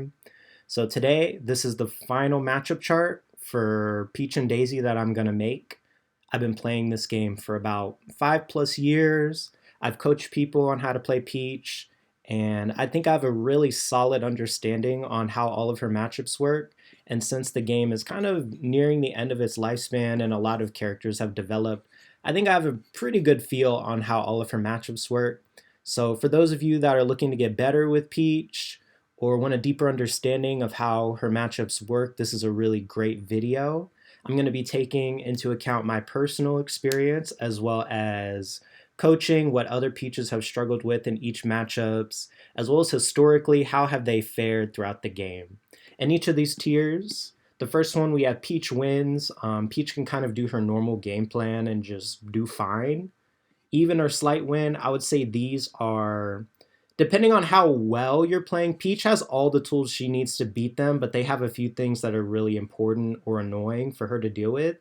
time. So today, this is the final matchup chart for Peach and Daisy that I'm going to make. I've been playing this game for about 5+ years. I've coached people on how to play Peach, and I think I have a really solid understanding on how all of her matchups work. And since the game is kind of nearing the end of its lifespan and a lot of characters have developed, I think I have a pretty good feel on how all of her matchups work. So for those of you that are looking to get better with Peach or want a deeper understanding of how her matchups work, this is a really great video. I'm going to be taking into account my personal experience as well as coaching, what other Peaches have struggled with in each matchups, as well as historically, how have they fared throughout the game. In each of these tiers, the first one we have Peach wins. Peach can kind of do her normal game plan and just do fine. Even or slight win, I would say these are, depending on how well you're playing, Peach has all the tools she needs to beat them, but they have a few things that are really important or annoying for her to deal with.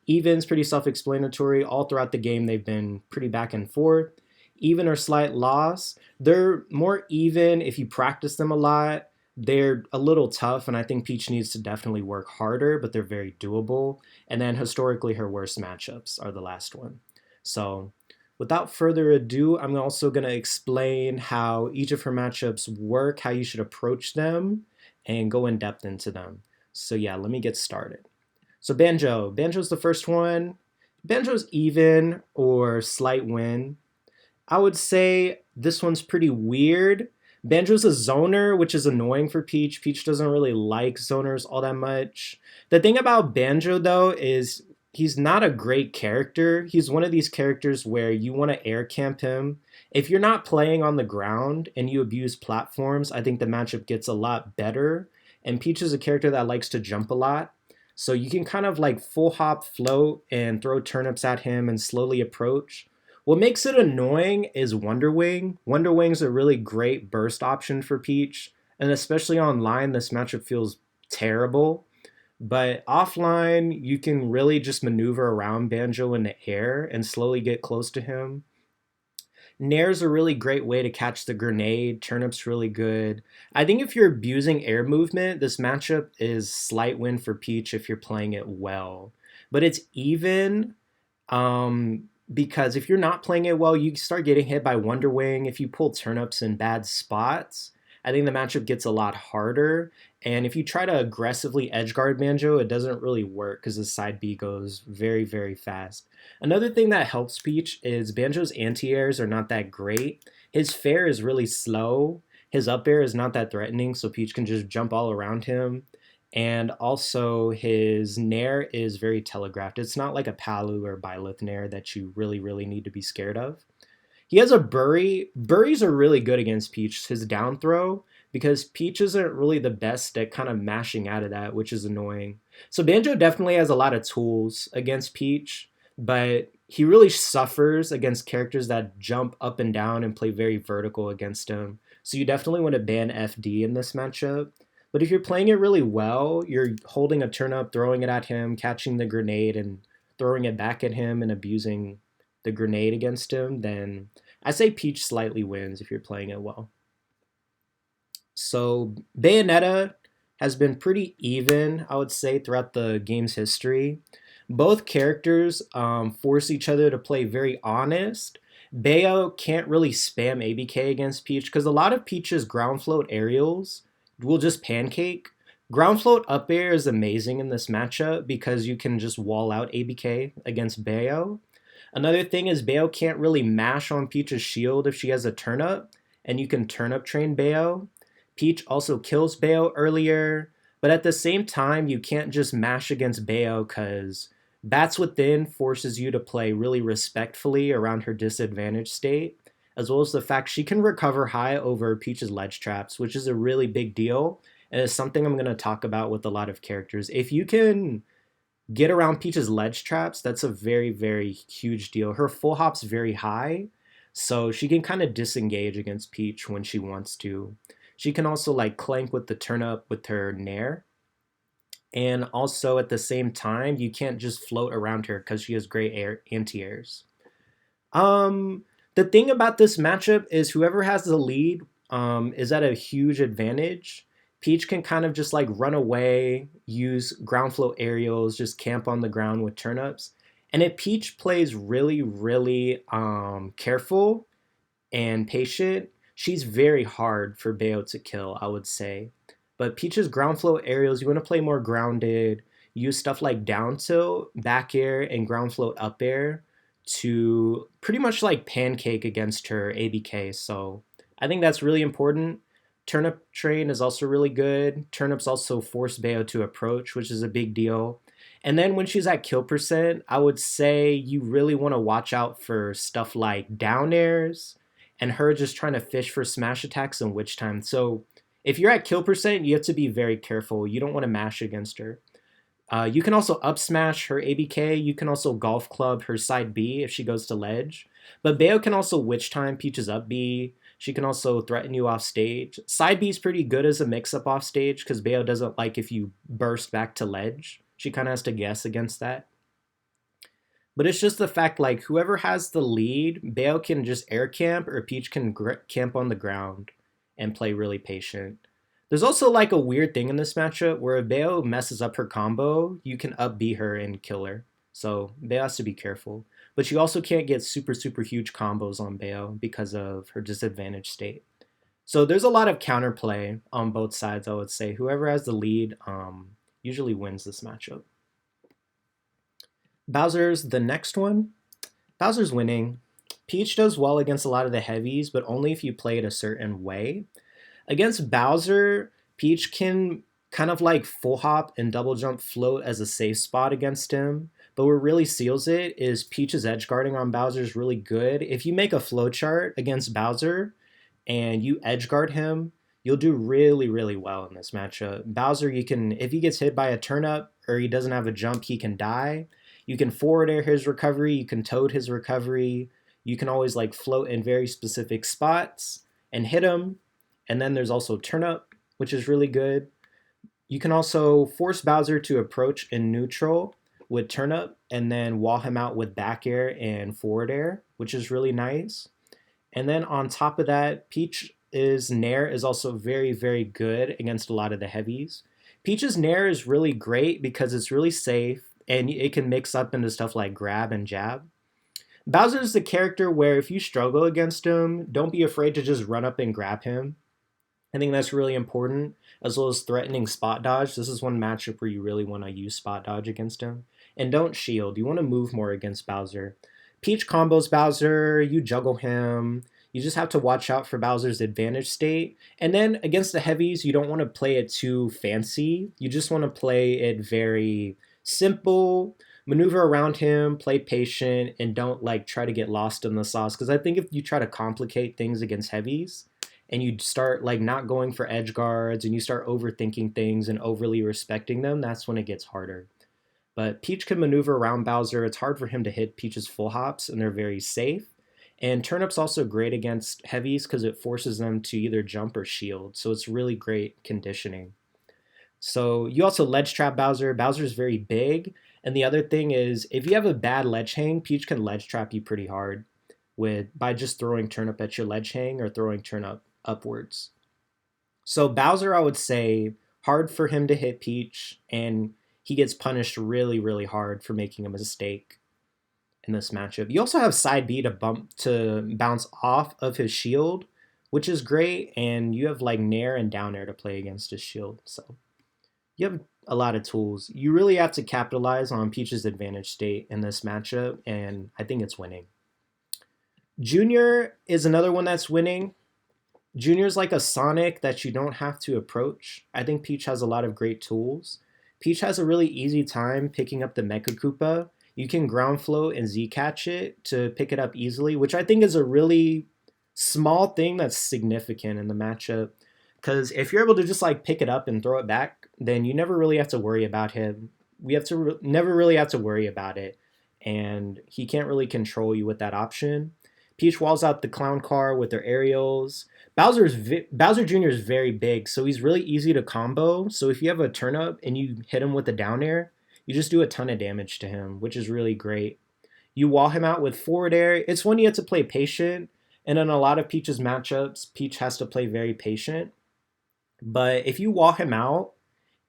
Even's pretty self-explanatory. All throughout the game, they've been pretty back and forth. Even or slight loss, they're more even if you practice them a lot. They're a little tough, and I think Peach needs to definitely work harder, but they're very doable. And then historically, her worst matchups are the last one. So without further ado, I'm also going to explain how each of her matchups work, how you should approach them, and go in depth into them. So yeah, let me get started. So Banjo. Banjo's the first one. Banjo's even or slight win. I would say this one's pretty weird. Banjo's a zoner, which is annoying for Peach. Peach doesn't really like zoners all that much. The thing about Banjo, though, is he's not a great character. He's one of these characters where you want to air camp him. If you're not playing on the ground and you abuse platforms, I think the matchup gets a lot better. And Peach is a character that likes to jump a lot. So you can kind of like full hop float and throw turnips at him and slowly approach. What makes it annoying is Wonder Wing. Wonder Wing's a really great burst option for Peach, and especially online, this matchup feels terrible. But offline, you can really just maneuver around Banjo in the air and slowly get close to him. Nair's a really great way to catch the grenade. Turnip's really good. I think if you're abusing air movement, this matchup is slight win for Peach if you're playing it well. But it's even because if you're not playing it well, you start getting hit by Wonder Wing. If you pull turnips in bad spots, I think the matchup gets a lot harder. And if you try to aggressively edgeguard Banjo, it doesn't really work because his side B goes very, very fast. Another thing that helps Peach is Banjo's anti-airs are not that great. His fair is really slow. His up air is not that threatening, so Peach can just jump all around him. And also his Nair is very telegraphed. It's not like a Palu or Byleth Nair that you really, really need to be scared of. He has a Bury. Buries are really good against Peach, his down throw, because Peach isn't really the best at kind of mashing out of that, which is annoying. So Banjo definitely has a lot of tools against Peach, but he really suffers against characters that jump up and down and play very vertical against him. So you definitely want to ban FD in this matchup. But if you're playing it really well, you're holding a turnip, throwing it at him, catching the grenade, and throwing it back at him and abusing the grenade against him, then I say Peach slightly wins if you're playing it well. So Bayonetta has been pretty even, I would say, throughout the game's history. Both characters force each other to play very honest. Bayo can't really spam ABK against Peach because a lot of Peach's ground float aerials will just pancake. Ground float up air is amazing in this matchup because you can just wall out ABK against Bayo. Another thing is Bayo can't really mash on Peach's shield if she has a turnip, and you can turnip train Bayo. Peach also kills Bayo earlier, but at the same time, you can't just mash against Bayo because Bats Within forces you to play really respectfully around her disadvantaged state, as well as the fact she can recover high over Peach's ledge traps, which is a really big deal, and it's something I'm going to talk about with a lot of characters. If you can get around Peach's ledge traps, that's a very, very huge deal. Her full hop's very high, so she can kind of disengage against Peach when she wants to. She can also like clank with the turnip with her Nair. And also at the same time, you can't just float around her because she has great anti-airs. The thing about this matchup is whoever has the lead is at a huge advantage. Peach can kind of just like run away, use ground float aerials, just camp on the ground with turnips. And if Peach plays really, really careful and patient, she's very hard for Bayo to kill, I would say. But Peach's ground float aerials, you want to play more grounded, use stuff like down tilt, back air, and ground float up air to pretty much like pancake against her ABK. So I think that's really important. Turnip train is also really good. Turnips also force Bayo to approach, which is a big deal. And then when she's at kill percent, I would say you really want to watch out for stuff like down airs and her just trying to fish for smash attacks and witch time. So if you're at kill percent, you have to be very careful. You don't want to mash against her. You can also up smash her ABK. You can also golf club her side B if she goes to ledge. But Bayo can also witch time Peach's up B. She can also threaten you off stage. Side B is pretty good as a mix up off stage because Bayo doesn't like if you burst back to ledge. She kind of has to guess against that. But it's just the fact like whoever has the lead, Bayo can just air camp or Peach can camp on the ground and play really patient. There's also like a weird thing in this matchup where if Bayo messes up her combo, you can up B her and kill her. So Bayo has to be careful. But you also can't get super, super huge combos on Bayo because of her disadvantaged state. So there's a lot of counterplay on both sides, I would say. Whoever has the lead usually wins this matchup. Bowser's the next one. Bowser's winning. Peach does well against a lot of the heavies, but only if you play it a certain way. Against Bowser, Peach can kind of like full hop and double jump float as a safe spot against him. But what really seals it is Peach's edge guarding on Bowser is really good. If you make a flowchart against Bowser and you edge guard him, you'll do really, really well in this matchup. Bowser, you can, if he gets hit by a turnip or he doesn't have a jump, he can die. You can forward air his recovery, you can toad his recovery. You can always like float in very specific spots and hit him. And then there's also turnip, which is really good. You can also force Bowser to approach in neutral with turnip and then wall him out with back air and forward air, which is really nice. And then on top of that, Peach's Nair is also very, very good against a lot of the heavies. Peach's Nair is really great because it's really safe and it can mix up into stuff like grab and jab. Bowser is the character where if you struggle against him, don't be afraid to just run up and grab him. I think that's really important, as well as threatening spot dodge. This is one matchup where you really want to use spot dodge against him. And don't shield. You want to move more against Bowser. Peach combos Bowser, you juggle him. You just have to watch out for Bowser's advantage state. And then against the heavies, you don't want to play it too fancy. You just want to play it very simple, maneuver around him, play patient, and don't like try to get lost in the sauce. Because I think if you try to complicate things against heavies, and you start like not going for edge guards and you start overthinking things and overly respecting them, that's when it gets harder. But Peach can maneuver around Bowser. It's hard for him to hit Peach's full hops and they're very safe. And turnip's also great against heavies because it forces them to either jump or shield. So it's really great conditioning. So you also ledge trap Bowser. Bowser's very big. And the other thing is if you have a bad ledge hang, Peach can ledge trap you pretty hard by just throwing turnip at your ledge hang or throwing turnip upwards. So Bowser, I would say, hard for him to hit Peach, and he gets punished really, really hard for making a mistake in this matchup. You also have side B to bounce off of his shield, which is great, and you have like Nair and down air to play against his shield. So you have a lot of tools. You really have to capitalize on Peach's advantage state in this matchup, and I think it's winning. Junior is another one that's winning. Junior's like a Sonic that you don't have to approach. I think Peach has a lot of great tools. Peach has a really easy time picking up the Mecha Koopa. You can ground float and Z-catch it to pick it up easily, which I think is a really small thing that's significant in the matchup. Because if you're able to just like pick it up and throw it back, then you never really have to worry about him. Never really have to worry about it. And he can't really control you with that option. Peach walls out the clown car with their aerials. Bowser Jr. is very big, so he's really easy to combo. So if you have a turnip and you hit him with a down air, you just do a ton of damage to him, which is really great. You wall him out with forward air. It's when you have to play patient, and in a lot of Peach's matchups, Peach has to play very patient. But if you wall him out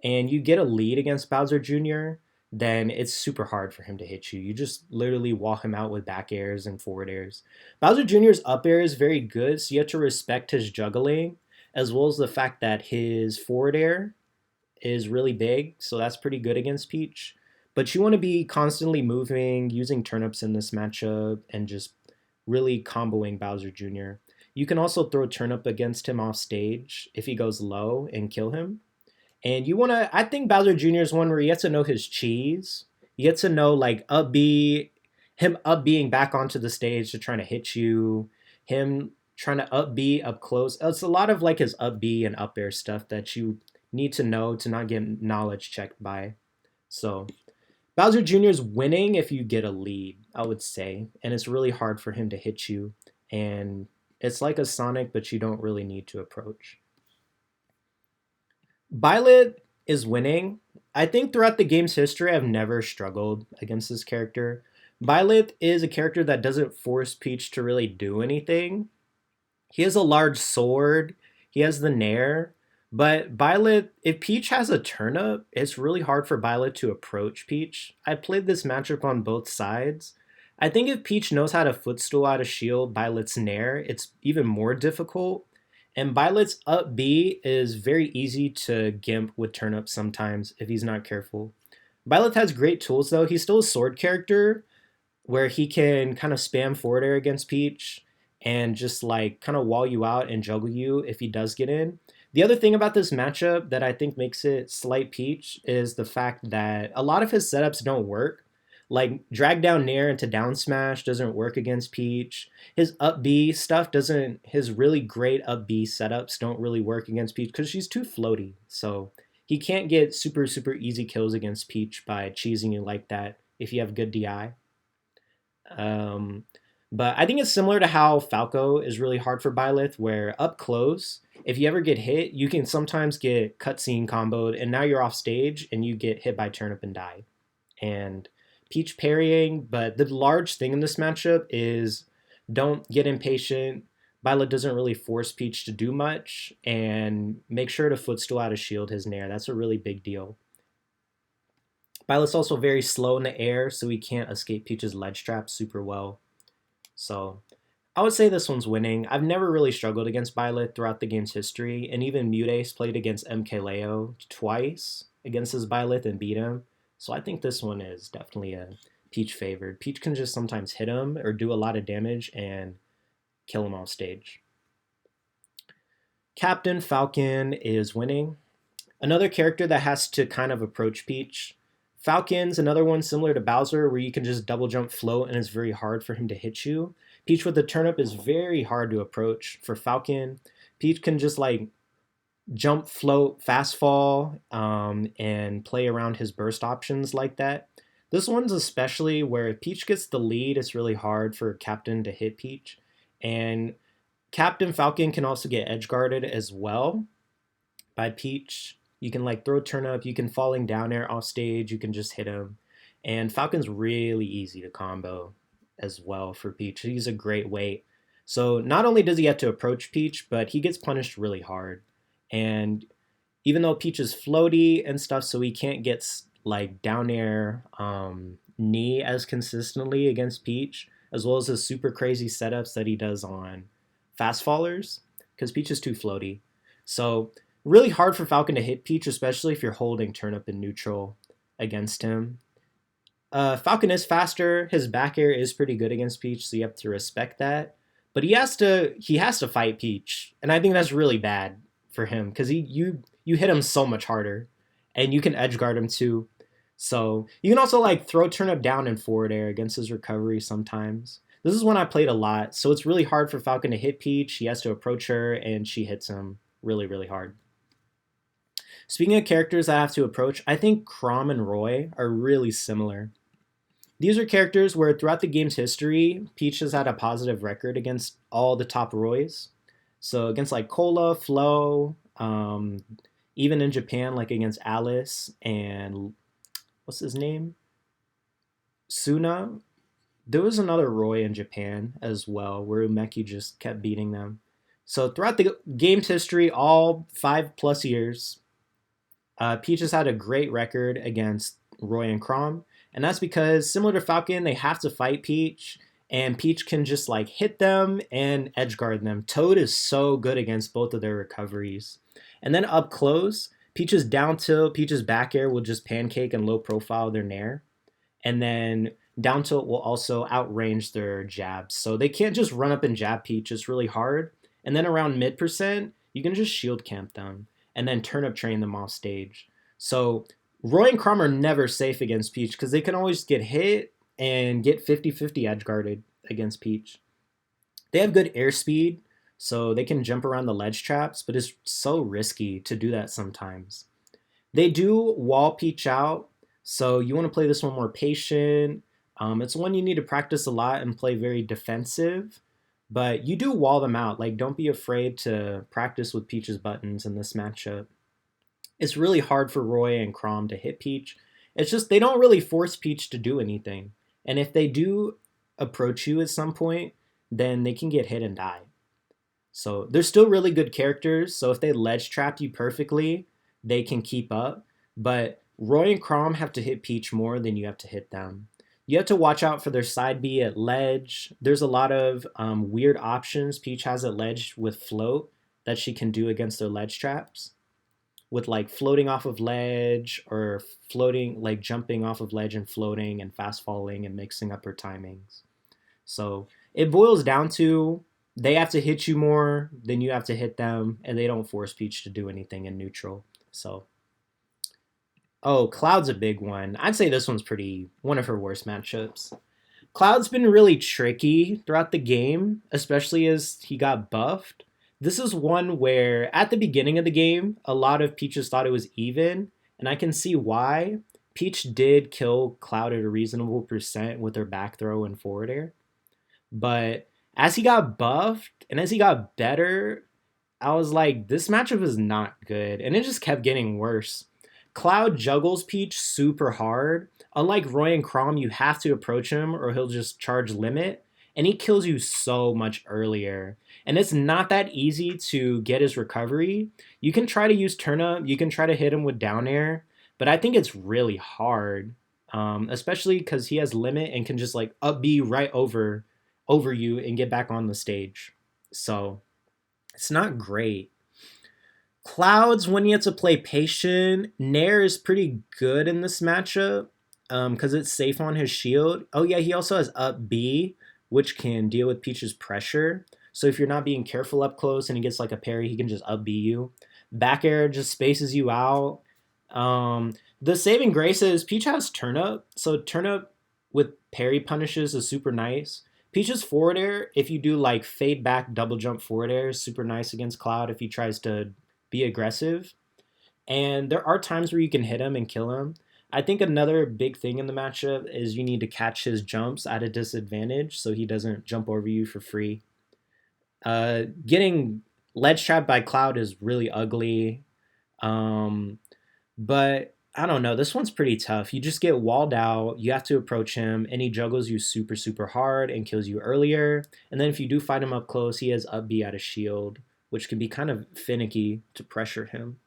and you get a lead against Bowser Jr., then it's super hard for him to hit you. You just literally wall him out with back airs and forward airs. Bowser Jr.'s up air is very good, so you have to respect his juggling, as well as the fact that his forward air is really big, so that's pretty good against Peach. But you want to be constantly moving, using turnips in this matchup, and just really comboing Bowser Jr. You can also throw turnip against him off stage if he goes low and kill him. And you want to, I think Bowser Jr. is one where you get to know his cheese. You get to know like up B, him up being back onto the stage to trying to hit you, him trying to up B up close. It's a lot of like his up B and up air stuff that you need to know to not get knowledge checked by. So Bowser Jr. is winning if you get a lead, I would say. And it's really hard for him to hit you. And it's like a Sonic, but you don't really need to approach. Byleth is winning. I think throughout the game's history, I've never struggled against this character. Byleth is a character that doesn't force Peach to really do anything. He has a large sword, he has the Nair, but Byleth, if Peach has a turnip, it's really hard for Byleth to approach Peach. I played this matchup on both sides. I think if Peach knows how to footstool out a shield Byleth's Nair, it's even more difficult. And Byleth's up B is very easy to gimp with turnips sometimes if he's not careful. Byleth has great tools though. He's still a sword character where he can kind of spam forward air against Peach and just like kind of wall you out and juggle you if he does get in. The other thing about this matchup that I think makes it slight Peach is the fact that a lot of his setups don't work. Like drag down Nair into down smash doesn't work against Peach. His up B stuff doesn't. His really great up B setups don't really work against Peach because she's too floaty. So he can't get super easy kills against Peach by cheesing you like that if you have good DI. Um, but I think it's similar to how Falco is really hard for Byleth, where up close, if you ever get hit, you can sometimes get cutscene comboed, and now you're off stage and you get hit by turnip and die. And Peach parrying, but the large thing in this matchup is don't get impatient. Byleth doesn't really force Peach to do much, and make sure to footstool out a shield his Nair. That's a really big deal. Byleth's also very slow in the air, so he can't escape Peach's ledge trap super well. So I would say this one's winning. I've never really struggled against Byleth throughout the game's history, and even Mutace played against MKLeo twice against his Byleth and beat him. So I think this one is definitely a Peach favored. Peach can just sometimes hit him or do a lot of damage and kill him off stage. Captain Falcon is winning. Another character that has to kind of approach Peach. Falcon's another one similar to Bowser where you can just double jump float and it's very hard for him to hit you. Peach with the turnip is very hard to approach for Falcon. Peach can just like jump, float, fast fall, and play around his burst options like that. This one's especially where if Peach gets the lead, it's really hard for Captain to hit Peach. And Captain Falcon can also get edge guarded as well by Peach. You can like throw turnip, you can falling down air off stage, you can just hit him. And Falcon's really easy to combo as well for Peach. He's a great weight. So not only does he have to approach Peach, but he gets punished really hard. And even though Peach is floaty and stuff, so he can't get like down air knee as consistently against Peach, as well as his super crazy setups that he does on fast fallers, because Peach is too floaty. So really hard for Falcon to hit Peach, especially if you're holding turnip in neutral against him. Falcon is faster. His back air is pretty good against Peach, so you have to respect that. But he has to fight Peach, and I think that's really bad for him because you hit him so much harder, and you can edge guard him too. So you can also like throw turnip down in forward air against his recovery sometimes. This is one I played a lot, so it's really hard for Falcon to hit Peach. He has to approach her, and she hits him really hard. Speaking of characters I have to approach, I think Chrom and Roy are really similar. These are characters where throughout the game's history, Peach has had a positive record against all the top Roys. So against like Cola, Flo, even in Japan, like against Alice and what's his name? Suna. There was another Roy in Japan as well, where Umeki just kept beating them. So throughout the game's history, all 5+ years, Peach has had a great record against Roy and Chrom, and that's because similar to Falcon, they have to fight Peach, and Peach can just like hit them and edge guard them. Toad is so good against both of their recoveries. And then up close, Peach's down tilt, Peach's back air will just pancake and low profile their nair. And then down tilt will also outrange their jabs. So they can't just run up and jab Peach, it's really hard. And then around mid percent, you can just shield camp them and then turnip train them off stage. So Roy and Chrom are never safe against Peach because they can always get hit and get 50-50 edge guarded against Peach. They have good airspeed, so they can jump around the ledge traps, but it's so risky to do that sometimes. They do wall Peach out, so you want to play this one more patient. It's one you need to practice a lot and play very defensive, but you do wall them out. Like, don't be afraid to practice with Peach's buttons in this matchup. It's really hard for Roy and Chrom to hit Peach. It's just they don't really force Peach to do anything. And if they do approach you at some point, then they can get hit and die. So they're still really good characters. So if they ledge trap you perfectly, they can keep up. But Roy and Chrom have to hit Peach more than you have to hit them. You have to watch out for their side B at ledge. There's a lot of weird options Peach has at ledge with float that she can do against their ledge traps. With like floating off of ledge or floating, like jumping off of ledge and floating and fast falling and mixing up her timings. So it boils down to they have to hit you more than you have to hit them, and they don't force Peach to do anything in neutral. So, oh, Cloud's a big one. I'd say this one's one of her worst matchups. Cloud's been really tricky throughout the game, especially as he got buffed. This is one where at the beginning of the game, a lot of Peaches thought it was even, and I can see why. Peach did kill Cloud at a reasonable percent with her back throw and forward air. But as he got buffed and as he got better, I was like, this matchup is not good. And it just kept getting worse. Cloud juggles Peach super hard. Unlike Roy and Chrom, you have to approach him or he'll just charge limit. And he kills you so much earlier. And it's not that easy to get his recovery. You can try to use turnip. You can try to hit him with down air. But I think it's really hard. Especially because he has limit and can just like up B right over you and get back on the stage. So it's not great. Clouds, when you have to play patient, Nair is pretty good in this matchup because it's safe on his shield. Oh yeah, he also has up B, which can deal with Peach's pressure. So if you're not being careful up close and he gets like a parry, he can just up B you. Back air just spaces you out. The saving grace is Peach has turnip, so turnip with parry punishes is super nice. Peach's forward air, if you do like fade back double jump forward air, is super nice against Cloud if he tries to be aggressive. And there are times where you can hit him and kill him. I think another big thing in the matchup is you need to catch his jumps at a disadvantage so he doesn't jump over you for free. Getting ledge trapped by Cloud is really ugly. But I don't know. This one's pretty tough. You just get walled out. You have to approach him, and he juggles you super, super hard and kills you earlier. And then if you do fight him up close, he has up B out of shield, which can be kind of finicky to pressure him.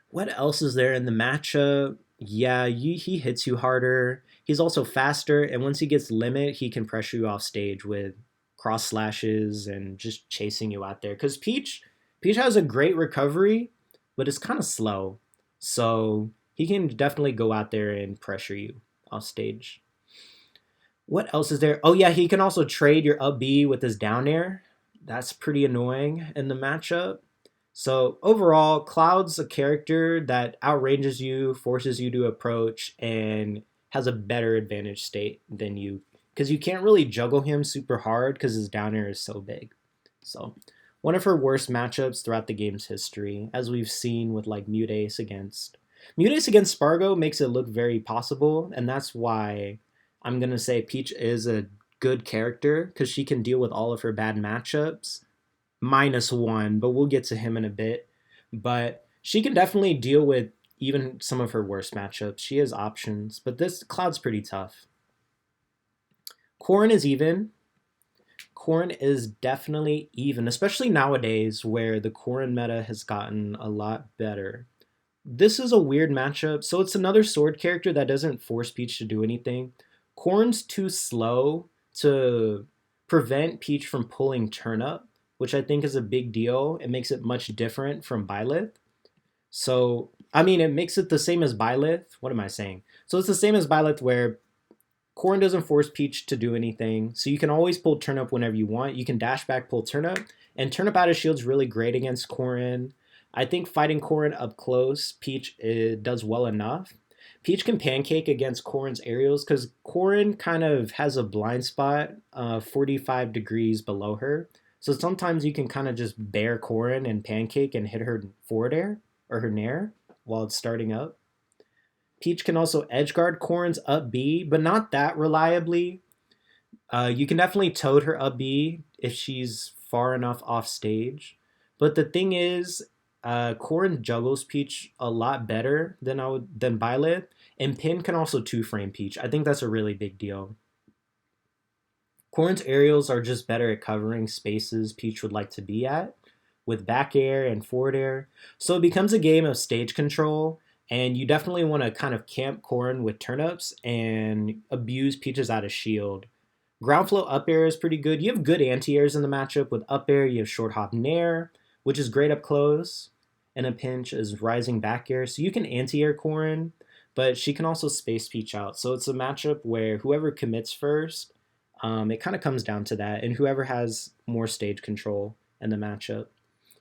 What else is there in the matchup? Yeah, he hits you harder. He's also faster, and once he gets limit, he can pressure you off stage with cross slashes and just chasing you out there. Because Peach has a great recovery, but it's kind of slow. So he can definitely go out there and pressure you off stage. What else is there? Oh yeah, he can also trade your up B with his down air. That's pretty annoying in the matchup. So overall, Cloud's a character that outranges you, forces you to approach, and has a better advantage state than you. Because you can't really juggle him super hard because his down air is so big. So one of her worst matchups throughout the game's history, as we've seen with like Mutace against Spargo makes it look very possible, and that's why I'm gonna say Peach is a good character because she can deal with all of her bad matchups, -1, but we'll get to him in a bit. But she can definitely deal with even some of her worst matchups. She has options, but this Cloud's pretty tough. Corrin is even. Corrin is definitely even, especially nowadays where the Corrin meta has gotten a lot better. This is a weird matchup. So it's another sword character that doesn't force Peach to do anything. Corrin's too slow to prevent Peach from pulling Turnip, which I think is a big deal. It makes it much different from Byleth. So, I mean, it makes it the same as Byleth. What am I saying? So it's the same as Byleth where Corrin doesn't force Peach to do anything. So you can always pull Turnip whenever you want. You can dash back, pull Turnip. And Turnip out of shield's really great against Corrin. I think fighting Corrin up close, Peach does well enough. Peach can pancake against Corrin's aerials because Corrin kind of has a blind spot 45 degrees below her. So sometimes you can kind of just bear Corrin and pancake and hit her forward air or her nair while it's starting up. Peach can also edge guard Corrin's up B, but not that reliably. You can definitely toad her up B if she's far enough off stage. But the thing is, Corrin juggles Peach a lot better than Byleth, and Pin can also two-frame Peach. I think that's a really big deal. Corrin's aerials are just better at covering spaces Peach would like to be at, with back air and forward air. So it becomes a game of stage control, and you definitely want to kind of camp Corrin with turnips and abuse Peach's out of shield. Ground flow up air is pretty good. You have good anti-airs in the matchup. With up air, you have short hop nair, which is great up close, and a pinch is rising back air. So you can anti-air Corrin, but she can also space Peach out. So it's a matchup where whoever commits first, it kind of comes down to that, and whoever has more stage control in the matchup.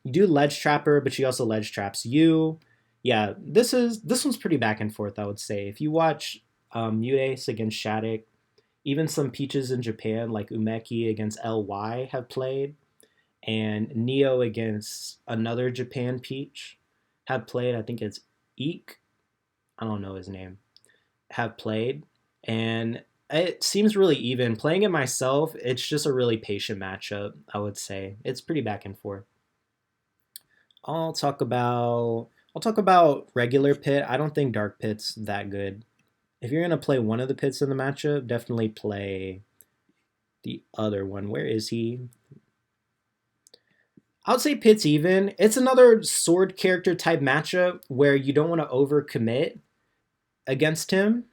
You do ledge trap her, but she also ledge traps you. Yeah, this one's pretty back and forth, I would say. If you watch Mudace against Shattuck, even some Peaches in Japan like Umeki against LY have played, and Neo against another Japan Peach have played. I think it's Eek. I don't know his name. Have played, and it seems really even. Playing it myself, it's just a really patient matchup, I would say. It's pretty back and forth. I'll talk about regular Pit. I don't think Dark Pit's that good. If you're gonna play one of the Pits in the matchup, definitely play the other one. Where is he? I would say Pit's even. It's another sword character type matchup where you don't want to overcommit against him,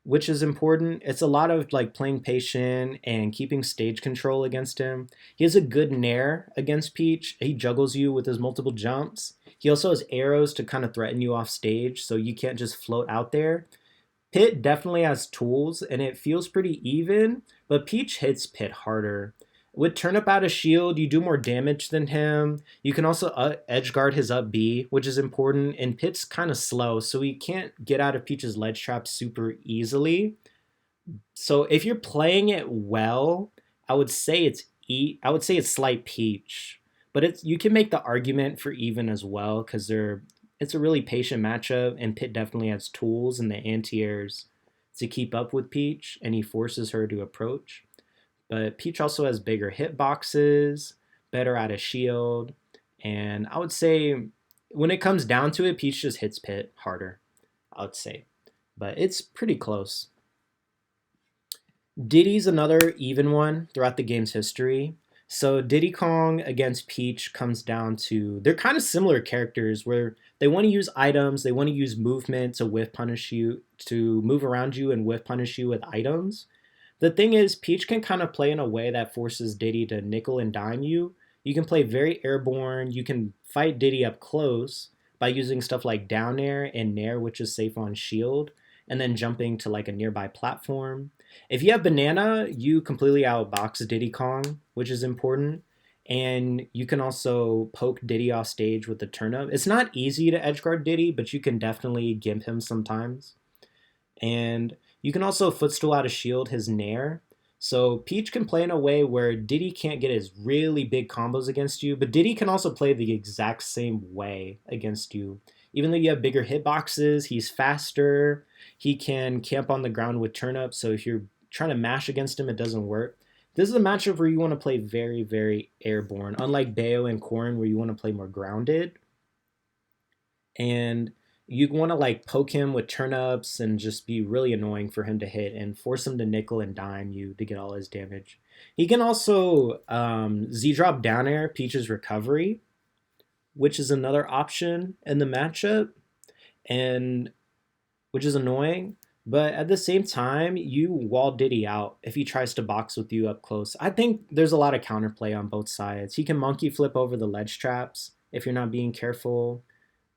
which is important. It's a lot of like playing patient and keeping stage control against him. He has a good nair against Peach. He juggles you with his multiple jumps. He also has arrows to kind of threaten you off stage, so you can't just float out there. Pit definitely has tools, and it feels pretty even, but Peach hits Pit harder. With Turnip out of shield, you do more damage than him. You can also edge guard his up B, which is important, and Pit's kind of slow, so he can't get out of Peach's ledge trap super easily. So if you're playing it well, I would say it's slight Peach, but you can make the argument for even as well because it's a really patient matchup, and Pit definitely has tools and the anti-airs to keep up with Peach, and he forces her to approach. But Peach also has bigger hitboxes, better out of shield, and I would say when it comes down to it, Peach just hits Pit harder, I would say. But it's pretty close. Diddy's another even one throughout the game's history. So Diddy Kong against Peach comes down to, they're kind of similar characters where they want to use items, they want to use movement to whiff punish you, to move around you and whiff punish you with items. The thing is, Peach can kind of play in a way that forces Diddy to nickel and dime you. You can play very airborne, you can fight Diddy up close by using stuff like down air and nair, which is safe on shield, and then jumping to like a nearby platform. If you have Banana, you completely outbox Diddy Kong, which is important. And you can also poke Diddy off stage with the turnip. It's not easy to edgeguard Diddy, but you can definitely gimp him sometimes. And you can also footstool out of shield his nair. So Peach can play in a way where Diddy can't get his really big combos against you, but Diddy can also play the exact same way against you. Even though you have bigger hitboxes, he's faster. He can camp on the ground with turnips, so if you're trying to mash against him, it doesn't work. This is a matchup where you want to play very, very airborne, unlike Bayo and Corrin, where you want to play more grounded. And You want to like poke him with turnips and just be really annoying for him to hit and force him to nickel and dime you to get all his damage. He can also Z drop down air Peach's recovery, which is another option in the matchup, and which is annoying. But at the same time, you wall Diddy out if he tries to box with you up close. I think there's a lot of counterplay on both sides. He can monkey flip over the ledge traps if you're not being careful,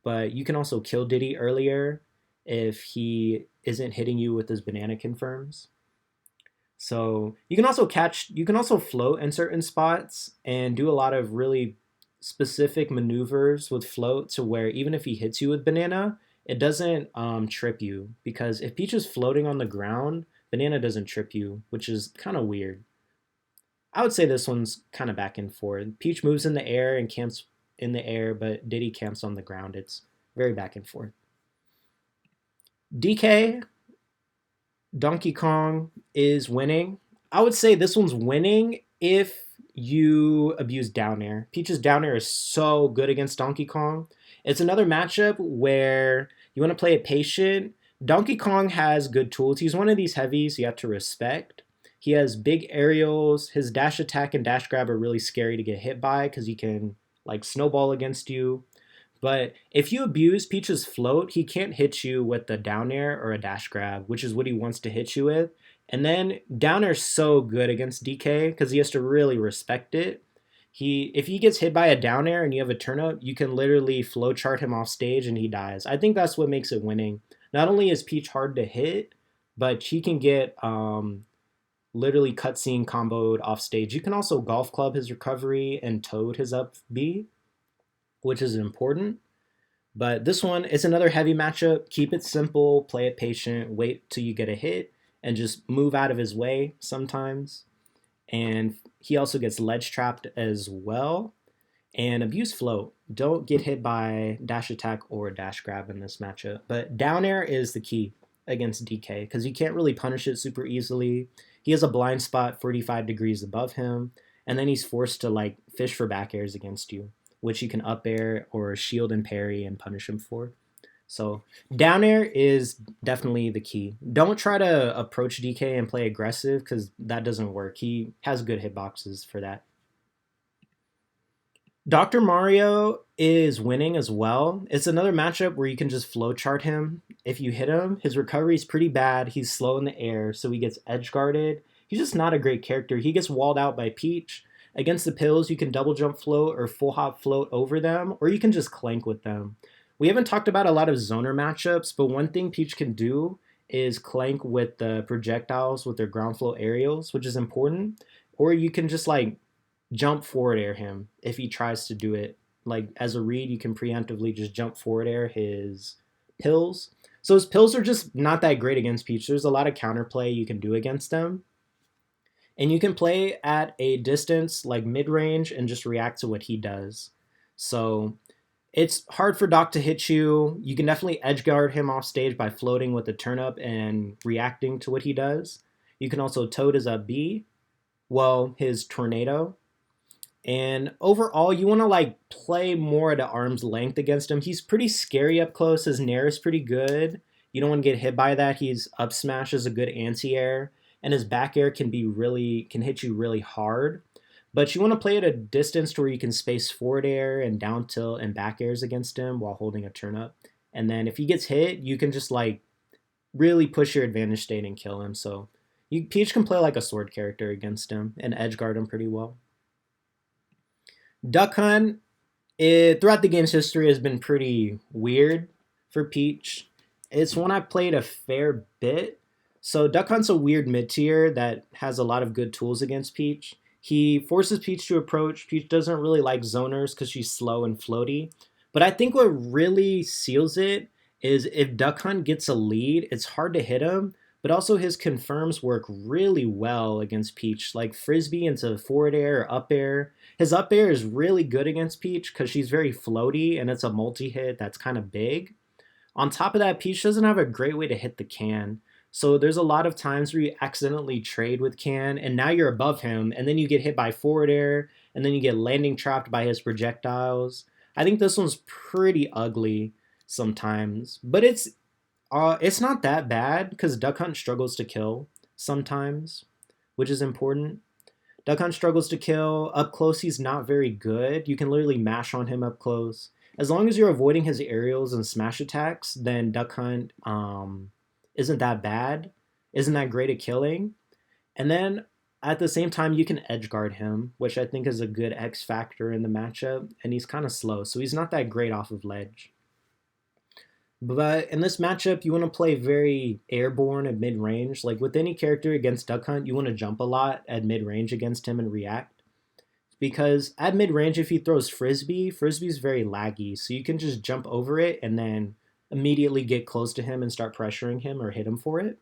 but you can also kill Diddy earlier if he isn't hitting you with his banana confirms. So you can also float in certain spots and do a lot of really specific maneuvers with float to where even if he hits you with banana, it doesn't trip you because if Peach is floating on the ground, banana doesn't trip you, which is kind of weird. I would say this one's kind of back and forth. Peach moves in the air and camps in the air, but Diddy camps on the ground. It's very back and forth. DK Donkey Kong is winning. I would say this one's winning if you abuse down air. Peach's down air is so good against Donkey Kong. It's another matchup where you want to play it patient. Donkey Kong has good tools. He's one of these heavies you have to respect. He has big aerials. His dash attack and dash grab are really scary to get hit by because he can like snowball against you. But if you abuse Peach's float, he can't hit you with a down air or a dash grab, which is what he wants to hit you with. And then down air's so good against DK because he has to really respect it. If he gets hit by a down air and you have a turnip, you can literally flowchart him off stage and he dies. I think that's what makes it winning. Not only is Peach hard to hit, but she can get literally cutscene comboed off stage. You can also golf club his recovery and toad his up B, which is important. But this one, it's another heavy matchup. Keep it simple, play it patient, wait till you get a hit, and just move out of his way sometimes. And he also gets ledge trapped as well. And abuse float. Don't get hit by dash attack or dash grab in this matchup. But down air is the key against DK because you can't really punish it super easily. He has a blind spot 45 degrees above him, and then he's forced to like fish for back airs against you, which you can up air or shield and parry and punish him for. So down air is definitely the key. Don't try to approach DK and play aggressive because that doesn't work. He has good hitboxes for that. Dr. Mario is winning as well. It's another matchup where you can just flowchart him. If you hit him, his recovery is pretty bad. He's slow in the air, so he gets edge guarded. He's just not a great character. He gets walled out by Peach. Against the pills, you can double jump float or full hop float over them, or you can just clank with them. We haven't talked about a lot of zoner matchups, but one thing Peach can do is clank with the projectiles with their ground flow aerials, which is important. Or you can just like jump forward air him if he tries to do it. Like as a read, you can preemptively just jump forward air his pills. So his pills are just not that great against Peach. There's a lot of counterplay you can do against them. And you can play at a distance like mid-range and just react to what he does. So it's hard for Doc to hit you. You can definitely edge guard him off stage by floating with a turnip and reacting to what he does. You can also toad his up B, well, his tornado. And overall, you want to like play more at arm's length against him. He's pretty scary up close. His nair is pretty good. You don't want to get hit by that. His up smash is a good anti-air. And his back air can hit you really hard. But you want to play at a distance to where you can space forward air and down tilt and back airs against him while holding a turnip. And then if he gets hit, you can just like really push your advantage state and kill him. So Peach can play like a sword character against him and edge guard him pretty well. Duck Hunt, throughout the game's history, has been pretty weird for Peach. It's one I've played a fair bit. So Duck Hunt's a weird mid-tier that has a lot of good tools against Peach. He forces Peach to approach. Peach doesn't really like zoners because she's slow and floaty. But I think what really seals it is if Duck Hunt gets a lead, it's hard to hit him, but also his confirms work really well against Peach, like Frisbee into forward air or up air. His up air is really good against Peach because she's very floaty and it's a multi-hit that's kind of big. On top of that, Peach doesn't have a great way to hit the can. So there's a lot of times where you accidentally trade with Can, and now you're above him, and then you get hit by forward air, and then you get landing trapped by his projectiles. I think this one's pretty ugly. sometimes. But it's not that bad because Duck Hunt struggles to kill sometimes, which is important. Duck Hunt struggles to kill. Up close, he's not very good. You can literally mash on him up close. As long as you're avoiding his aerials and smash attacks, then Duck Hunt isn't that bad. Isn't that great at killing. And then at the same time, you can edge guard him, which I think is a good X factor in the matchup. And he's kind of slow, so he's not that great off of ledge. But in this matchup, you want to play very airborne at mid range. Like with any character against Duck Hunt, you want to jump a lot at mid range against him and react. Because at mid range, if he throws Frisbee, Frisbee's very laggy. So you can just jump over it and then immediately get close to him and start pressuring him or hit him for it.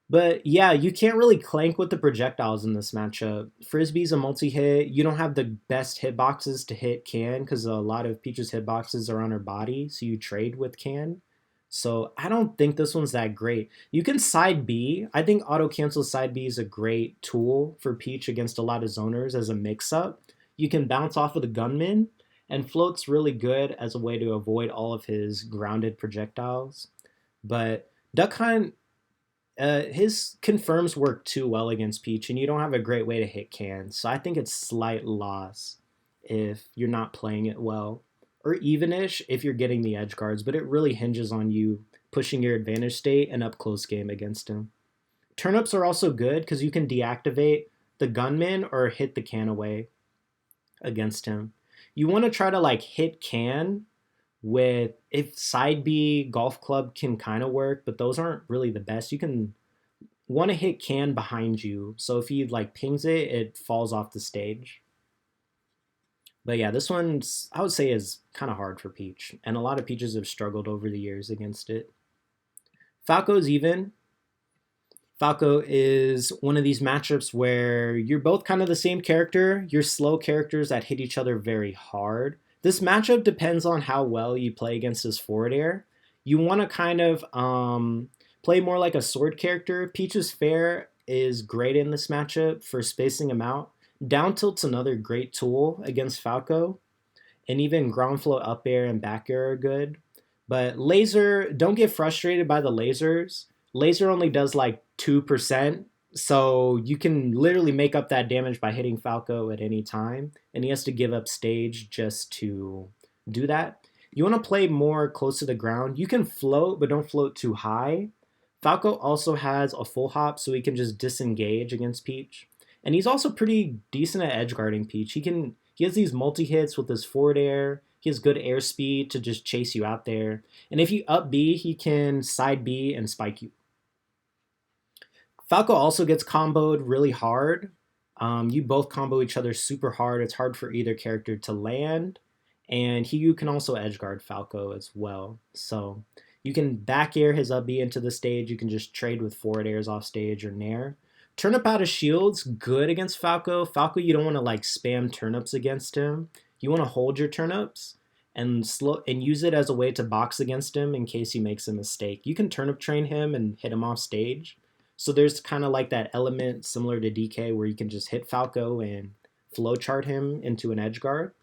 But yeah, you can't really clank with the projectiles in this matchup. Frisbee's a multi-hit. You don't have the best hitboxes to hit Can because a lot of Peach's hitboxes are on her body, so you trade with Can. So I don't think this one's that great. You can side B. I think auto cancel side B is a great tool for Peach against a lot of zoners as a mix-up. You can bounce off of the gunman, and float's really good as a way to avoid all of his grounded projectiles. But Duck Hunt, his confirms work too well against Peach, and you don't have a great way to hit Can. So I think it's slight loss if you're not playing it well, or evenish if you're getting the edge guards. But it really hinges on you pushing your advantage state and up close game against him. Turnips are also good because you can deactivate the gunman or hit the Can away against him. You want to try to like hit Can with, if side B golf club can kind of work, but those aren't really the best. You can want to hit Can behind you, so if he like pings it, it falls off the stage. But yeah, this one's, I would say, is kind of hard for Peach, and a lot of Peaches have struggled over the years against it. Falco's even. Falco is one of these matchups where you're both kind of the same character. You're slow characters that hit each other very hard. This matchup depends on how well you play against his forward air. You want to kind of play more like a sword character. Peach's Fair is great in this matchup for spacing him out. Down tilt's another great tool against Falco. And even ground flow up air and back air are good. But laser, don't get frustrated by the lasers. Laser only does like 2%. So you can literally make up that damage by hitting Falco at any time, and he has to give up stage just to do that. You want to play more close to the ground. You can float, but don't float too high. Falco also has a full hop, so he can just disengage against Peach. And he's also pretty decent at edge guarding Peach. He has these multi-hits with his forward air. He has good air speed to just chase you out there. And if you up B, he can side B and spike you. Falco also gets comboed really hard. You both combo each other super hard. It's hard for either character to land. And you can also edge guard Falco as well. So you can back air his up B into the stage. You can just trade with forward airs off stage or nair. Turnip out of shields, good against Falco. Falco, you don't want to like spam turnips against him. You want to hold your turnips and use it as a way to box against him in case he makes a mistake. You can turnip train him and hit him off stage. So there's kind of like that element similar to DK where you can just hit Falco and flowchart him into an edge guard.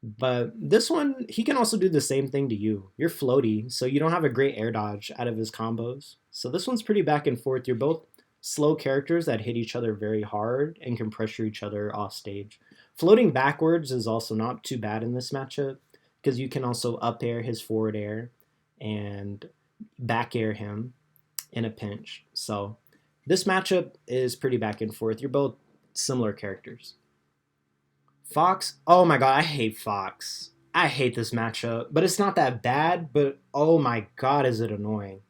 But this one, he can also do the same thing to you. You're floaty, so you don't have a great air dodge out of his combos. So this one's pretty back and forth. You're both slow characters that hit each other very hard and can pressure each other off stage. Floating backwards is also not too bad in this matchup because you can also up air his forward air and back air him in a pinch. So this matchup is pretty back and forth. You're both similar characters. Fox, oh my god, I hate Fox. I hate this matchup, but it's not that bad, but oh my god, is it annoying.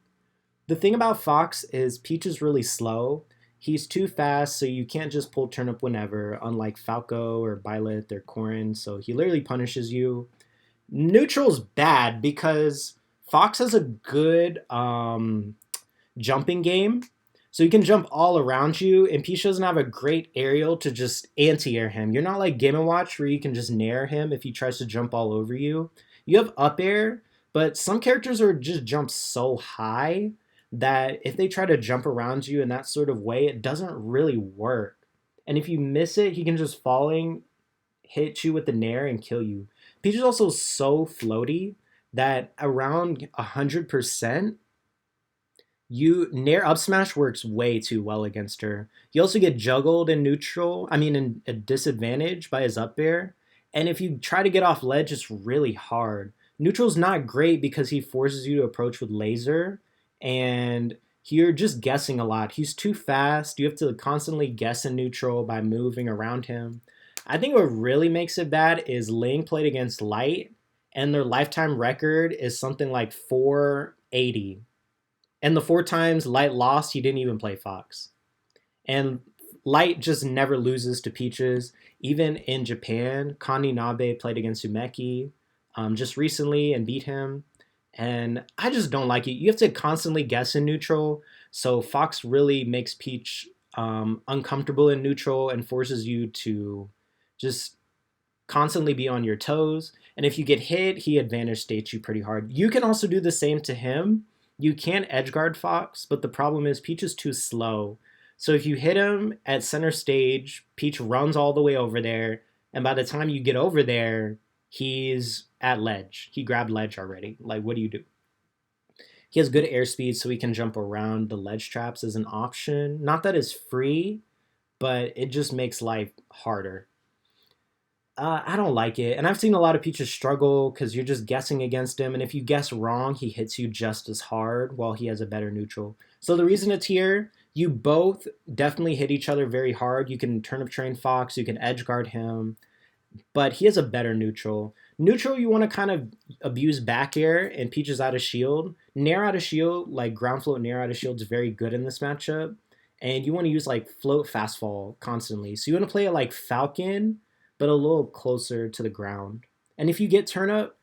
The thing about Fox is Peach is really slow. He's too fast, so you can't just pull turnip whenever, unlike Falco or Byleth or Corrin, so he literally punishes you. Neutral's bad because Fox has a good jumping game, so you can jump all around you, and Peach doesn't have a great aerial to just anti-air him. You're not like Game & Watch where you can just nair him if he tries to jump all over you. You have up air, but some characters are just jump so high that if they try to jump around you in that sort of way, it doesn't really work. And if you miss it, he can just hit you with the nair and kill you. Peach is also so floaty that around 100%, you Nair up smash works way too well against her. You also get juggled in neutral, I mean in a disadvantage by his up air. And if you try to get off ledge, it's really hard. Neutral's not great because he forces you to approach with laser, and you're just guessing a lot. He's too fast. You have to constantly guess in neutral by moving around him. I think what really makes it bad is Ling played against Light, and their lifetime record is something like 480. And the four times Light lost, he didn't even play Fox. And Light just never loses to Peaches. Even in Japan, Kandi Nabe played against Umeki just recently and beat him. And I just don't like it. You have to constantly guess in neutral. So Fox really makes Peach uncomfortable in neutral and forces you to just constantly be on your toes. And if you get hit, he advantage states you pretty hard. You can also do the same to him. You can edgeguard Fox, but the problem is Peach is too slow. So if you hit him at center stage, Peach runs all the way over there, and by the time you get over there, he's at ledge. He grabbed ledge already. Like, what do you do? He has good airspeed, so he can jump around the ledge traps as an option. Not that it's free, but it just makes life harder. I don't like it. And I've seen a lot of Peaches struggle because you're just guessing against him. And if you guess wrong, he hits you just as hard while he has a better neutral. So the reason it's here, you both definitely hit each other very hard. You can turnip train Fox, you can edge guard him, but he has a better neutral. Neutral, you want to kind of abuse back air and Peaches out of shield. Nair out of shield, like ground float Nair out of shield, is very good in this matchup. And you want to use like float fast fall constantly. So you want to play it like Falcon, but a little closer to the ground. And if you get turnip,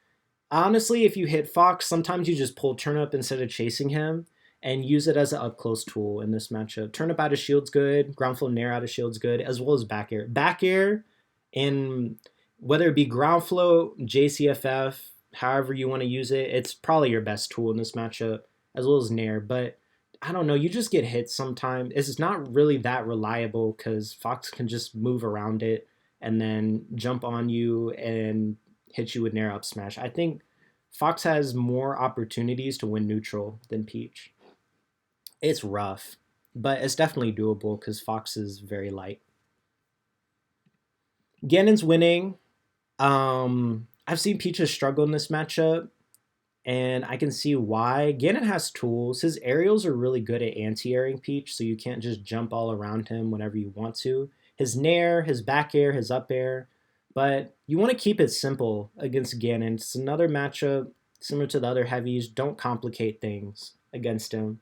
honestly, if you hit Fox, sometimes you just pull turnip instead of chasing him and use it as an up close tool in this matchup. Turnip out of shield's good, ground flow Nair out of shield's good, as well as back air. Back air in whether it be ground flow, JCFF, however you want to use it, it's probably your best tool in this matchup, as well as Nair. But I don't know, you just get hit sometimes. It's not really that reliable because Fox can just move around it and then jump on you and hit you with Nair up smash. I think Fox has more opportunities to win neutral than Peach. It's rough, but it's definitely doable because Fox is very light. Ganon's winning. I've seen Peaches struggle in this matchup, and I can see why. Ganon has tools. His aerials are really good at anti-airing Peach, so you can't just jump all around him whenever you want to. His nair, his back air, his up air, but you want to keep it simple against Ganon. It's another matchup similar to the other heavies. Don't complicate things against him.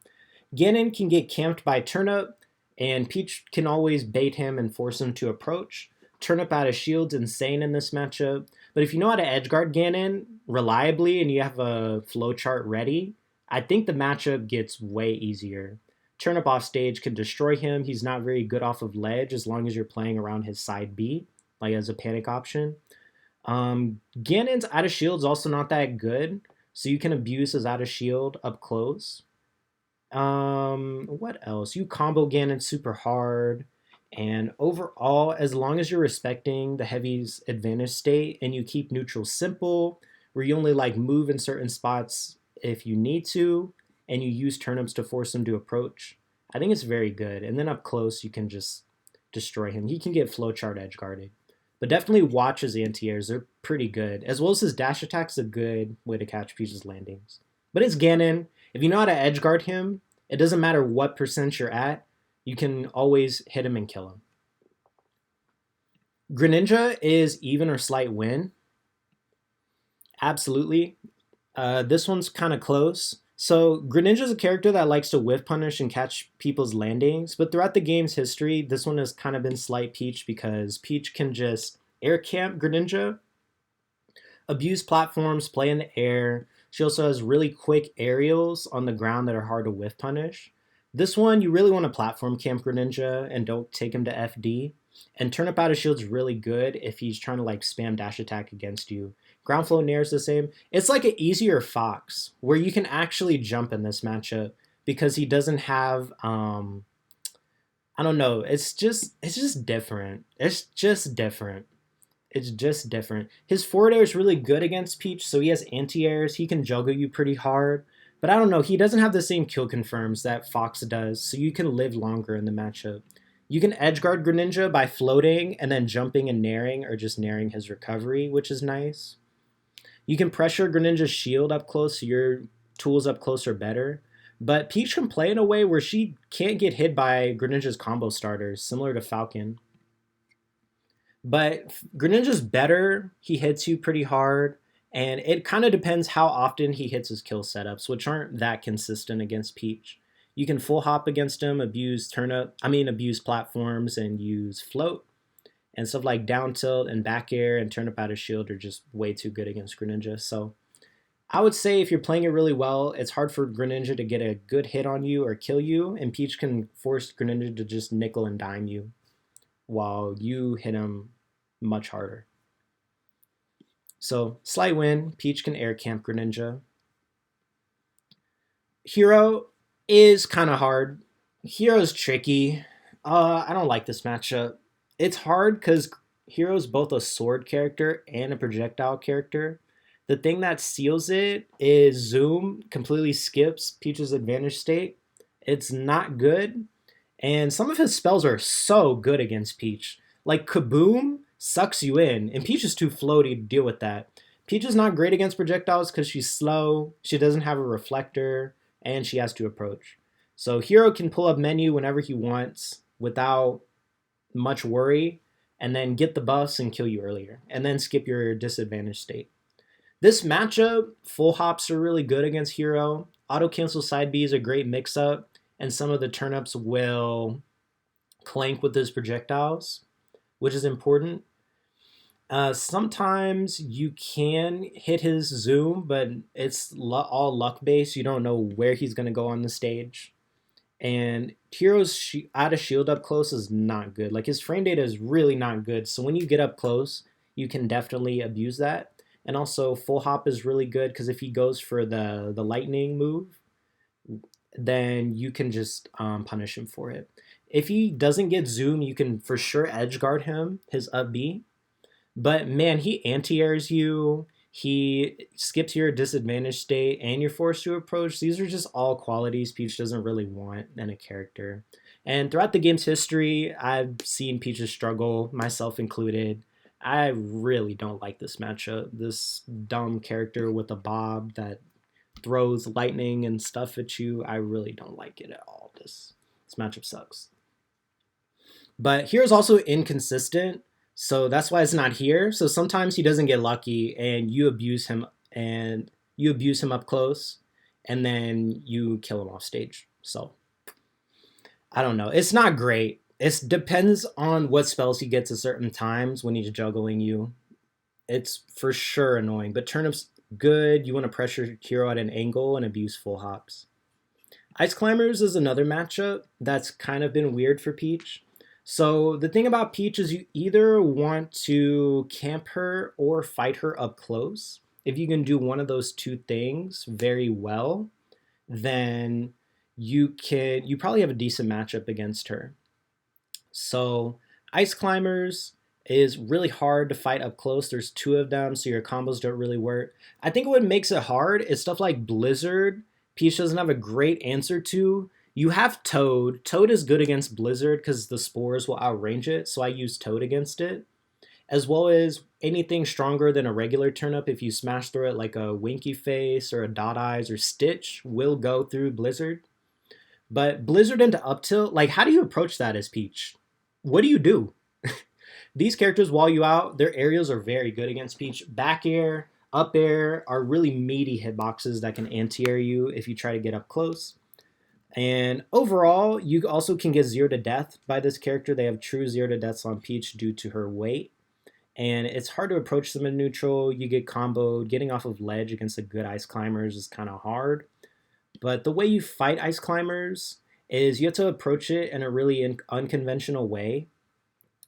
Ganon can get camped by Turnip, and Peach can always bait him and force him to approach. Turnip out of shield's insane in this matchup, but if you know how to edgeguard Ganon reliably and you have a flowchart ready, I think the matchup gets way easier. Turnip off stage can destroy him. He's not very good off of ledge as long as you're playing around his side B, like as a panic option. Ganon's out of shield is also not that good, so you can abuse his out of shield up close. What else? You combo Ganon super hard. And overall, as long as you're respecting the heavy's advantage state and you keep neutral simple, where you only like move in certain spots if you need to, and you use turnips to force him to approach, I think it's very good. And then up close, you can just destroy him. He can get flowchart edge guarded. But definitely watch his anti-airs. They're pretty good. As well as his dash attack's a good way to catch Peach's landings. But it's Ganon. If you know how to edge guard him, it doesn't matter what percent you're at, you can always hit him and kill him. Greninja is even or slight win. Absolutely. This one's kind of close. So Greninja is a character that likes to whiff punish and catch people's landings, but throughout the game's history, this one has kind of been slight Peach because Peach can just air camp Greninja, abuse platforms, play in the air. She also has really quick aerials on the ground that are hard to whiff punish. This one, you really want to platform camp Greninja and don't take him to FD. And Turnip out of shield's really good if he's trying to like spam dash attack against you. Ground flow nair is the same. It's like an easier Fox where you can actually jump in this matchup because he doesn't have I don't know, it's just different. It's just different. It's just different. His forward air is really good against Peach, so he has anti-airs. He can juggle you pretty hard. But I don't know, he doesn't have the same kill confirms that Fox does, so you can live longer in the matchup. You can edge guard Greninja by floating and then jumping and naring, or just naring his recovery, which is nice. You can pressure Greninja's shield up close, so your tools up close are better. But Peach can play in a way where she can't get hit by Greninja's combo starters, similar to Falcon. But Greninja's better. He hits you pretty hard. And it kind of depends how often he hits his kill setups, which aren't that consistent against Peach. You can full hop against him, abuse platforms, and use float. And stuff like down tilt and back air and turn up out of shield are just way too good against Greninja. So I would say if you're playing it really well, it's hard for Greninja to get a good hit on you or kill you, and Peach can force Greninja to just nickel and dime you while you hit him much harder. So, slight win. Peach can air camp Greninja. Hero is kind of hard. Hero's tricky. I don't like this matchup. It's hard because Hero's both a sword character and a projectile character. The thing that seals it is Zoom completely skips Peach's advantage state. It's not good. And some of his spells are so good against Peach. Like Kaboom sucks you in, and Peach is too floaty to deal with that. Peach is not great against projectiles because she's slow, she doesn't have a reflector, and she has to approach. So Hero can pull up menu whenever he wants without much worry, and then get the buffs and kill you earlier, and then skip your disadvantage state. This matchup, full hops are really good against Hero. Auto cancel side B is a great mix up, and some of the turnips will clank with his projectiles, which is important. Sometimes you can hit his zoom, but it's all luck based. You don't know where he's going to go on the stage. And Hero's out of shield up close is not good. Like his frame data is really not good. So when you get up close, you can definitely abuse that. And also full hop is really good because if he goes for the lightning move, then you can just punish him for it. If he doesn't get zoom, you can for sure edge guard him, his up B. But man, he anti-airs you, he skips your disadvantage state, and you're forced to approach. These are just all qualities Peach doesn't really want in a character. And throughout the game's history, I've seen Peach's struggle, myself included. I really don't like this matchup. This dumb character with a bob that throws lightning and stuff at you. I really don't like it at all. This matchup sucks. But Hero's also inconsistent, so that's why it's not here. So sometimes he doesn't get lucky and you abuse him up close and then you kill him off stage. So I don't know. It's not great. It depends on what spells he gets at certain times when he's juggling you. It's for sure annoying, but turnip's good. You want to pressure Hero at an angle and abuse full hops. Ice Climbers is another matchup that's kind of been weird for Peach. So the thing about Peach is you either want to camp her or fight her up close. If you can do one of those two things very well, then you probably have a decent matchup against her. So Ice Climbers is really hard to fight up close. There's two of them, so your combos don't really work. I think what makes it hard is stuff like Blizzard. Peach doesn't have a great answer to. You have Toad. Toad is good against Blizzard because the spores will outrange it, so I use Toad against it. As well as anything stronger than a regular turnip, if you smash through it like a Winky Face or a Dot Eyes or Stitch, will go through Blizzard. But Blizzard into up tilt, like how do you approach that as Peach? What do you do? These characters wall you out. Their aerials are very good against Peach. Back air, up air are really meaty hitboxes that can anti-air you if you try to get up close. And overall, you also can get 0 to death by this character. They have true 0 to deaths on Peach due to her weight. And it's hard to approach them in neutral. You get comboed. Getting off of ledge against the good Ice Climbers is kind of hard. But the way you fight Ice Climbers is you have to approach it in a really unconventional way.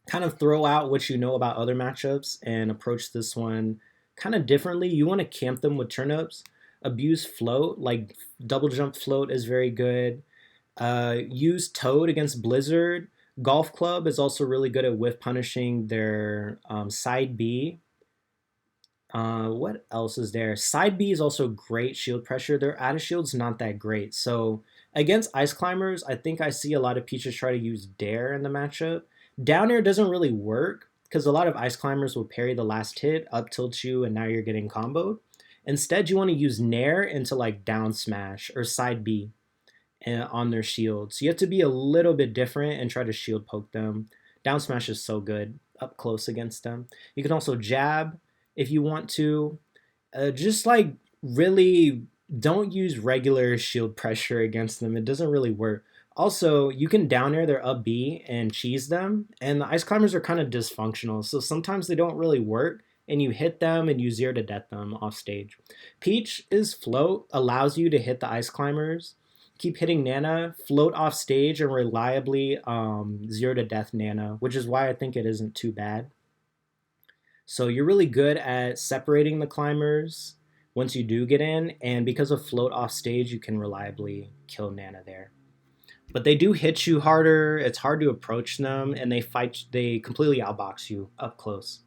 Kind of throw out what you know about other matchups and approach this one kind of differently. You want to camp them with turnips. Abuse float, like double jump float is very good. Use Toad against Blizzard. Golf Club is also really good at whiff punishing their side B. What else is there? Side B is also great shield pressure. Their out of shield's not that great. So against Ice Climbers, I think I see a lot of Peaches try to use Dare in the matchup. Down air doesn't really work because a lot of Ice Climbers will parry the last hit, up tilt you, and now you're getting comboed. Instead, you want to use Nair into like down smash or side B on their shield. So you have to be a little bit different and try to shield poke them. Down smash is so good up close against them. You can also jab if you want to. Just like really don't use regular shield pressure against them. It doesn't really work. Also, you can down air their up B and cheese them, and the Ice Climbers are kind of dysfunctional, so sometimes they don't really work, and you hit them and you 0 to death them off stage. Peach is float, allows you to hit the Ice Climbers, keep hitting Nana, float off stage, and reliably 0 to death Nana, which is why I think it isn't too bad. So you're really good at separating the climbers once you do get in, and because of float off stage, you can reliably kill Nana there. But they do hit you harder, it's hard to approach them, and they completely outbox you up close.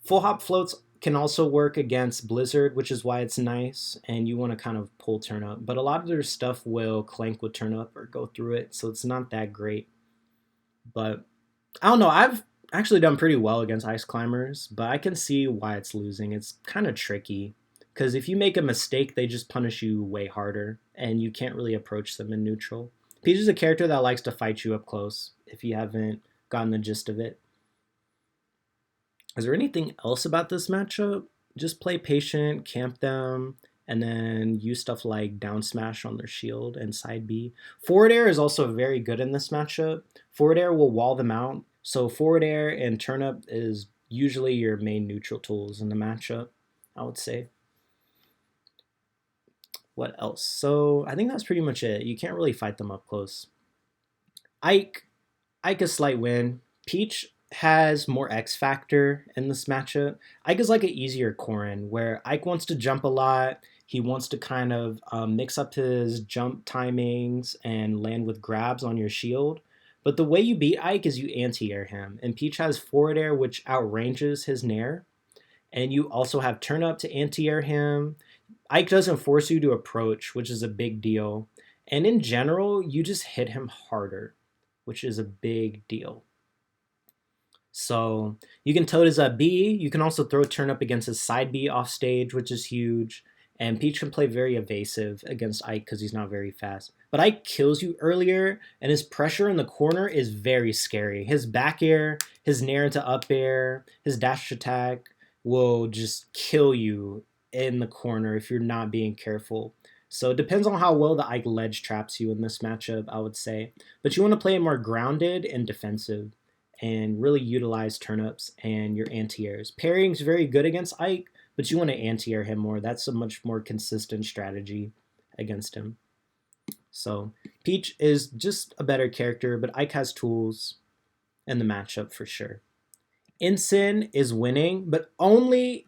Full hop floats can also work against Blizzard, which is why it's nice, and you want to kind of pull turn up. But a lot of their stuff will clank with turn up or go through it, so it's not that great. But I don't know, I've actually done pretty well against Ice Climbers, but I can see why it's losing. It's kind of tricky. Because if you make a mistake, they just punish you way harder, and you can't really approach them in neutral. Peach is a character that likes to fight you up close, if you haven't gotten the gist of it. Is there anything else about this matchup? Just play patient, camp them, and then use stuff like down smash on their shield and side B. Forward air is also very good in this matchup. Forward air will wall them out, so forward air and turn up is usually your main neutral tools in the matchup, I would say. What else? So I think that's pretty much it. You can't really fight them up close. Ike a slight win. Peach has more X factor in this matchup. Ike is like an easier Corrin, where Ike wants to jump a lot. He wants to kind of mix up his jump timings and land with grabs on your shield. But the way you beat Ike is you anti-air him. And Peach has forward air, which outranges his Nair. And you also have turn up to anti-air him. Ike doesn't force you to approach, which is a big deal. And in general, you just hit him harder, which is a big deal. So you can toad his up B. You can also throw turn up against his side B off stage, which is huge. And Peach can play very evasive against Ike because he's not very fast. But Ike kills you earlier, and his pressure in the corner is very scary. His back air, his nair into up air, his dash attack will just kill you in the corner if you're not being careful. So it depends on how well the Ike ledge traps you in this matchup, I would say. But you want to play it more grounded and defensive and really utilize turnips and your anti-airs. Parrying's very good against Ike, but you want to anti-air him more. That's a much more consistent strategy against him. So Peach is just a better character, but Ike has tools in the matchup for sure. Incin is winning, but only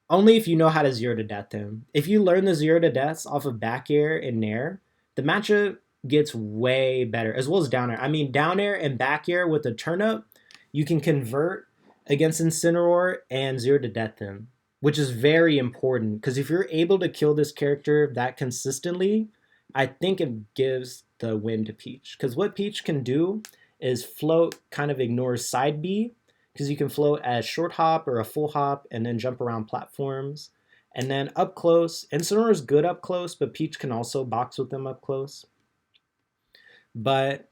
if you know how to 0 to death him. If you learn the 0 to deaths off of back air and nair, the matchup gets way better, as well as down air. I mean, down air and back air with a turn up, you can convert against Incineroar and 0 to death him, which is very important, because if you're able to kill this character that consistently, I think it gives the win to Peach. Because what Peach can do is float kind of ignores side B, because you can float as short hop or a full hop and then jump around platforms. And then up close, Incineroar is good up close, but Peach can also box with them up close. But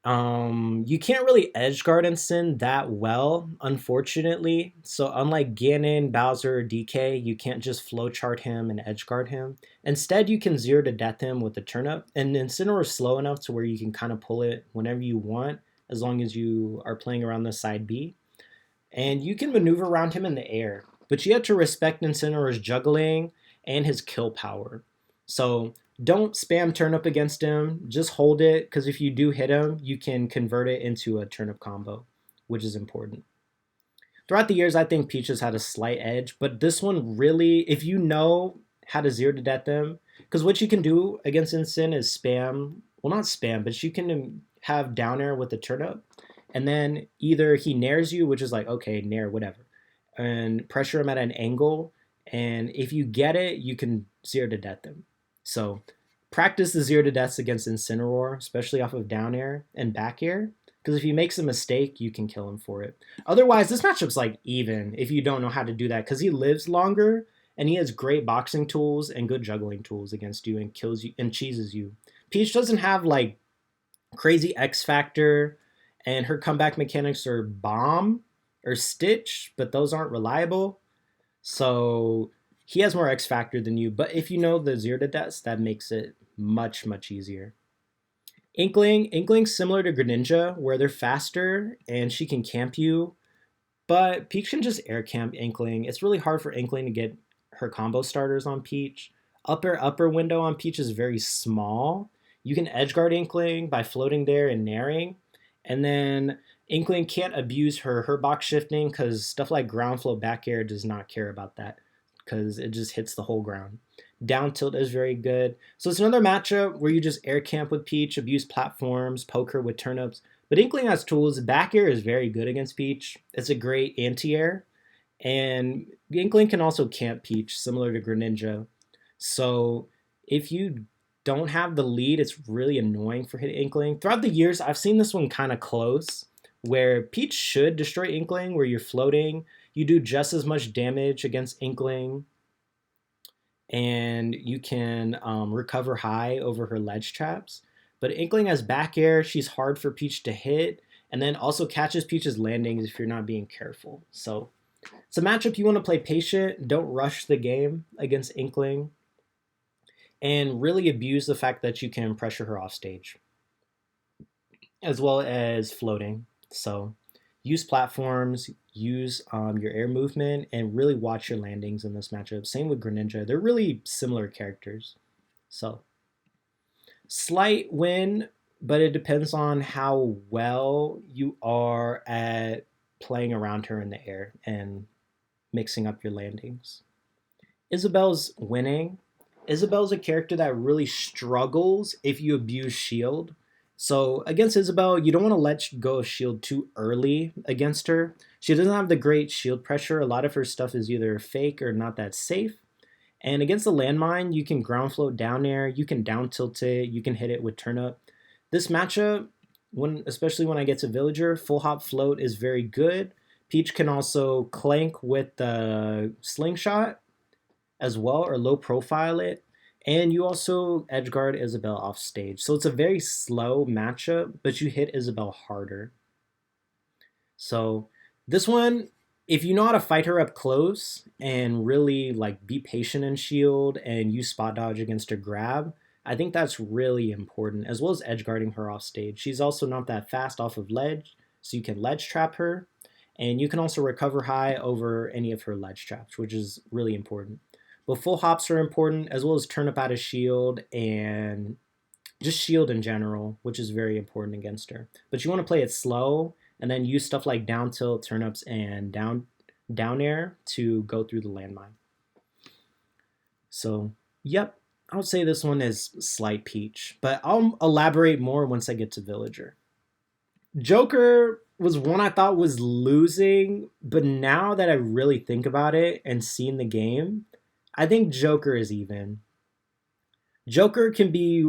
you can't really edge guard Incin that well, unfortunately. So unlike Ganon, Bowser, or DK, you can't just flowchart him and edge guard him. Instead, you can 0 to death him with the turnip. And Incineroar is slow enough to where you can kind of pull it whenever you want, as long as you are playing around the side B. And you can maneuver around him in the air. But you have to respect Incineroar's juggling and his kill power. So don't spam turnip against him. Just hold it, because if you do hit him, you can convert it into a turnip combo, which is important. Throughout the years, I think Peach has had a slight edge, but this one really, if you know how to 0 to death them, because what you can do against Incin is spam well, not spam, but you can have down air with the turnip, and then either he nairs you, which is like, okay, nair, whatever, and pressure him at an angle, and if you get it, you can zero to death him. So practice the zero to deaths against Incineroar, especially off of down air and back air, because if he makes a mistake, you can kill him for it. Otherwise, this matchup's like even if you don't know how to do that, because he lives longer and he has great boxing tools and good juggling tools against you and kills you and cheeses you. Peach doesn't have like crazy X Factor, and her comeback mechanics are Bomb or Stitch, but those aren't reliable. So he has more X Factor than you, but if you know the zero to deaths, that makes it much, much easier. Inkling's similar to Greninja, where they're faster and she can camp you, but Peach can just air camp Inkling. It's really hard for Inkling to get her combo starters on Peach. Upper window on Peach is very small. You can edgeguard Inkling by floating there and nairing, and then Inkling can't abuse her box shifting because stuff like ground flow back air does not care about that because it just hits the whole ground. Down tilt is very good. So it's another matchup where you just air camp with Peach, abuse platforms, poke her with turnips. But Inkling has tools. Back air is very good against Peach. It's a great anti-air. And Inkling can also camp Peach, similar to Greninja. So if you don't have the lead, it's really annoying for hit Inkling. Throughout the years, I've seen this one kind of close, where Peach should destroy Inkling, where you're floating. You do just as much damage against Inkling, and you can recover high over her ledge traps. But Inkling has back air. She's hard for Peach to hit, and then also catches Peach's landings if you're not being careful. So it's a matchup you want to play patient. Don't rush the game against Inkling, and really abuse the fact that you can pressure her off stage, as well as floating. So use platforms, use your air movement, and really watch your landings in this matchup. Same with Greninja. They're really similar characters. So slight win, but it depends on how well you are at playing around her in the air and mixing up your landings. Isabelle's winning. Isabelle's a character that really struggles if you abuse shield. So against Isabelle, you don't want to let go of shield too early against her. She doesn't have the great shield pressure. A lot of her stuff is either fake or not that safe. And against the landmine, you can ground float down air, you can down tilt it, you can hit it with turnip. This matchup, especially when I get to Villager, full hop float is very good. Peach can also clank with the slingshot as well, or low profile it. And you also edgeguard Isabelle off stage. So it's a very slow matchup, but you hit Isabelle harder. So this one, if you know how to fight her up close and really like be patient in shield and use spot dodge against her grab, I think that's really important, as well as edge guarding her off stage. She's also not that fast off of ledge, so you can ledge trap her, and you can also recover high over any of her ledge traps, which is really important. But full hops are important, as well as turnip out of shield and just shield in general, which is very important against her. But you want to play it slow and then use stuff like down tilt, turnips, and down air to go through the landmine. So, yep, I would say this one is slight Peach, but I'll elaborate more once I get to Villager. Joker was one I thought was losing, but now that I really think about it and seen the game, I think Joker is even. Joker can be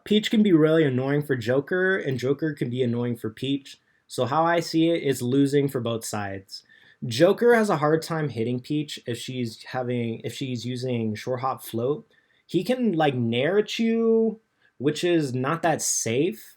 Peach can be really annoying for Joker, and Joker can be annoying for Peach. So how I see it is losing for both sides. Joker has a hard time hitting Peach if she's using short hop float. He can like nair at you, which is not that safe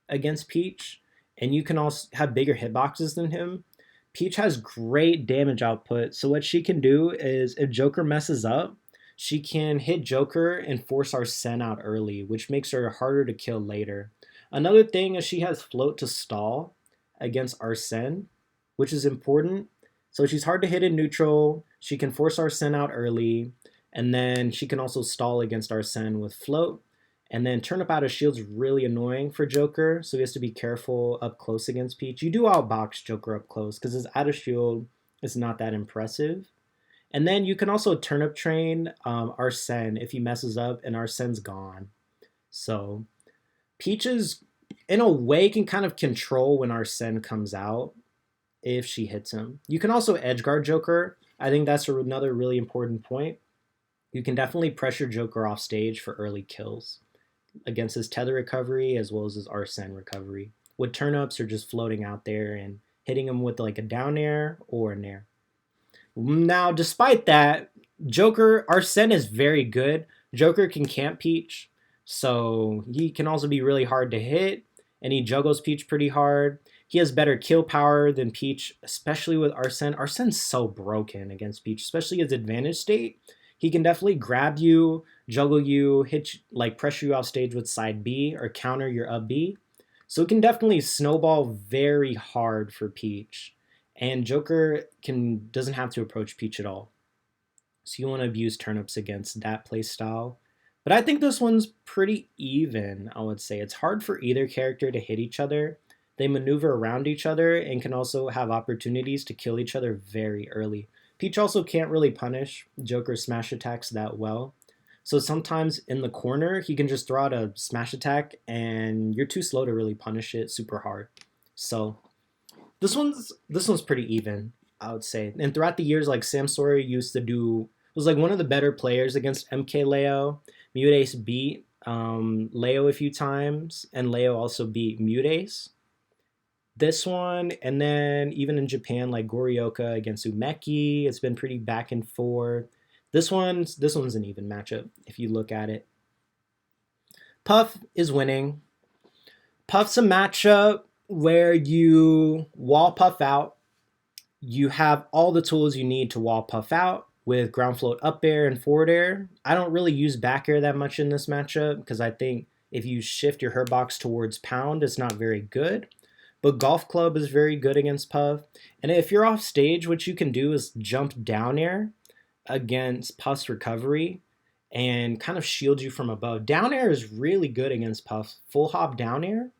against Peach, and you can also have bigger hitboxes than him. Peach has great damage output, so what she can do is if Joker messes up, she can hit Joker and force Arsene out early, which makes her harder to kill later. Another thing is she has float to stall against Arsene, which is important. So she's hard to hit in neutral, she can force Arsene out early, and then she can also stall against Arsene with float. And then turnip out of shield's really annoying for Joker, so he has to be careful up close against Peach. You do outbox Joker up close, because his out of shield is not that impressive. And then you can also turnip train Arsene if he messes up and Arsene's gone. So Peach is, in a way, can kind of control when Arsene comes out if she hits him. You can also edgeguard Joker. I think that's another really important point. You can definitely pressure Joker off stage for early kills against his tether recovery as well as his Arsene recovery, with turnips or just floating out there and hitting him with like a down air or a nair. Now, despite that, Joker Arsene is very good. Joker can camp Peach, so he can also be really hard to hit, and he juggles Peach pretty hard. He has better kill power than Peach, especially with Arsene. Arsene's so broken against Peach, especially his advantage state. He can definitely grab you, juggle you, hit you, like pressure you off stage with side B or counter your up B. So it can definitely snowball very hard for Peach. And Joker can doesn't have to approach Peach at all. So you want to abuse turnips against that playstyle. But I think this one's pretty even, I would say. It's hard for either character to hit each other. They maneuver around each other and can also have opportunities to kill each other very early. Peach also can't really punish Joker's smash attacks that well. So sometimes in the corner, he can just throw out a smash attack and you're too slow to really punish it super hard. So this one's pretty even, I would say. And throughout the years, like Sam Sawyer used to do was like one of the better players against MKLeo. Mutace beat Leo a few times, and Leo also beat Mutace. This one, and then even in Japan, like Goryoka against Umeki, it's been pretty back and forth. This one's an even matchup if you look at it. Puff is winning. Puff's a matchup where you wall Puff out. You have all the tools you need to wall Puff out with ground float up air and forward air. I don't really use back air that much in this matchup because I think if you shift your hurt box towards pound, it's not very good. But golf club is very good against Puff. And if you're off stage, what you can do is jump down air against Puff's recovery and kind of shield you from above. Down air is really good against Puff. Full hop down air,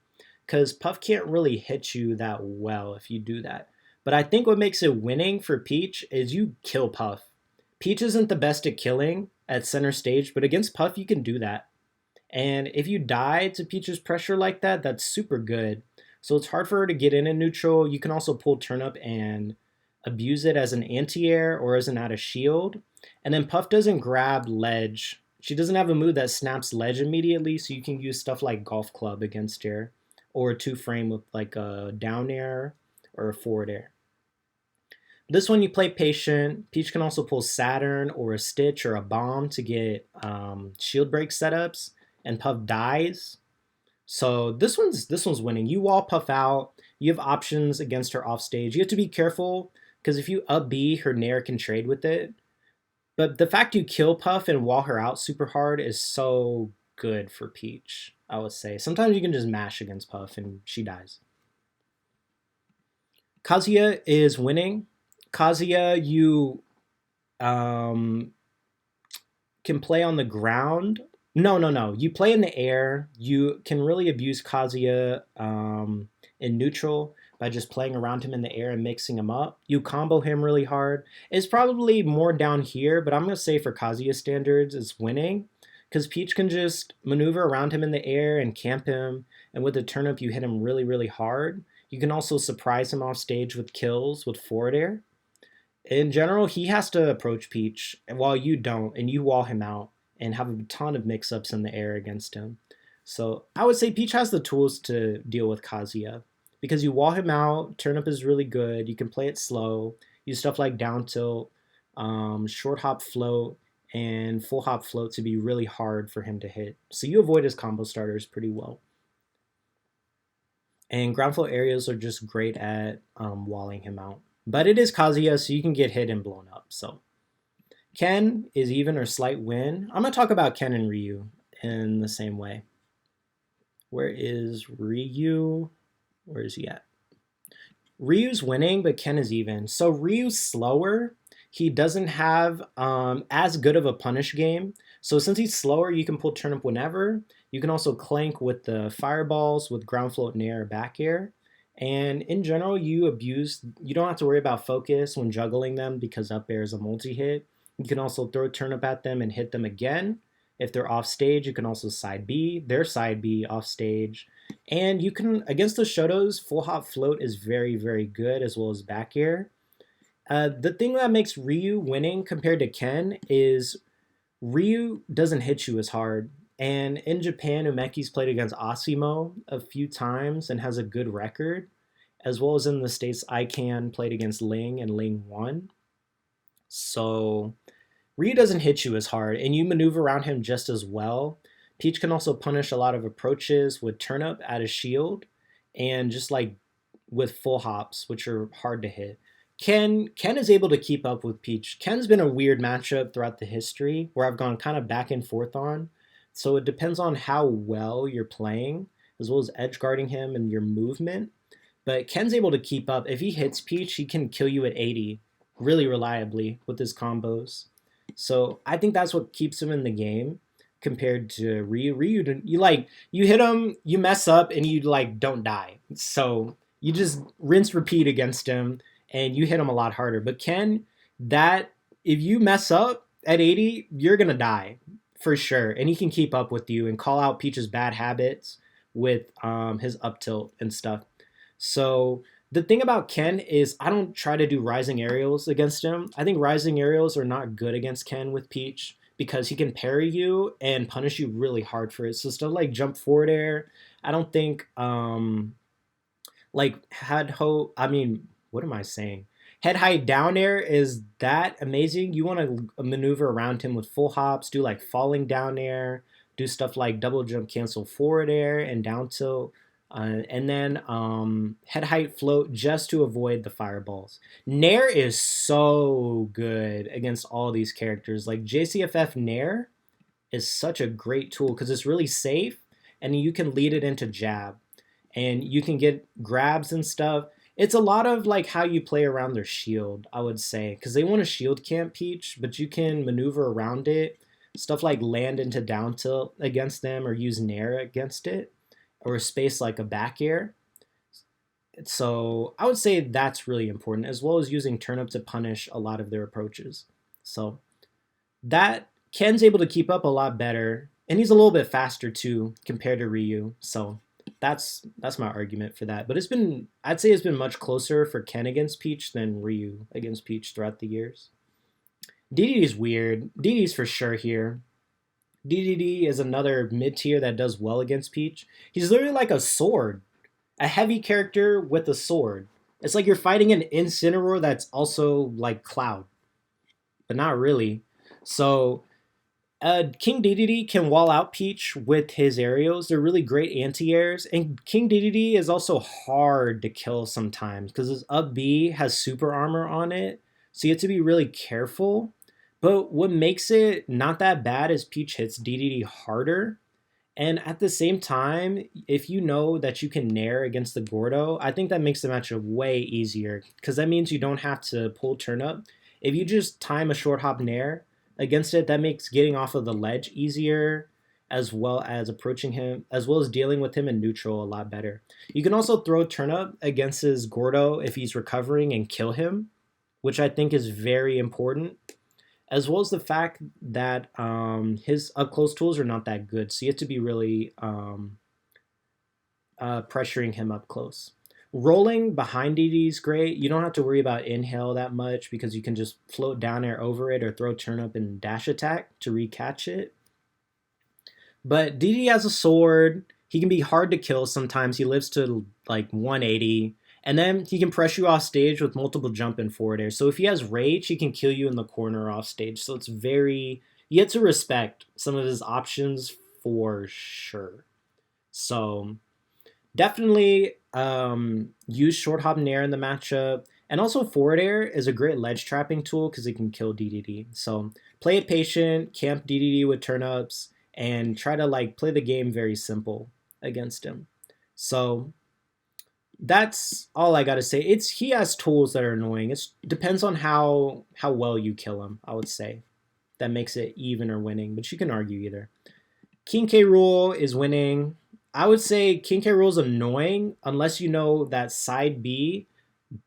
because Puff can't really hit you that well if you do that. But I think what makes it winning for Peach is you kill Puff. Peach isn't the best at killing at center stage, but against Puff you can do that. And if you die to Peach's pressure like that, that's super good. So it's hard for her to get in neutral. You can also pull turnip and abuse it as an anti-air or as an out of shield. And then Puff doesn't grab ledge. She doesn't have a move that snaps ledge immediately, so you can use stuff like golf club against her, or a two frame with like a down air or a forward air. This one you play patient. Peach can also pull Saturn or a Stitch or a Bomb to get shield break setups, and Puff dies. So this one's winning. You wall Puff out. You have options against her off stage. You have to be careful because if you up B, her Nair can trade with it. But the fact you kill Puff and wall her out super hard is so good for Peach, I would say. Sometimes you can just mash against Puff and she dies. Kazuya is winning. Kazuya, you can play on the ground. No. You play in the air. You can really abuse Kazuya in neutral by just playing around him in the air and mixing him up. You combo him really hard. It's probably more down here, but I'm going to say for Kazuya standards, it's winning. Because Peach can just maneuver around him in the air and camp him. And with the turnip, you hit him really, really hard. You can also surprise him off stage with kills with forward air. In general, he has to approach Peach while you don't, and you wall him out and have a ton of mix-ups in the air against him. So I would say Peach has the tools to deal with Kazuya because you wall him out, turnip is really good, you can play it slow, use stuff like down tilt, short hop float, and full hop float to be really hard for him to hit. So you avoid his combo starters pretty well. And ground float areas are just great at walling him out. But it is Kazuya, so you can get hit and blown up. So Ken is even or slight win. I'm going to talk about Ken and Ryu in the same way. Where is Ryu? Where is he at? Ryu's winning, but Ken is even. So Ryu's slower. He doesn't have as good of a punish game. So since he's slower, you can pull turnip whenever. You can also clank with the fireballs with ground float, nair, or back air. And in general, you don't have to worry about focus when juggling them because up air is a multi-hit. You can also throw turnip at them and hit them again. If they're off stage, you can also side B, their side B off stage. And you can, against the Shotos, full hop float is very, very good, as well as back air. The thing that makes Ryu winning compared to Ken is Ryu doesn't hit you as hard. And in Japan, Umeki's played against Asimo a few times and has a good record, as well as in the States, ICANN played against Ling and Ling won. So Ryu doesn't hit you as hard, and you maneuver around him just as well. Peach can also punish a lot of approaches with turnip at his shield, and just like with full hops, which are hard to hit. Ken is able to keep up with Peach. Ken's been a weird matchup throughout the history where I've gone kind of back and forth on. So it depends on how well you're playing, as well as edge guarding him and your movement. But Ken's able to keep up. If he hits Peach, he can kill you at 80 really reliably with his combos. So I think that's what keeps him in the game compared to Ryu. Ryu, you hit him, you mess up, and you like don't die. So you just rinse repeat against him, and you hit him a lot harder. But Ken, that if you mess up at 80, you're gonna die for sure. And he can keep up with you and call out Peach's bad habits with his up tilt and stuff. So the thing about Ken is I don't try to do rising aerials against him. I think rising aerials are not good against Ken with Peach because he can parry you and punish you really hard for it. So stuff like jump forward air, I don't think like what am I saying? Head height down air is that amazing. You want to maneuver around him with full hops, do like falling down air, do stuff like double jump cancel forward air and down tilt. And then head height float just to avoid the fireballs. Nair is so good against all these characters. Like JCFF Nair is such a great tool because it's really safe and you can lead it into jab. And you can get grabs and stuff. It's a lot of like how you play around their shield, I would say. Because they want to shield camp Peach, but you can maneuver around it. Stuff like land into down tilt against them or use Nair against it. Or a space like a back air. So I would say that's really important, as well as using turnip to punish a lot of their approaches. So that Ken's able to keep up a lot better, and he's a little bit faster too compared to Ryu. So that's my argument for that. But I'd say it's been much closer for Ken against Peach than Ryu against Peach throughout the years. Diddy's weird. Diddy's for sure here. DDD is another mid-tier that does well against Peach. He's literally like a sword. A heavy character with a sword. It's like you're fighting an Incineroar that's also like Cloud. But not really. So, King DDD can wall out Peach with his aerials. They're really great anti-airs. And King DDD is also hard to kill sometimes because his up B has super armor on it. So you have to be really careful. But what makes it not that bad is Peach hits DDD harder. And at the same time, if you know that you can nair against the Gordo, I think that makes the matchup way easier. Because that means you don't have to pull turn up. If you just time a short hop nair against it, that makes getting off of the ledge easier, as well as approaching him, as well as dealing with him in neutral a lot better. You can also throw turn up against his Gordo if he's recovering and kill him, which I think is very important. As well as the fact that his up-close tools are not that good. So you have to be really pressuring him up close. Rolling behind DD is great. You don't have to worry about inhale that much because you can just float down air over it or throw turn up and dash attack to recatch it. But DD has a sword. He can be hard to kill sometimes. He lives to like 180. And then he can press you off stage with multiple jump and forward air. So if he has rage, he can kill you in the corner off stage. So it's you have to respect some of his options for sure. So definitely use short hop nair in the matchup. And also forward air is a great ledge trapping tool because it can kill DDD. So play it patient, camp DDD with turn-ups, and try to like play the game very simple against him. So that's all I gotta say. He has tools that are annoying. It depends on how well you kill him, I would say. That makes it even or winning, but you can argue either. King.K Rool is winning. I would say King.K Rool is annoying unless you know that side B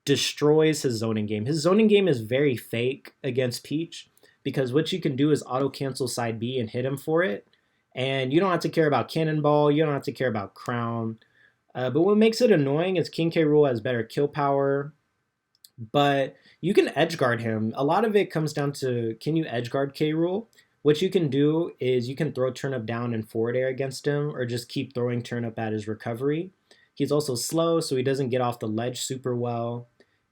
destroys his zoning game. His zoning game is very fake against Peach because what you can do is auto cancel side B and hit him for it. And you don't have to care about Cannonball, you don't have to care about Crown. But what makes it annoying is King.K Rool has better kill power, but you can edge guard him. A lot of it comes down to, can you edge guard K Rool? What you can do is you can throw turnip down and forward air against him, or just keep throwing turnip at his recovery. He's also slow, so he doesn't get off the ledge super well.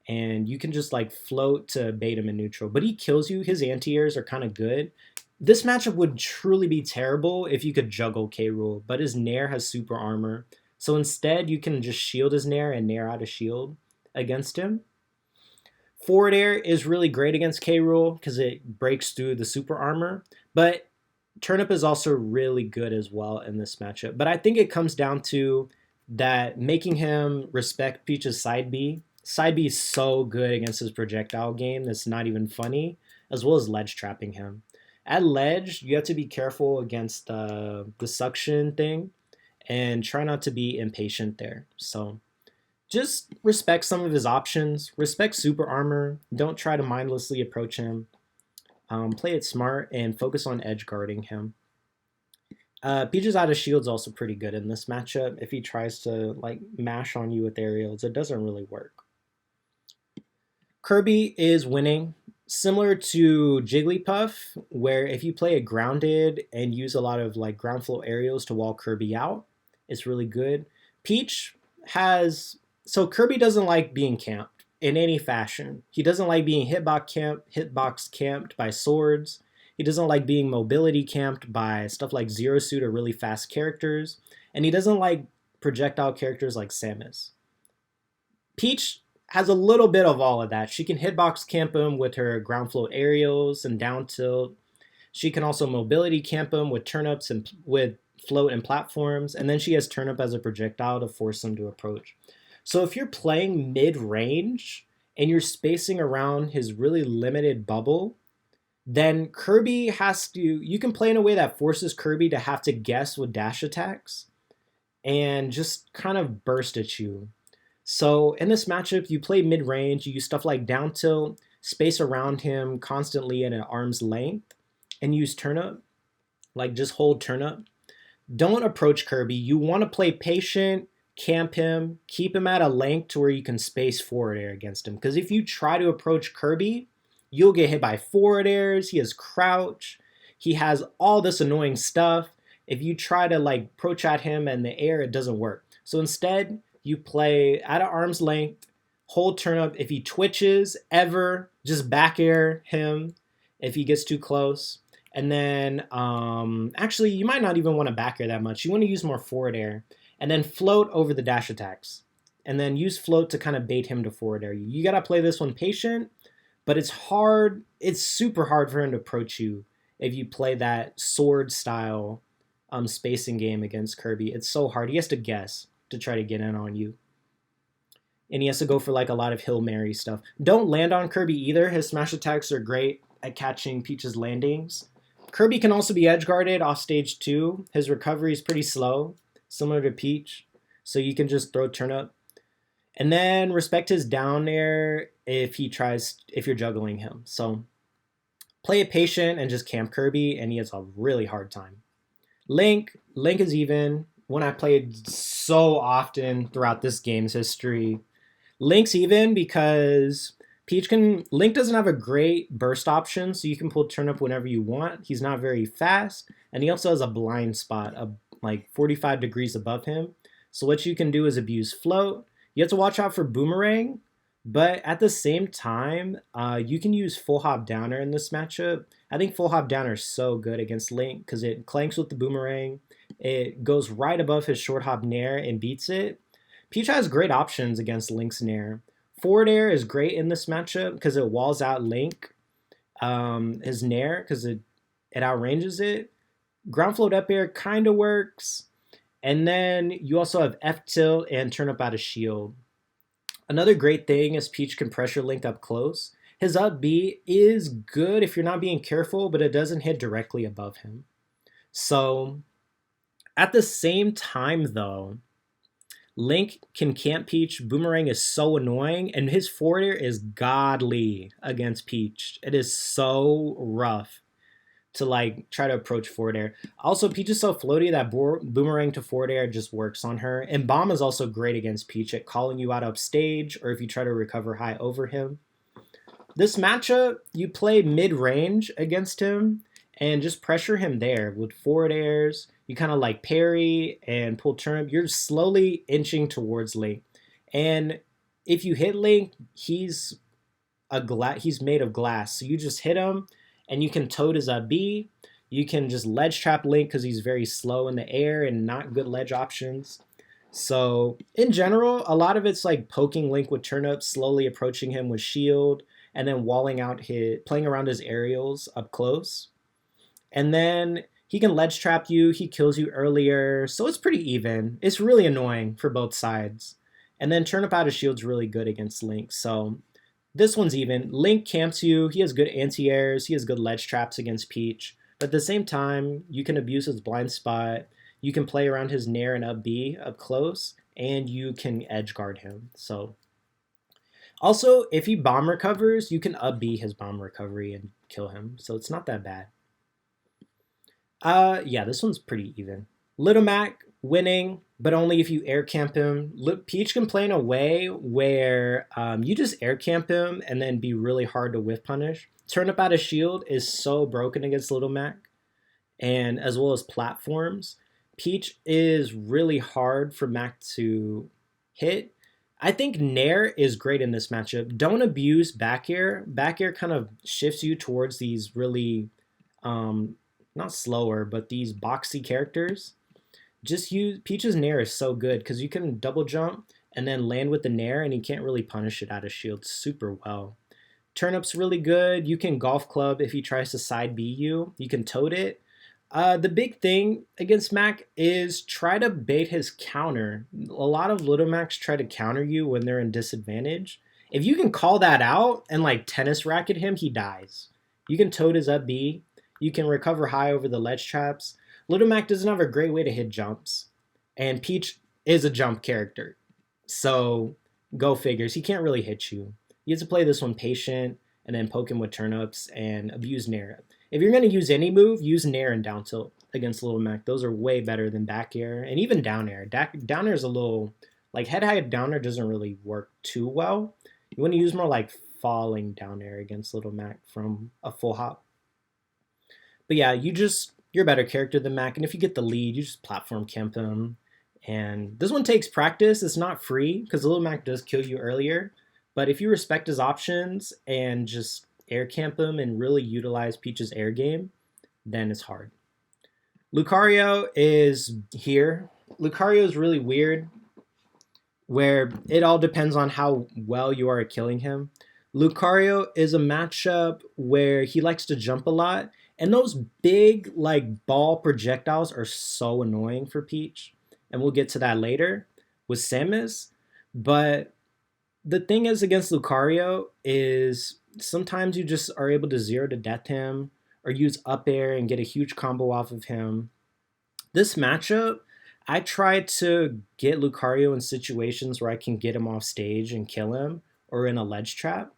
And you can just like float to bait him in neutral. But he kills you. His anti-airs are kind of good. This matchup would truly be terrible if you could juggle K Rool, but his Nair has super armor. So instead, you can just shield his Nair and Nair out of shield against him. Forward air is really great against K Rool because it breaks through the super armor, but Turnip is also really good as well in this matchup. But I think it comes down to that making him respect Peach's side B. Side B is so good against his projectile game that's not even funny, as well as ledge trapping him. At ledge, you have to be careful against the suction thing and try not to be impatient there. So just respect some of his options, respect super armor, don't try to mindlessly approach him. Play it smart and focus on edge guarding him. Peach's out of shield's also pretty good in this matchup. If he tries to like mash on you with aerials, it doesn't really work. Kirby is winning. Similar to Jigglypuff, where if you play it grounded and use a lot of like ground flow aerials to wall Kirby out, it's really good. Peach has, so Kirby doesn't like being camped in any fashion. He doesn't like being hitbox camped by swords. He doesn't like being mobility camped by stuff like Zero Suit or really fast characters. And he doesn't like projectile characters like Samus. Peach has a little bit of all of that. She can hitbox camp him with her ground float aerials and down tilt. She can also mobility camp him with turnips and with float and platforms. And then she has turnip as a projectile to force him to approach. So if you're playing mid-range and you're spacing around his really limited bubble, then Kirby has to, you can play in a way that forces Kirby to have to guess with dash attacks and just kind of burst at you. So in this matchup, you play mid-range, you use stuff like down tilt, space around him constantly at an arm's length, and use turnip, like just hold turnip. Don't approach Kirby. You want to play patient, camp him, keep him at a length to where you can space forward air against him. Because if you try to approach Kirby, you'll get hit by forward airs, he has crouch, he has all this annoying stuff. If you try to like approach at him in the air, it doesn't work. So instead, you play at an arm's length, hold turnip. If he twitches ever, just back air him if he gets too close. And then, actually, you might not even want to back air that much. You want to use more forward air. And then float over the dash attacks. And then use float to kind of bait him to forward air you. You got to play this one patient, but it's hard. It's super hard for him to approach you if you play that sword style spacing game against Kirby. It's so hard. He has to guess to try to get in on you. And he has to go for like a lot of Hail Mary stuff. Don't land on Kirby either. His smash attacks are great at catching Peach's landings. Kirby can also be edge guarded off stage 2. His recovery is pretty slow, similar to Peach. So you can just throw turnip. And then respect his down air if you're juggling him. So play it patient and just camp Kirby, and he has a really hard time. Link is even. One I played so often throughout this game's history. Link's even because Link doesn't have a great burst option, so you can pull turnip whenever you want. He's not very fast, and he also has a blind spot like 45 degrees above him. So what you can do is abuse float. You have to watch out for boomerang, but at the same time, you can use full hop downer in this matchup. I think full hop downer is so good against Link because it clanks with the boomerang. It goes right above his short hop nair and beats it. Peach has great options against Link's nair. Forward air is great in this matchup because it walls out Link, his nair, because it outranges it. Ground float up air kind of works. And then you also have F tilt and turn up out of shield. Another great thing is Peach can pressure Link up close. His up B is good if you're not being careful, but it doesn't hit directly above him. So at the same time, though, Link can camp Peach. Boomerang is so annoying, and his forward air is godly against Peach. It is so rough to like try to approach forward air. Also, Peach is so floaty that boomerang to forward air just works on her. And Bomb is also great against Peach at calling you out upstage or if you try to recover high over him. This matchup, you play mid-range against him and just pressure him there with forward airs. You kind of like parry and pull turnip. You're slowly inching towards Link. And if you hit Link, he's he's made of glass. So you just hit him and you can toad his B. You can just ledge trap Link because he's very slow in the air and not good ledge options. So in general, a lot of it's like poking Link with turnips, slowly approaching him with shield, and then walling out playing around his aerials up close. And then he can ledge trap you, he kills you earlier, so it's pretty even. It's really annoying for both sides. And then turnip out of shield's really good against Link, so this one's even. Link camps you, he has good anti-airs, he has good ledge traps against Peach, but at the same time, you can abuse his blind spot, you can play around his Nair and up B up close, and you can edge guard him, so. Also, if he bomb recovers, you up B his bomb recovery and kill him, so it's not that bad. Yeah, this one's pretty even. Little Mac winning, but only if you air camp him. Peach can play in a way where you just air camp him and then be really hard to whiff punish. Turnip out of shield is so broken against Little Mac, and as well as platforms. Peach is really hard for Mac to hit. I think Nair is great in this matchup. Don't abuse back air. Back air kind of shifts you towards these really, not slower, but these boxy characters. Just use Peach's Nair is so good because you can double jump and then land with the Nair and you can't really punish it out of shield super well. Turnip's really good. You can golf club if he tries to side B you. You can toad it. The big thing against Mac is try to bait his counter. A lot of Little Macs try to counter you when they're in disadvantage. If you can call that out and like tennis racket him, he dies. You can toad his up B. You can recover high over the ledge traps. Little Mac doesn't have a great way to hit jumps. And Peach is a jump character. So go figures. He can't really hit you. You have to play this one patient and then poke him with turnips and abuse Nair. If you're going to use any move, use Nair and down tilt against Little Mac. Those are way better than back air and even down air. Down air is a little, like head high down air doesn't really work too well. You want to use more like falling down air against Little Mac from a full hop. But yeah, you're a better character than Mac, and if you get the lead, you just platform camp him. And this one takes practice. It's not free because Little Mac does kill you earlier. But if you respect his options and just air camp him and really utilize Peach's air game, then it's hard. Lucario is here. Lucario is really weird, where it all depends on how well you are at killing him. Lucario is a matchup where he likes to jump a lot, and those big like ball projectiles are so annoying for Peach, and we'll get to that later with Samus. But the thing is against Lucario is sometimes you just are able to zero to death him or use up air and get a huge combo off of him. This matchup, I try to get Lucario in situations where I can get him off stage and kill him or in a ledge trap.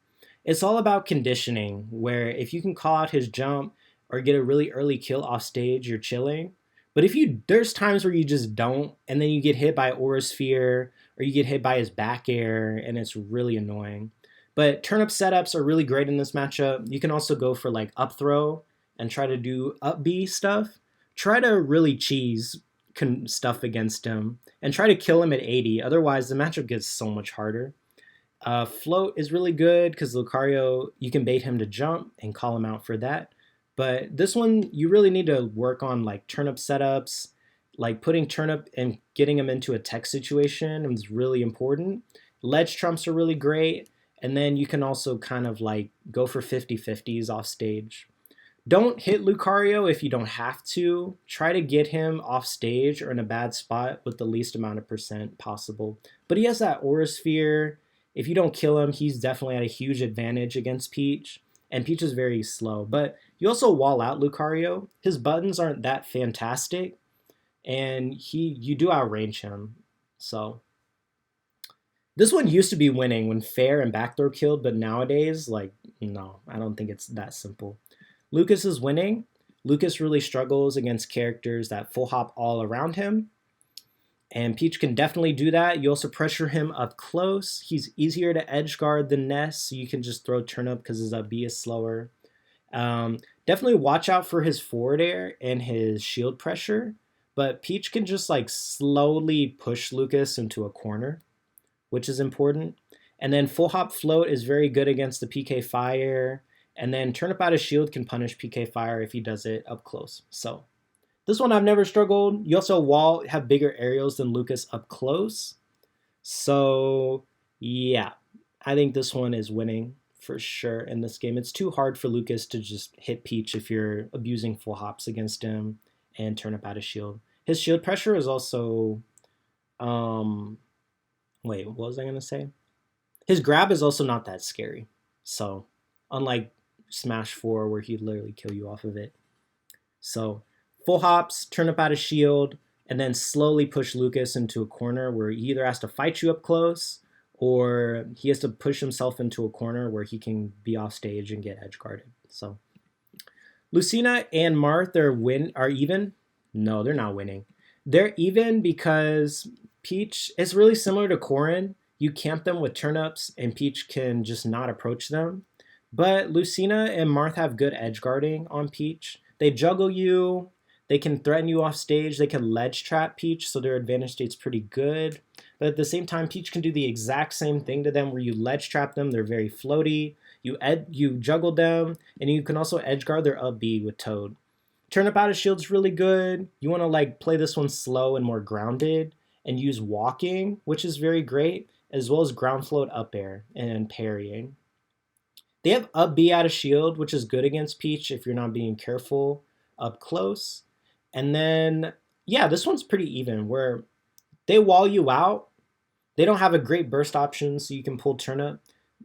It's all about conditioning, where if you can call out his jump or get a really early kill off stage, you're chilling. But there's times where you just don't, and then you get hit by Aura Sphere or you get hit by his back air, and it's really annoying. But turnip setups are really great in this matchup. You can also go for like up throw and try to do up B stuff. Try to really cheese stuff against him and try to kill him at 80. Otherwise, the matchup gets so much harder. Float is really good because Lucario, you can bait him to jump and call him out for that. But this one, you really need to work on like turnip setups, like putting turnip and getting him into a tech situation is really important. Ledge trumps are really great. And then you can also kind of like go for 50-50s off stage. Don't hit Lucario if you don't have to. Try to get him off stage or in a bad spot with the least amount of percent possible. But he has that Aura Sphere. If you don't kill him, he's definitely at a huge advantage against Peach. And Peach is very slow. But you also wall out Lucario. His buttons aren't that fantastic. And you do outrange him. So This one used to be winning when fair and back throw killed, but nowadays, like, no, I don't think it's that simple. Lucas is winning. Lucas really struggles against characters that full hop all around him. And Peach can definitely do that. You also pressure him up close. He's easier to edge guard than Ness, so you can just throw turnip because his up B is slower. Definitely watch out for his forward air and his shield pressure. But Peach can just like slowly push Lucas into a corner, which is important. And then full hop float is very good against the PK fire. And then turnip out of shield can punish PK fire if he does it up close. So this one I've never struggled. You also have bigger aerials than Lucas up close. So yeah, I think this one is winning for sure in this game. It's too hard for Lucas to just hit Peach if you're abusing full hops against him and turnip out of shield. His shield pressure is also wait, what was I gonna say? His grab is also not that scary. So unlike Smash 4 where he'd literally kill you off of it. So full hops, turn up out of shield, and then slowly push Lucas into a corner where he either has to fight you up close or he has to push himself into a corner where he can be off stage and get edge guarded. So Lucina and Marth are even. No, they're not winning. They're even because Peach is really similar to Corrin. You camp them with turnips and Peach can just not approach them. But Lucina and Marth have good edge guarding on Peach. They juggle you. They can threaten you off stage. They can ledge trap Peach, so their advantage state's pretty good. But at the same time, Peach can do the exact same thing to them where you ledge trap them. They're very floaty. You juggle them, and you can also edge guard their up B with Toad. Turnip out of shield's really good. You want to like play this one slow and more grounded and use walking, which is very great, as well as ground float up air and parrying. They have up B out of shield, which is good against Peach if you're not being careful up close. And then, yeah, this one's pretty even where they wall you out. They don't have a great burst option, so you can pull turnip,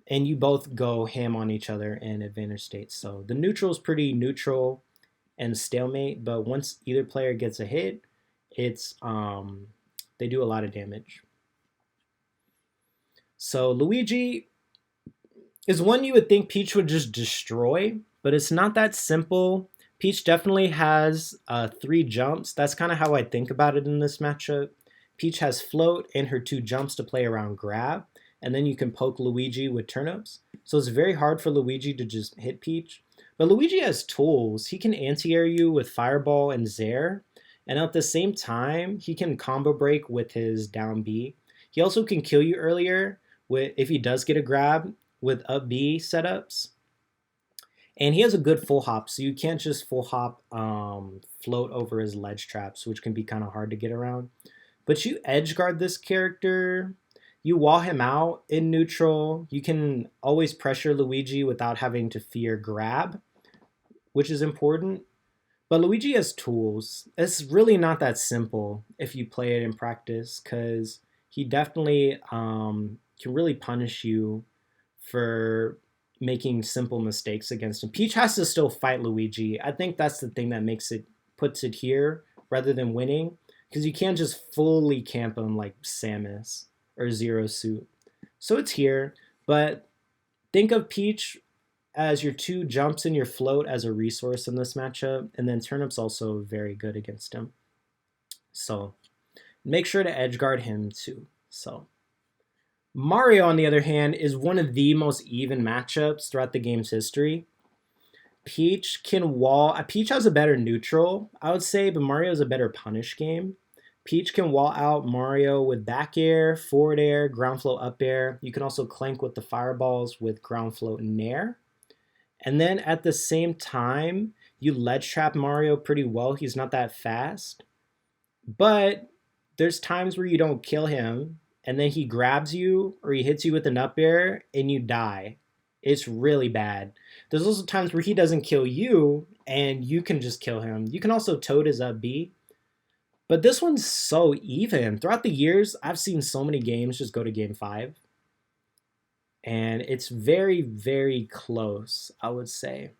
and you both go ham on each other in advantage states. So the neutral is pretty neutral and stalemate, but once either player gets a hit, it's they do a lot of damage. So Luigi is one you would think Peach would just destroy, but it's not that simple. Peach definitely has 3 jumps. That's kind of how I think about it in this matchup. Peach has float and her 2 jumps to play around grab, and then you can poke Luigi with turnips. So it's very hard for Luigi to just hit Peach. But Luigi has tools. He can anti-air you with Fireball and Zair, and at the same time, he can combo break with his down B. He also can kill you earlier if he does get a grab with up B setups. And he has a good full hop, so you can't just full hop float over his ledge traps, which can be kind of hard to get around. But you edge guard this character, you wall him out in neutral, you can always pressure Luigi without having to fear grab, which is important. But Luigi has tools. It's really not that simple if you play it in practice, because he definitely can really punish you for making simple mistakes against him. Peach has to still fight Luigi. I think that's the thing that puts it here rather than winning, because you can't just fully camp him like Samus or Zero Suit. So it's here, but think of Peach as your 2 jumps and your float as a resource in this matchup, and then turnip's also very good against him. So make sure to edge guard him too. So Mario, on the other hand, is one of the most even matchups throughout the game's history. Peach has a better neutral, I would say, but Mario is a better punish game. Peach can wall out Mario with back air, forward air, ground float up air. You can also clank with the fireballs with ground float and nair. And then at the same time, you ledge trap Mario pretty well. He's not that fast. But there's times where you don't kill him, and then he grabs you or he hits you with an up air and you die. It's really bad. There's also times where he doesn't kill you and you can just kill him. You can also toad his up B. But this one's so even. Throughout the years, I've seen so many games just go to game 5. And it's very, very close, I would say.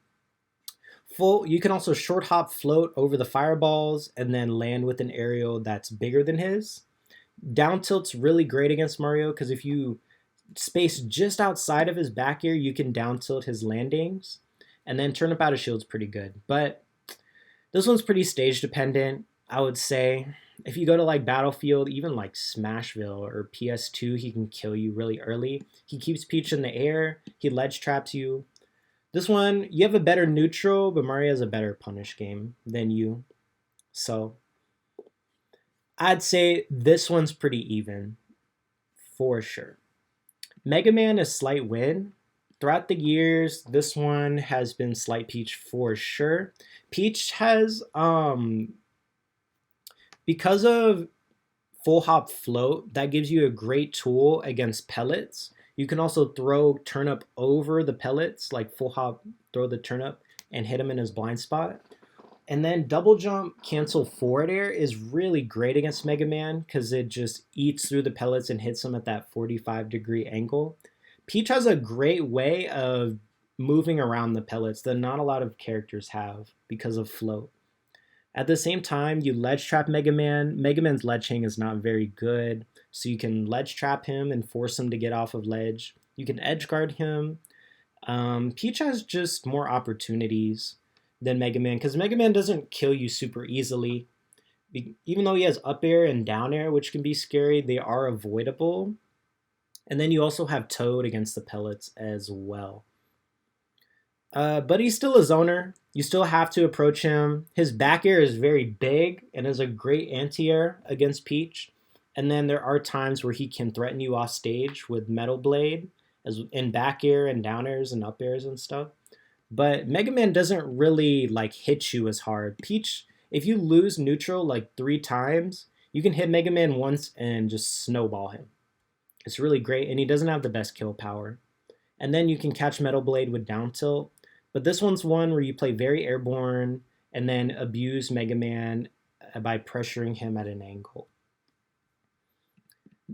You can also short hop float over the fireballs and then land with an aerial that's bigger than his. Down tilt's really great against Mario because if you space just outside of his back air, you can down tilt his landings. And then turnip out of shield's pretty good. But this one's pretty stage dependent, I would say. If you go to like Battlefield, even like Smashville or PS2, he can kill you really early. He keeps Peach in the air, he ledge traps you. This one, you have a better neutral, but Mario has a better punish game than you. So I'd say this one's pretty even, for sure. Mega Man is slight win. Throughout the years, this one has been slight Peach for sure. Peach has, because of full hop float, that gives you a great tool against pellets. You can also throw turnip over the pellets, like full hop, throw the turnip and hit him in his blind spot. And then double jump cancel forward air is really great against Mega Man because it just eats through the pellets and hits him at that 45-degree angle. Peach has a great way of moving around the pellets that not a lot of characters have because of float. At the same time, you ledge trap Mega Man. Mega Man's ledge hang is not very good, so you can ledge trap him and force him to get off of ledge. You can edge guard him. Peach has just more opportunities than Mega Man because Mega Man doesn't kill you super easily. Even though he has up air and down air, which can be scary, they are avoidable. And then you also have Toad against the pellets as well. But he's still a zoner. You still have to approach him. His back air is very big and is a great anti-air against Peach. And then there are times where he can threaten you off stage with Metal Blade as in back air and down airs and up airs and stuff. But Mega Man doesn't really like hit you as hard. Peach, if you lose neutral like 3 times, you can hit Mega Man once and just snowball him. It's really great, and he doesn't have the best kill power. And then you can catch Metal Blade with down tilt. But this one's one where you play very airborne and then abuse Mega Man by pressuring him at an angle.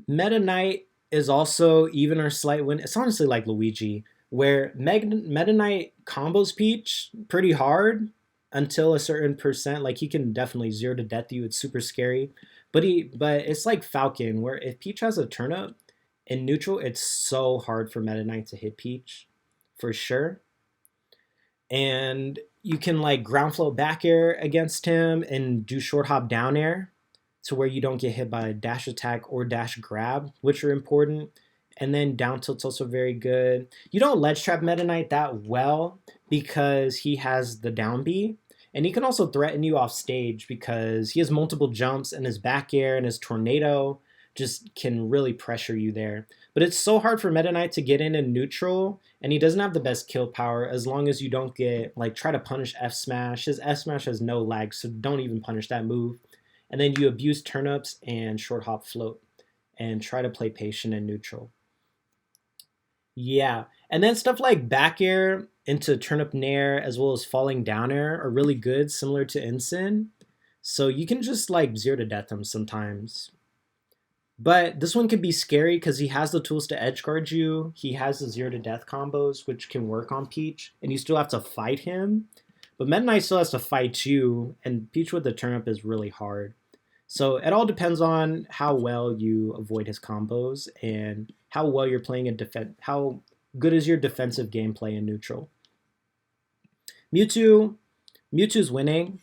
Meta Knight is also even or slight win. It's honestly like Luigi, where Meta Knight combos Peach pretty hard until a certain percent. Like he can definitely 0 to death you. It's super scary. But it's like Falcon, where if Peach has a turnip in neutral, it's so hard for Meta Knight to hit Peach, for sure. And you can like ground float back air against him and do short hop down air to where you don't get hit by a dash attack or dash grab, which are important. And then down tilt's also very good. You don't ledge trap Meta Knight that well because he has the down B. And he can also threaten you off stage because he has multiple jumps and his back air and his tornado just can really pressure you there. But it's so hard for Meta Knight to get in neutral, and he doesn't have the best kill power as long as you don't get, like, try to punish F smash. His F smash has no lag, so don't even punish that move. And then you abuse turnips and short hop float and try to play patient and neutral. Yeah, and then stuff like back air into turnip nair as well as falling down air are really good, similar to Incin. So you can just like 0 to death him sometimes. But this one can be scary because he has the tools to edge guard you. He has the 0 to death combos, which can work on Peach, and you still have to fight him. But Meta Knight still has to fight you, and Peach with the turnip is really hard. So it all depends on how well you avoid his combos and how well you're playing how good is your defensive gameplay in neutral. Mewtwo's winning.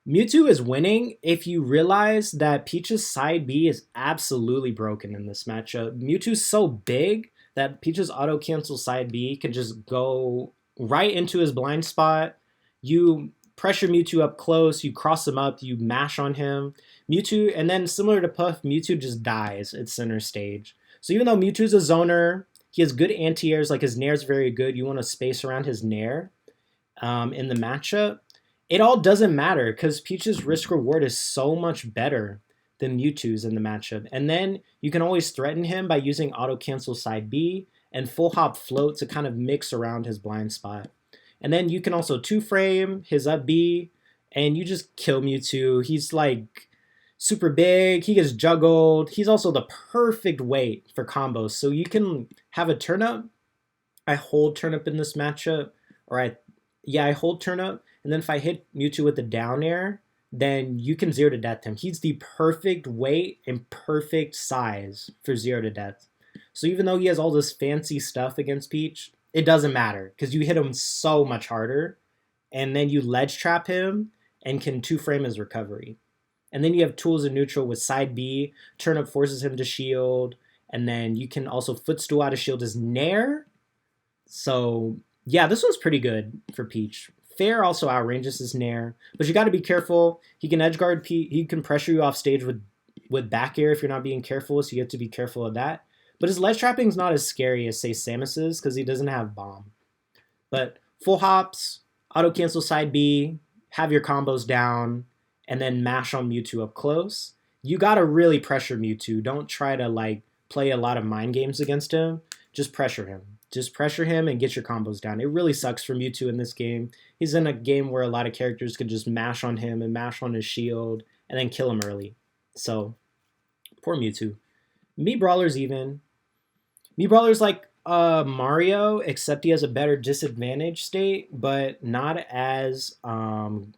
Mewtwo is winning if you realize that Peach's side B is absolutely broken in this matchup. Mewtwo's so big that Peach's auto cancel side B can just go right into his blind spot. You pressure Mewtwo up close, you cross him up, you mash on him. Mewtwo, and then similar to Puff, Mewtwo just dies at center stage. So even though Mewtwo's a zoner, he has good anti-airs, like his nair's very good. You want to space around his nair in the matchup. It all doesn't matter because Peach's risk reward is so much better than Mewtwo's in the matchup. And then you can always threaten him by using auto cancel side B and full hop float to kind of mix around his blind spot. And then you can also 2-frame his up B and you just kill Mewtwo. He's like super big, he gets juggled. He's also the perfect weight for combos. So you can have a turnip. I hold turnip in this matchup, or I hold turnip. And then if I hit Mewtwo with the down air, then you can 0 to death him. He's the perfect weight and perfect size for 0 to death. So even though he has all this fancy stuff against Peach, it doesn't matter because you hit him so much harder, and then you ledge trap him and can 2-frame his recovery. And then you have tools in neutral with side B, turn up forces him to shield, and then you can also footstool out of shield his Nair. So yeah, this one's pretty good for Peach. Fair also outranges his Nair, but you got to be careful. He can edge guard Peach. He can pressure you off stage with back air if you're not being careful, so you have to be careful of that. But his ledge trapping is not as scary as, say, Samus's because he doesn't have bomb. But full hops, auto cancel side B, have your combos down, and then mash on Mewtwo up close. You gotta really pressure Mewtwo. Don't try to like play a lot of mind games against him. Just pressure him. Just pressure him and get your combos down. It really sucks for Mewtwo in this game. He's in a game where a lot of characters could just mash on him and mash on his shield and then kill him early. So, poor Mewtwo. Mii Brawler's even. Mii Brawler's like Mario, except he has a better disadvantage state, but not as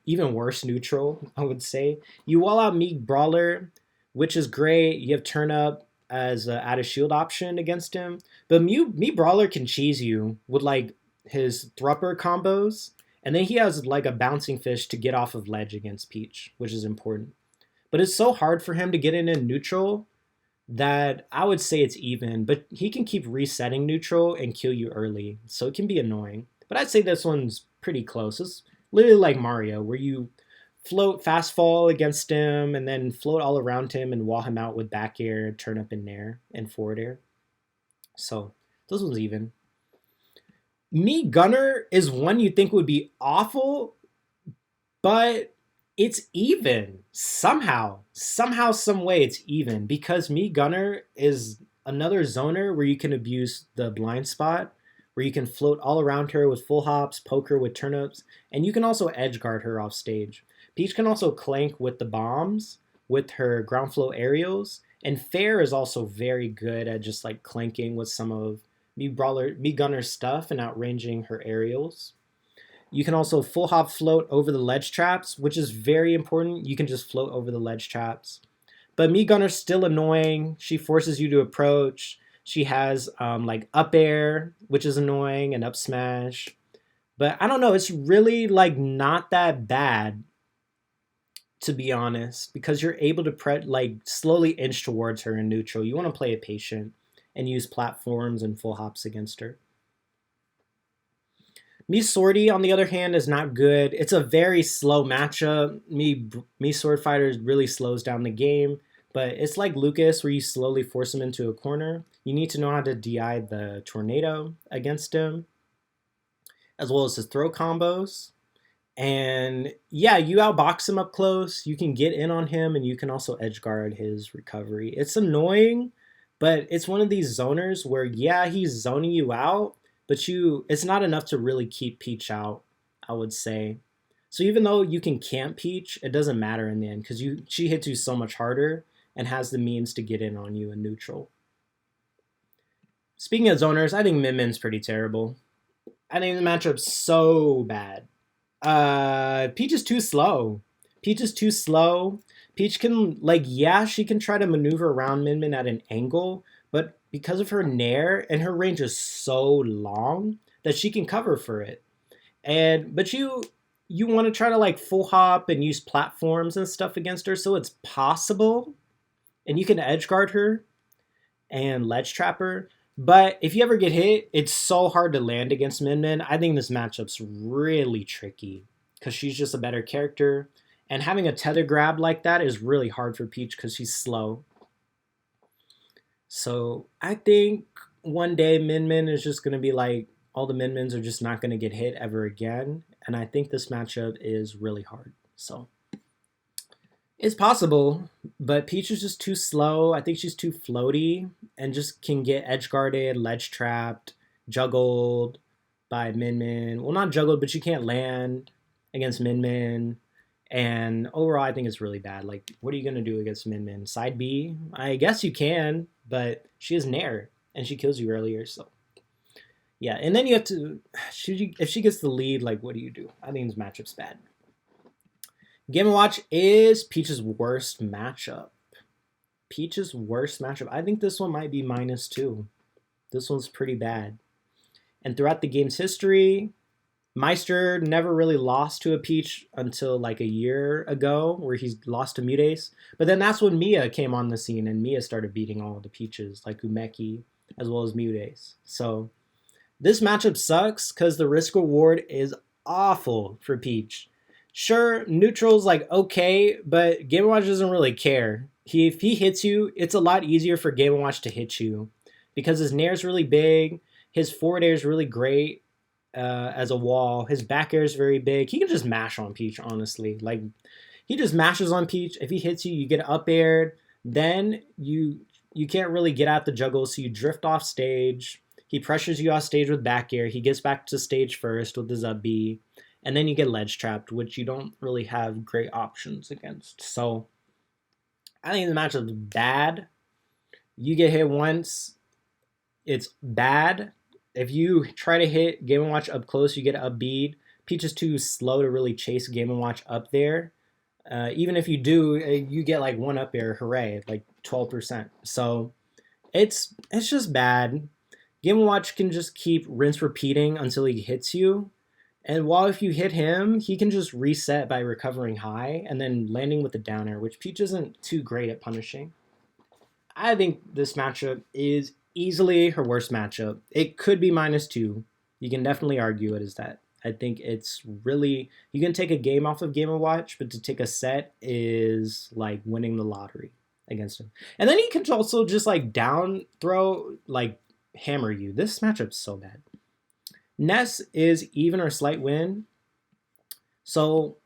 even worse neutral, I would say. You wall out Mii Brawler, which is great. You have turn up as an add a shield option against him. But Mii Brawler can cheese you with like his Thrupper combos, and then he has like a bouncing fish to get off of ledge against Peach, which is important. But it's so hard for him to get in neutral that I would say it's even, but he can keep resetting neutral and kill you early, so it can be annoying. But I'd say this one's pretty close. It's literally like Mario, where you float fast fall against him and then float all around him and wall him out with back air, turn up in air, and forward air. So this one's even. Mii Gunner is one you think would be awful, but it's even. Somehow, some way it's even, because Mii Gunner is another zoner where you can abuse the blind spot, where you can float all around her with full hops, poke her with turnips, and you can also edge guard her off stage. Peach can also clank with the bombs, with her ground flow aerials, and Fair is also very good at just like clanking with some of Mii Gunner's stuff and outranging her aerials. You can also full hop float over the ledge traps, which is very important. You can just float over the ledge traps. But Mii Gunner's still annoying. She forces you to approach. She has like up air, which is annoying, and up smash. But I don't know, it's really like not that bad, to be honest, because you're able to like slowly inch towards her in neutral. You want to play it patient and use platforms and full hops against her. Mii Swordy, on the other hand, is not good. It's a very slow matchup. Mii Swordfighter really slows down the game, but it's like Lucas, where you slowly force him into a corner. You need to know how to DI the tornado against him, as well as his throw combos. And yeah, you outbox him up close. You can get in on him, and you can also edge guard his recovery. It's annoying, but it's one of these zoners where, yeah, he's zoning you out, but it's not enough to really keep Peach out, I would say. So even though you can camp Peach, it doesn't matter in the end, because she hits you so much harder and has the means to get in on you in neutral. Speaking of zoners, I think Min Min's pretty terrible. I think the matchup's so bad. Peach is too slow. Peach can, like, yeah, she can try to maneuver around Min Min at an angle, but because of her Nair, and her range is so long that she can cover for it. But you want to try to like full hop and use platforms and stuff against her, so it's possible, and you can edge guard her and ledge trap her. But if you ever get hit, it's so hard to land against Min Min. I think this matchup's really tricky because she's just a better character, and having a tether grab like that is really hard for Peach because she's slow. So I think one day Min Min is just going to be like, all the Min Mins are just not going to get hit ever again. And I think this matchup is really hard. So it's possible, but Peach is just too slow. I think she's too floaty and just can get edge guarded, ledge trapped, juggled by Min Min. Well, not juggled, but she can't land against Min Min. And overall, I think it's really bad. Like, what are you going to do against Min Min? Side B? I guess you can, but she has Nair, and she kills you earlier, so. Yeah, and then you have to, if she gets the lead, like, what do you do? I think this matchup's bad. Game & Watch is Peach's worst matchup. Peach's worst matchup. I think this one might be -2. This one's pretty bad. And throughout the game's history, Meister never really lost to a Peach until like a year ago, where he's lost to Mutace. But then that's when Mia came on the scene, and Mia started beating all of the Peaches, like Umeki, as well as Mutace. So this matchup sucks because the risk reward is awful for Peach. Sure, neutral's like okay, but Game & Watch doesn't really care. If he hits you, it's a lot easier for Game & Watch to hit you because his nair is really big, his forward air is really great, as a wall. His back air is very big. He can just mash on Peach, honestly. Like, he just mashes on Peach. If he hits you, you get up aired. Then you can't really get out the juggle, so you drift off stage. He pressures you off stage with back air. He gets back to stage first with his up B. And then you get ledge trapped, which you don't really have great options against. So, I think the matchup's bad. You get hit once, it's bad. If you try to hit Game & Watch up close, you get up B. Peach is too slow to really chase Game & Watch up there. Even if you do, you get like one up air, hooray, like 12%. So it's just bad. Game & Watch can just keep rinse repeating until he hits you. And while if you hit him, he can just reset by recovering high and then landing with the down air, which Peach isn't too great at punishing. I think this matchup is easily her worst matchup. It could be -2. You can definitely argue it as that. I think it's really, you can take a game off of Game & Watch, but to take a set is like winning the lottery against him. And then he can also just like down throw, like hammer you. This matchup's so bad. Ness is even or slight win. So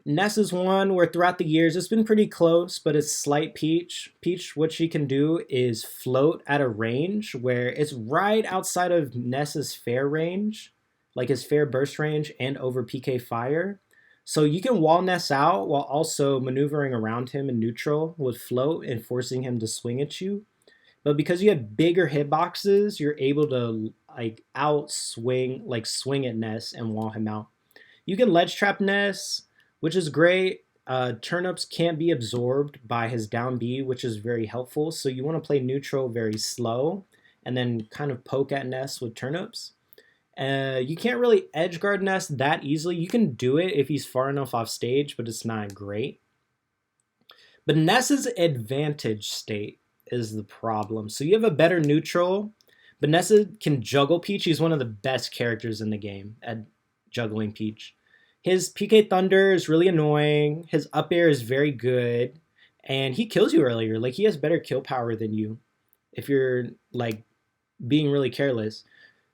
Ness is one where throughout the years it's been pretty close, but it's slight Peach. Peach, what she can do is float at a range where it's right outside of Ness's fair range, like his fair burst range and over PK Fire. So you can wall Ness out while also maneuvering around him in neutral with float and forcing him to swing at you. But because you have bigger hitboxes, you're able to like swing at Ness and wall him out. You can ledge trap Ness, which is great. Turnips can't be absorbed by his down B, which is very helpful. So you want to play neutral very slow and then kind of poke at Ness with turnips. You can't really edge guard Ness that easily. You can do it if he's far enough off stage, but it's not great. But Ness's advantage state is the problem. So you have a better neutral, but Nessa can juggle Peach. He's one of the best characters in the game at juggling Peach. His PK Thunder is really annoying. His up air is very good. And he kills you earlier. Like, he has better kill power than you if you're, like, being really careless.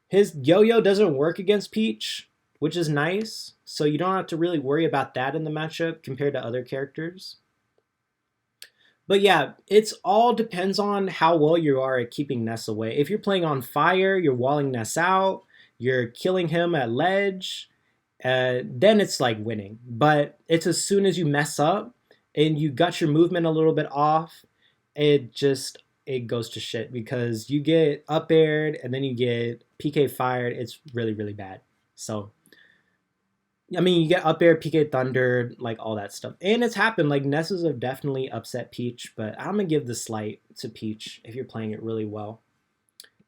His yo-yo doesn't work against Peach, which is nice. So you don't have to really worry about that in the matchup compared to other characters. But yeah, it's all depends on how well you are at keeping Ness away. If you're playing on fire, you're walling Ness out, you're killing him at ledge, then it's like winning. But it's as soon as you mess up and you got your movement a little bit off, it goes to shit because you get up aired and then you get PK fired. It's really, really bad. So, I mean, you get up air, PK Thunder, like all that stuff. And it's happened. Like, Nesses have definitely upset Peach, but I'm going to give the slight to Peach if you're playing it really well.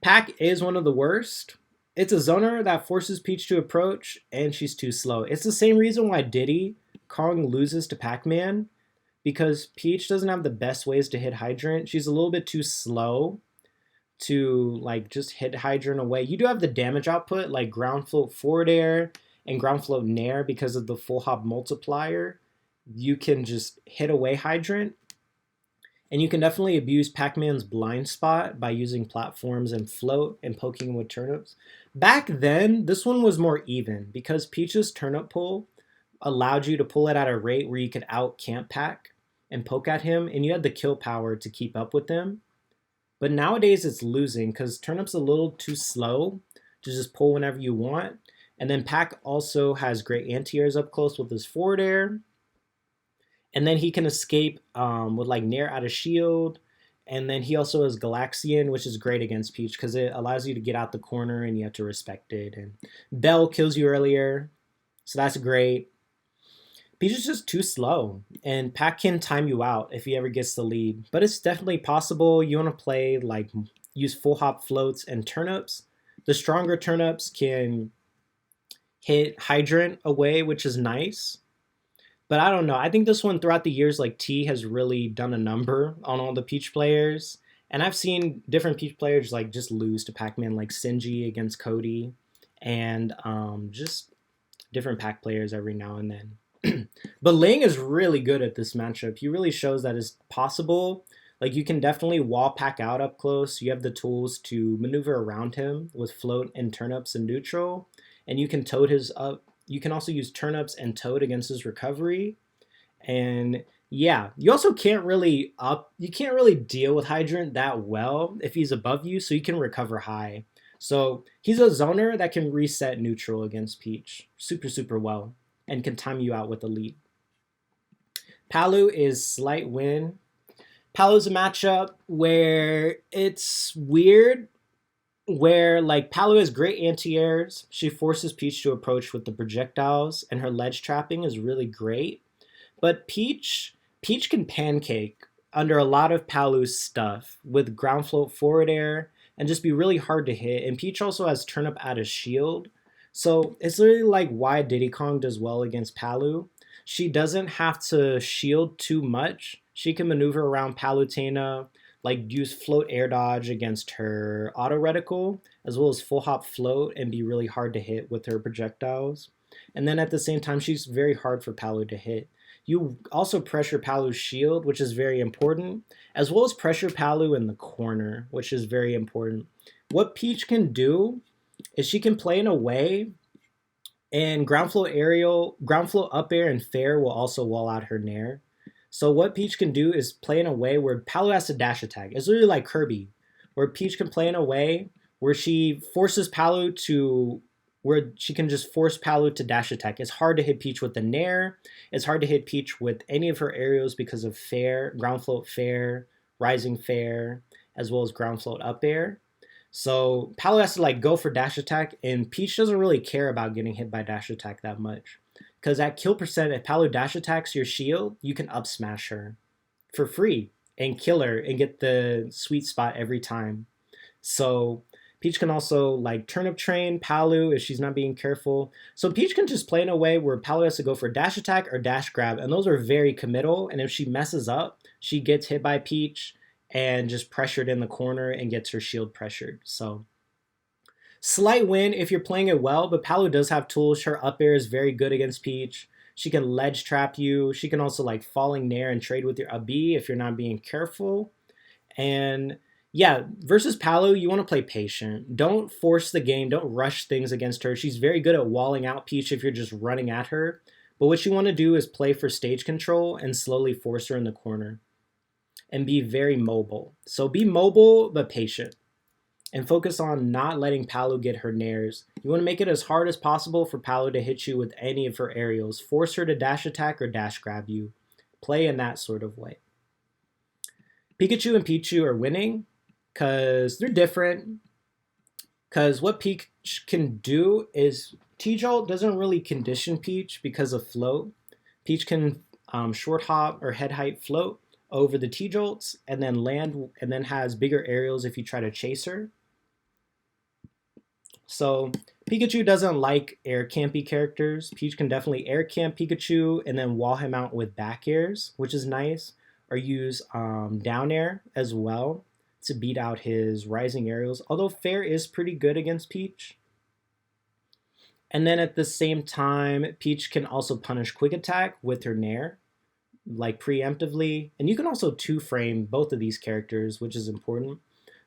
Pac is one of the worst. It's a zoner that forces Peach to approach, and she's too slow. It's the same reason why Diddy Kong loses to Pac Man, because Peach doesn't have the best ways to hit Hydrant. She's a little bit too slow to, like, just hit Hydrant away. You do have the damage output, like ground float forward air, and ground float nair because of the full hop multiplier. You can just hit away Hydrant. And you can definitely abuse Pac-Man's blind spot by using platforms and float and poking with turnips. Back then, this one was more even because Peach's turnip pull allowed you to pull it at a rate where you could out camp Pac and poke at him, and you had the kill power to keep up with him. But nowadays it's losing because turnip's a little too slow to just pull whenever you want. And then Pac also has great anti-airs up close with his forward air. And then he can escape with like nair out of shield. And then he also has Galaxian, which is great against Peach because it allows you to get out the corner and you have to respect it. And Bell kills you earlier, so that's great. Peach is just too slow, and Pac can time you out if he ever gets the lead. But it's definitely possible. You want to play like use full hop floats and turnips. The stronger turnips can hit Hydrant away, which is nice. But I don't know. I think this one throughout the years, like T has really done a number on all the Peach players. And I've seen different Peach players like just lose to Pac Man, like Sinji against Cody, and just different Pac players every now and then. But Ling is really good at this matchup. He really shows that it's possible. Like you can definitely wall Pac out up close. You have the tools to maneuver around him with float and turnips and neutral, and you can toad his up. You can also use turnips and toad against his recovery, and yeah, you also can't really up. You can't really deal with Hydrant that well if he's above you, so you can recover high. So he's a zoner that can reset neutral against Peach super well and can time you out with a lead. Palu is slight win. Palu's a matchup where it's weird, where like Palu has great anti-airs. She forces Peach to approach with the projectiles, and her ledge trapping is really great. But Peach can pancake under a lot of Palu's stuff with ground float forward air and just be really hard to hit. And Peach also has turnip out of shield. So it's really like why Diddy Kong does well against Palu. She doesn't have to shield too much. She can maneuver around Palutena, like use float air dodge against her auto reticle, as well as full hop float and be really hard to hit with her projectiles. And then at the same time, she's very hard for Palu to hit. You also pressure Palu's shield, which is very important, as well as pressure Palu in the corner, which is very important. What Peach can do is she can play in a way, and ground flow up air and fair will also wall out her nair. So what Peach can do is play in a way where Palu has to dash attack. It's really like Kirby, where Peach can play in a way where she forces Palu to, where she can just force Palu to dash attack. It's hard to hit Peach with the nair. It's hard to hit Peach with any of her aerials because of fair, ground float fair, rising fair, as well as ground float up air. So Palu has to like go for dash attack, and Peach doesn't really care about getting hit by dash attack that much. Because at kill percent, if Palu dash attacks your shield, you can up smash her for free and kill her and get the sweet spot every time. So Peach can also like turnip train Palu if she's not being careful. So Peach can just play in a way where Palu has to go for dash attack or dash grab, and those are very committal. And if she messes up, she gets hit by Peach and just pressured in the corner and gets her shield pressured. So slight win if you're playing it well, but Palu does have tools. Her up air is very good against Peach. She can ledge trap you. She can also like falling nair and trade with your R.O.B if you're not being careful. And yeah, versus Palu, you want to play patient. Don't force the game. Don't rush things against her. She's very good at walling out Peach if you're just running at her. But what you want to do is play for stage control and slowly force her in the corner. And be very mobile. So be mobile, but patient. And focus on not letting Palu get her nairs. You want to make it as hard as possible for Palu to hit you with any of her aerials. Force her to dash attack or dash grab you. Play in that sort of way. Pikachu and Pichu are winning because they're different. Because what Peach can do is T-Jolt doesn't really condition Peach because of float. Peach can short hop or head height float over the T-Jolts and then land, and then has bigger aerials if you try to chase her. So Pikachu doesn't like air campy characters. Peach can definitely air camp Pikachu and then wall him out with back airs, which is nice, or use down air as well to beat out his rising aerials, although fair is pretty good against Peach. And then at the same time, Peach can also punish quick attack with her nair, like preemptively, and you can also two-frame both of these characters, which is important.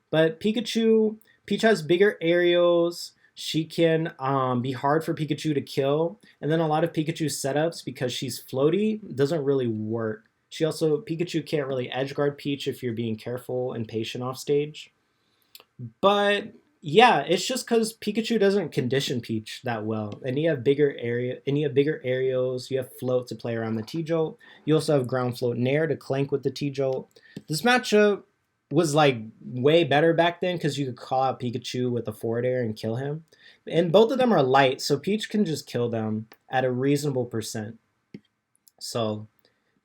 But Peach has bigger aerials. She can be hard for Pikachu to kill, and then a lot of Pikachu's setups, because she's floaty, doesn't really work. Pikachu can't really edge guard Peach if you're being careful and patient off stage. But yeah, it's just because Pikachu doesn't condition Peach that well, and you have bigger aerials. You have float to play around the T-Jolt. You also have ground float nair to clank with the T-Jolt. This matchup was like way better back then because you could call out Pikachu with a forward air and kill him. And both of them are light, so Peach can just kill them at a reasonable percent. So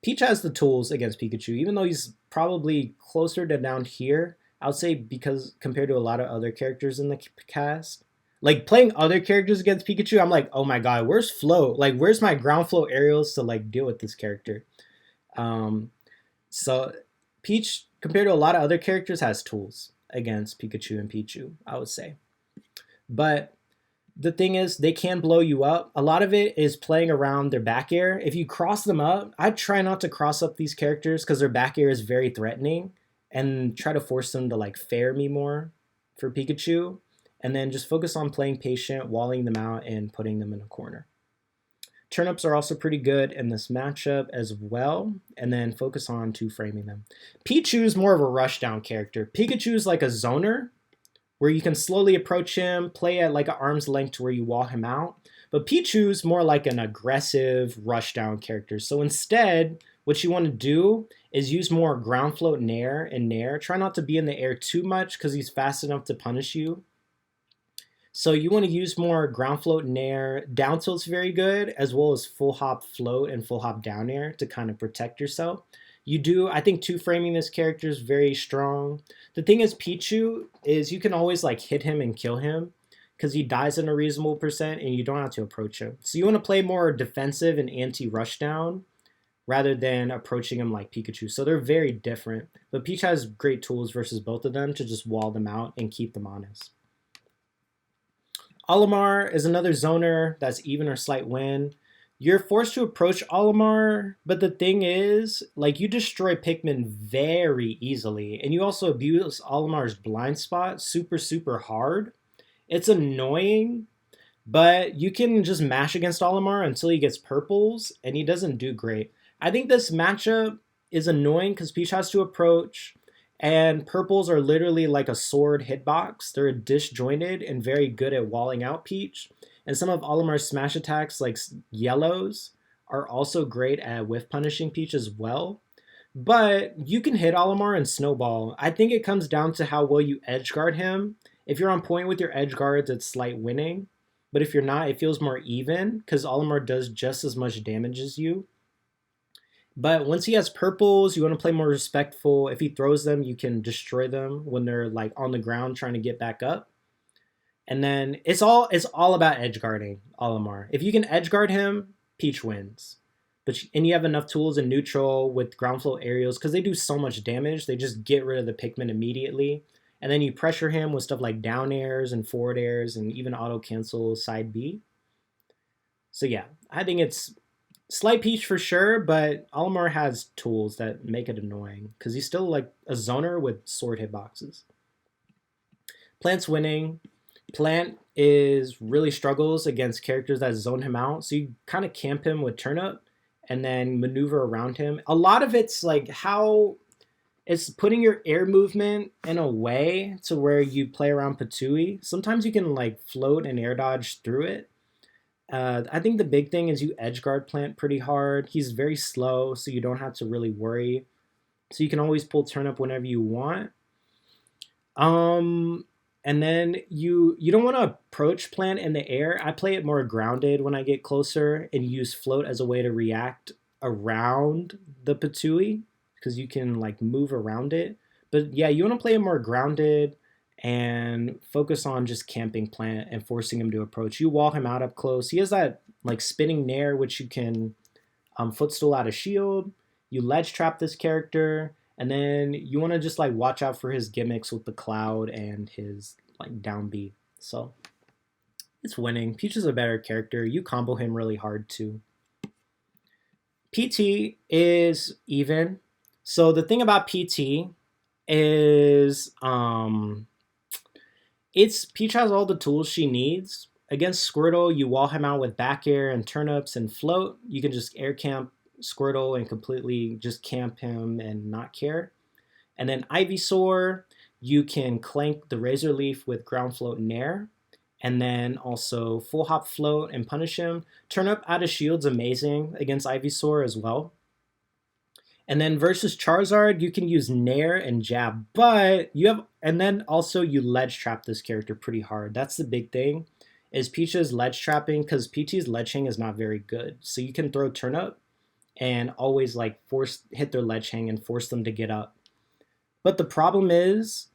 Peach has the tools against Pikachu, even though he's probably closer to down here. I would say because compared to a lot of other characters in the cast, like playing other characters against Pikachu, I'm like, oh my god, where's Flow? Like, where's my ground flow aerials to like deal with this character? Um, so Peach, compared to a lot of other characters, has tools against Pikachu and Pichu, I would say. But the thing is, they can blow you up. A lot of it is playing around their back air. If you cross them up, I try not to cross up these characters because their back air is very threatening, and try to force them to like fair me more for Pikachu, and then just focus on playing patient, walling them out, and putting them in a corner. Turnips are also pretty good in this matchup as well, and then focus on two framing them. Pichu's more of a rushdown character. Pikachu's like a zoner, where you can slowly approach him, play at like an arm's length to where you wall him out. But Pichu's more like an aggressive rushdown character. So instead, what you want to do is use more ground float nair and nair. Try not to be in the air too much because he's fast enough to punish you. So you want to use more ground float nair. Down tilt's very good, as well as full hop float and full hop down air to kind of protect yourself. You do, I think two framing this character is very strong. The thing is, Pichu is you can always like hit him and kill him because he dies in a reasonable percent and you don't have to approach him. So you want to play more defensive and anti-rushdown rather than approaching him like Pikachu. So they're very different. But Peach has great tools versus both of them to just wall them out and keep them honest. Olimar is another zoner that's even or slight win. You're forced to approach Olimar, but the thing is, like, you destroy Pikmin very easily, and you also abuse Olimar's blind spot super, super hard. It's annoying, but you can just mash against Olimar until he gets purples, and he doesn't do great. I think this matchup is annoying because Peach has to approach, and purples are literally like a sword hitbox. They're disjointed and very good at walling out Peach. And some of Olimar's smash attacks, like yellows, are also great at whiff punishing Peach as well. But you can hit Olimar and Snowball. I think it comes down to how well you edge guard him. If you're on point with your edge guards, it's slight winning. But if you're not, it feels more even because Olimar does just as much damage as you. But once he has purples, you want to play more respectful. If he throws them, you can destroy them when they're like on the ground trying to get back up. And then it's all about edge guarding Olimar. If you can edge guard him, Peach wins. And you have enough tools in neutral with ground flow aerials because they do so much damage. They just get rid of the Pikmin immediately. And then you pressure him with stuff like down airs and forward airs and even auto cancel side B. So yeah, I think it's slight Peach for sure, but Olimar has tools that make it annoying because he's still like a zoner with sword hitboxes. Plant's winning. Plant is really struggles against characters that zone him out, so you kind of camp him with Turnip and then maneuver around him. A lot of it's like how it's putting your air movement in a way to where you play around Patui. Sometimes you can like float and air dodge through it. I think the big thing is you edge guard Plant pretty hard. He's very slow, so you don't have to really worry. So you can always pull Turnip whenever you want. And then you don't want to approach Plant in the air. I play it more grounded when I get closer and use float as a way to react around the Patui because you can like move around it. But yeah, you want to play it more grounded and focus on just camping Plant and forcing him to approach. You wall him out up close. He has that like spinning nair, which you can footstool out of shield. You ledge trap this character. And then you want to just like watch out for his gimmicks with the cloud and his like down B. So it's winning. Peach is a better character. You combo him really hard too. PT is even. So the thing about PT is it's Peach has all the tools she needs. Against Squirtle, you wall him out with back air and turnips and float. You can just air camp Squirtle and completely just camp him and not care. And then Ivysaur, you can clank the Razor Leaf with ground float and air. And then also full hop float and punish him. Turnip out of shield's amazing against Ivysaur as well. And then versus Charizard, you can use Nair and Jab, and then also you ledge trap this character pretty hard. That's the big thing, is Peach's ledge trapping, because PT's ledging is not very good. So you can throw Turnip, and always like hit their ledge hang and force them to get up. But the problem is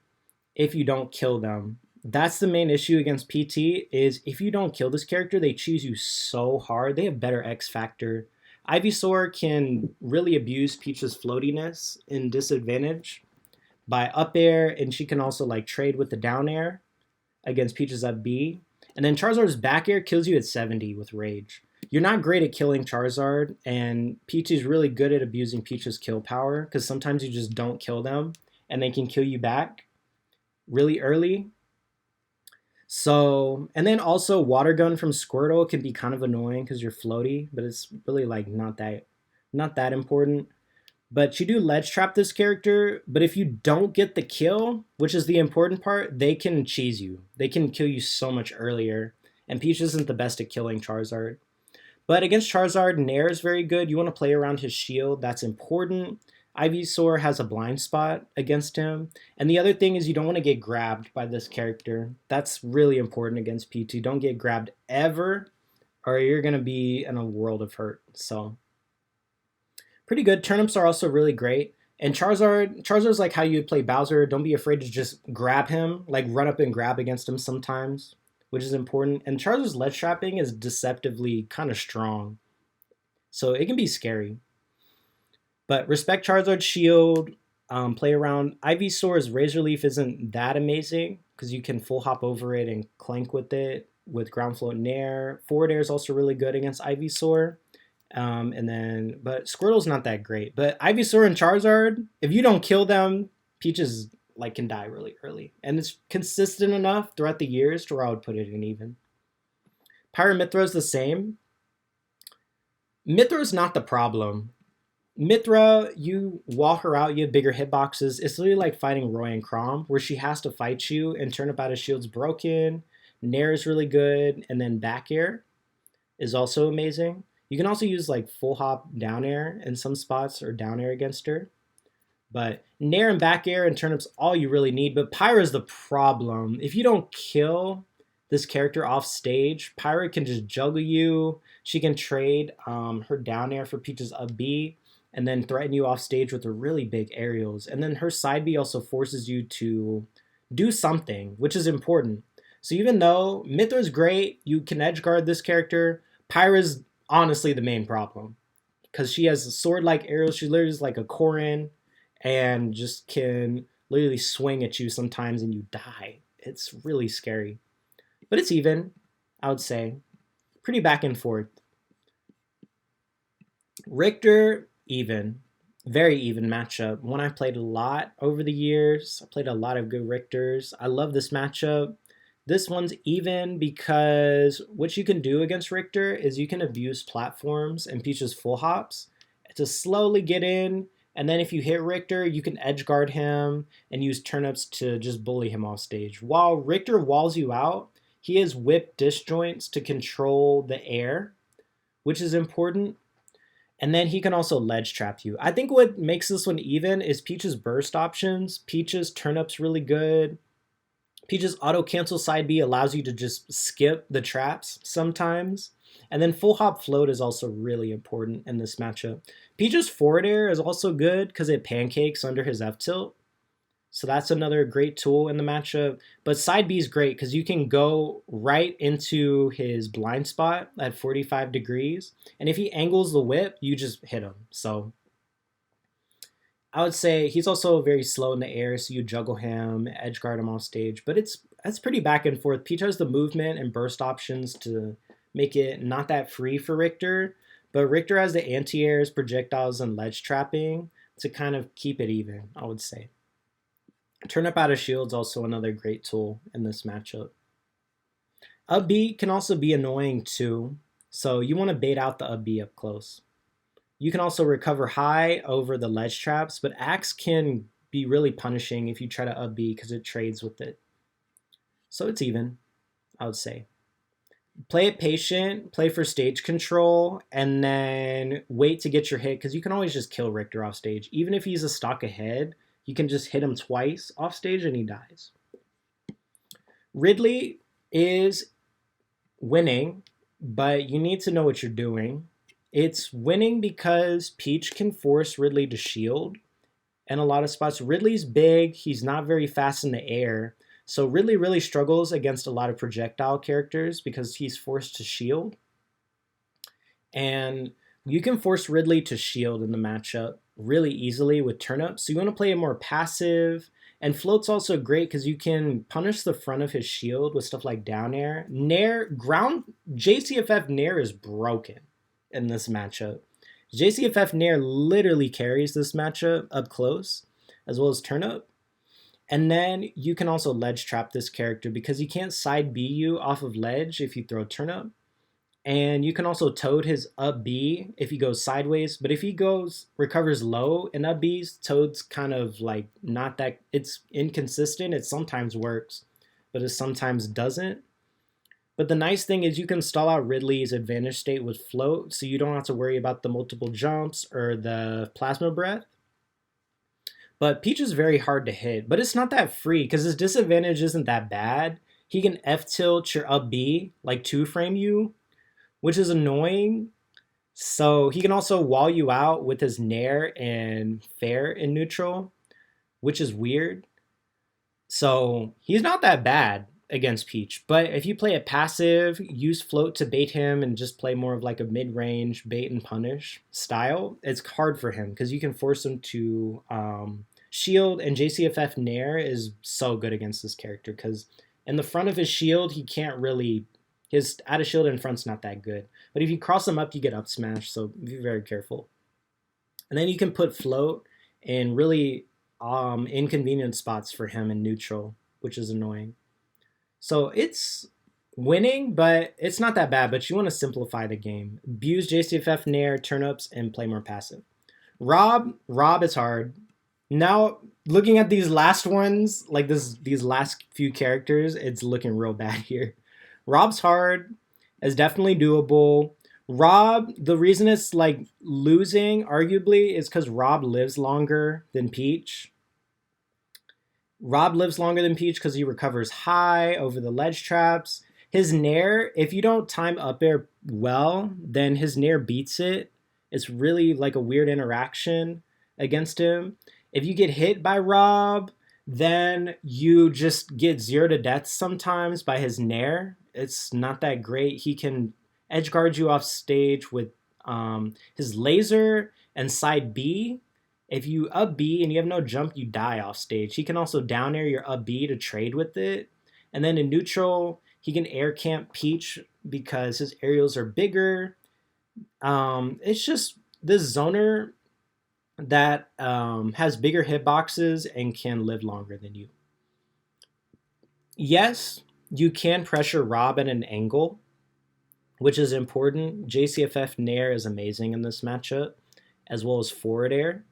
if you don't kill them. That's the main issue against PT is if you don't kill this character, they cheese you so hard. They have better X factor. Ivysaur can really abuse Peach's floatiness in disadvantage by up air, and she can also like trade with the down air against Peach's up B. And then Charizard's back air kills you at 70 with Rage. You're not great at killing Charizard, and Peach is really good at abusing Peach's kill power because sometimes you just don't kill them and they can kill you back really early. So, and then also Water Gun from Squirtle can be kind of annoying because you're floaty, but it's really like not that important. But you do ledge trap this character, but if you don't get the kill, which is the important part, they can cheese you. They can kill you so much earlier, and Peach isn't the best at killing Charizard. But against Charizard, Nair is very good. You want to play around his shield. That's important. Ivysaur has a blind spot against him. And the other thing is you don't want to get grabbed by this character. That's really important against PT. Don't get grabbed ever, or you're going to be in a world of hurt. So, pretty good. Turnips are also really great. And Charizard's like how you play Bowser. Don't be afraid to just grab him, like run up and grab against him sometimes, which is important. And Charizard's ledge trapping is deceptively kind of strong. So it can be scary. But respect Charizard's shield, play around. Ivysaur's Razor Leaf isn't that amazing because you can full hop over it and clank with it with ground float and air. Forward air is also really good against Ivysaur. But Squirtle's not that great. But Ivysaur and Charizard, if you don't kill them, Peaches like can die really early. And it's consistent enough throughout the years to where I would put it in even. Pyramithra's the same. Mithra's not the problem. Mithra, you wall her out, you have bigger hitboxes. It's literally like fighting Roy and Chrom, where she has to fight you and Turnipout of Shield's broken. Nair is really good, and then back air is also amazing. You can also use like full hop down air in some spots or down air against her. But Nair and back air and Turnip's all you really need. But Pyra's the problem. If you don't kill this character off stage, Pyra can just juggle you. She can trade her down air for Peach's up B and then threaten you off stage with her really big aerials. And then her side B also forces you to do something, which is important. So even though Mithra's great, you can edge guard this character, Pyra's honestly the main problem. Because she has sword-like arrows, she literally is like a Corrin and just can literally swing at you sometimes and you die. It's really scary. But it's even, I would say. Pretty back and forth. Richter, even. Very even matchup. One I've played a lot over the years. I played a lot of good Richters. I love this matchup. This one's even because what you can do against Richter is you can abuse platforms and Peach's full hops to slowly get in. And then if you hit Richter, you can edge guard him and use turnips to just bully him off stage. While Richter walls you out, he has whip disjoints to control the air, which is important. And then he can also ledge trap you. I think what makes this one even is Peach's burst options. Peach's turnip's really good. Peach's auto cancel side B allows you to just skip the traps sometimes. And then full hop float is also really important in this matchup. Peach's forward air is also good because it pancakes under his F tilt. So that's another great tool in the matchup. But side B is great because you can go right into his blind spot at 45 degrees. And if he angles the whip, you just hit him. So I would say he's also very slow in the air, so you juggle him, edge guard him off stage. But that's pretty back and forth. Peach has the movement and burst options to make it not that free for Richter. But Richter has the anti-airs, projectiles, and ledge trapping to kind of keep it even, I would say. Turnip out of shield's also another great tool in this matchup. Up B can also be annoying too, so you want to bait out the up B up close. You can also recover high over the ledge traps, but Axe can be really punishing if you try to up B because it trades with it. So it's even, I would say. Play it patient, play for stage control, and then wait to get your hit because you can always just kill Richter off stage. Even if he's a stock ahead, you can just hit him twice off stage and he dies. Ridley is winning, but you need to know what you're doing. It's winning because Peach can force Ridley to shield in a lot of spots. Ridley's big, he's not very fast in the air. So Ridley really struggles against a lot of projectile characters because he's forced to shield. And you can force Ridley to shield in the matchup really easily with turnips. So you want to play a more passive. And float's also great because you can punish the front of his shield with stuff like down air. Nair, ground, JCFF Nair is broken in this matchup. JCFF Nair literally carries this matchup up close, as well as turnip. And then you can also ledge trap this character because he can't side B you off of ledge if you throw turnip. And you can also toad his up B if he goes sideways. But if he recovers low in up Bs, toad's kind of like not that, it's inconsistent. It sometimes works, but it sometimes doesn't. But the nice thing is you can stall out Ridley's advantage state with float, so you don't have to worry about the multiple jumps or the plasma breath. But Peach is very hard to hit, but it's not that free because his disadvantage isn't that bad. He can F tilt your up B, like 2-frame you, which is annoying. So he can also wall you out with his Nair and Fair in neutral, which is weird. So he's not that bad against Peach. But if you play it passive, use float to bait him and just play more of like a mid-range bait and punish style, it's hard for him because you can force him to shield, and JCFF Nair is so good against this character because in the front of his shield, he can't really, his out of shield in front's not that good. But if you cross him up, you get up smash, so be very careful. And then you can put float in really inconvenient spots for him in neutral, which is annoying. So it's winning, but it's not that bad, but you want to simplify the game. Abuse JCFF Nair, turnips, and play more passive. R.O.B is hard. Now, looking at these last ones, like these last few characters, it's looking real bad here. R.O.B's hard. It's definitely doable. R.O.B, the reason it's like losing, arguably, is because R.O.B lives longer than Peach. R.O.B lives longer than Peach because he recovers high over the ledge traps. His Nair, if you don't time up air well, then his Nair beats it. It's really like a weird interaction against him. If you get hit by R.O.B, then you just get 0 to death sometimes by his Nair. It's not that great. He can edge guard you off stage with his laser and side B. If you up B and you have no jump, you die off stage. He can also down air your up B to trade with it. And then in neutral, he can air camp Peach because his aerials are bigger. It's just this zoner that has bigger hitboxes and can live longer than you. Yes, you can pressure R.O.B at an angle, which is important. JCFF Nair is amazing in this matchup, as well as forward air.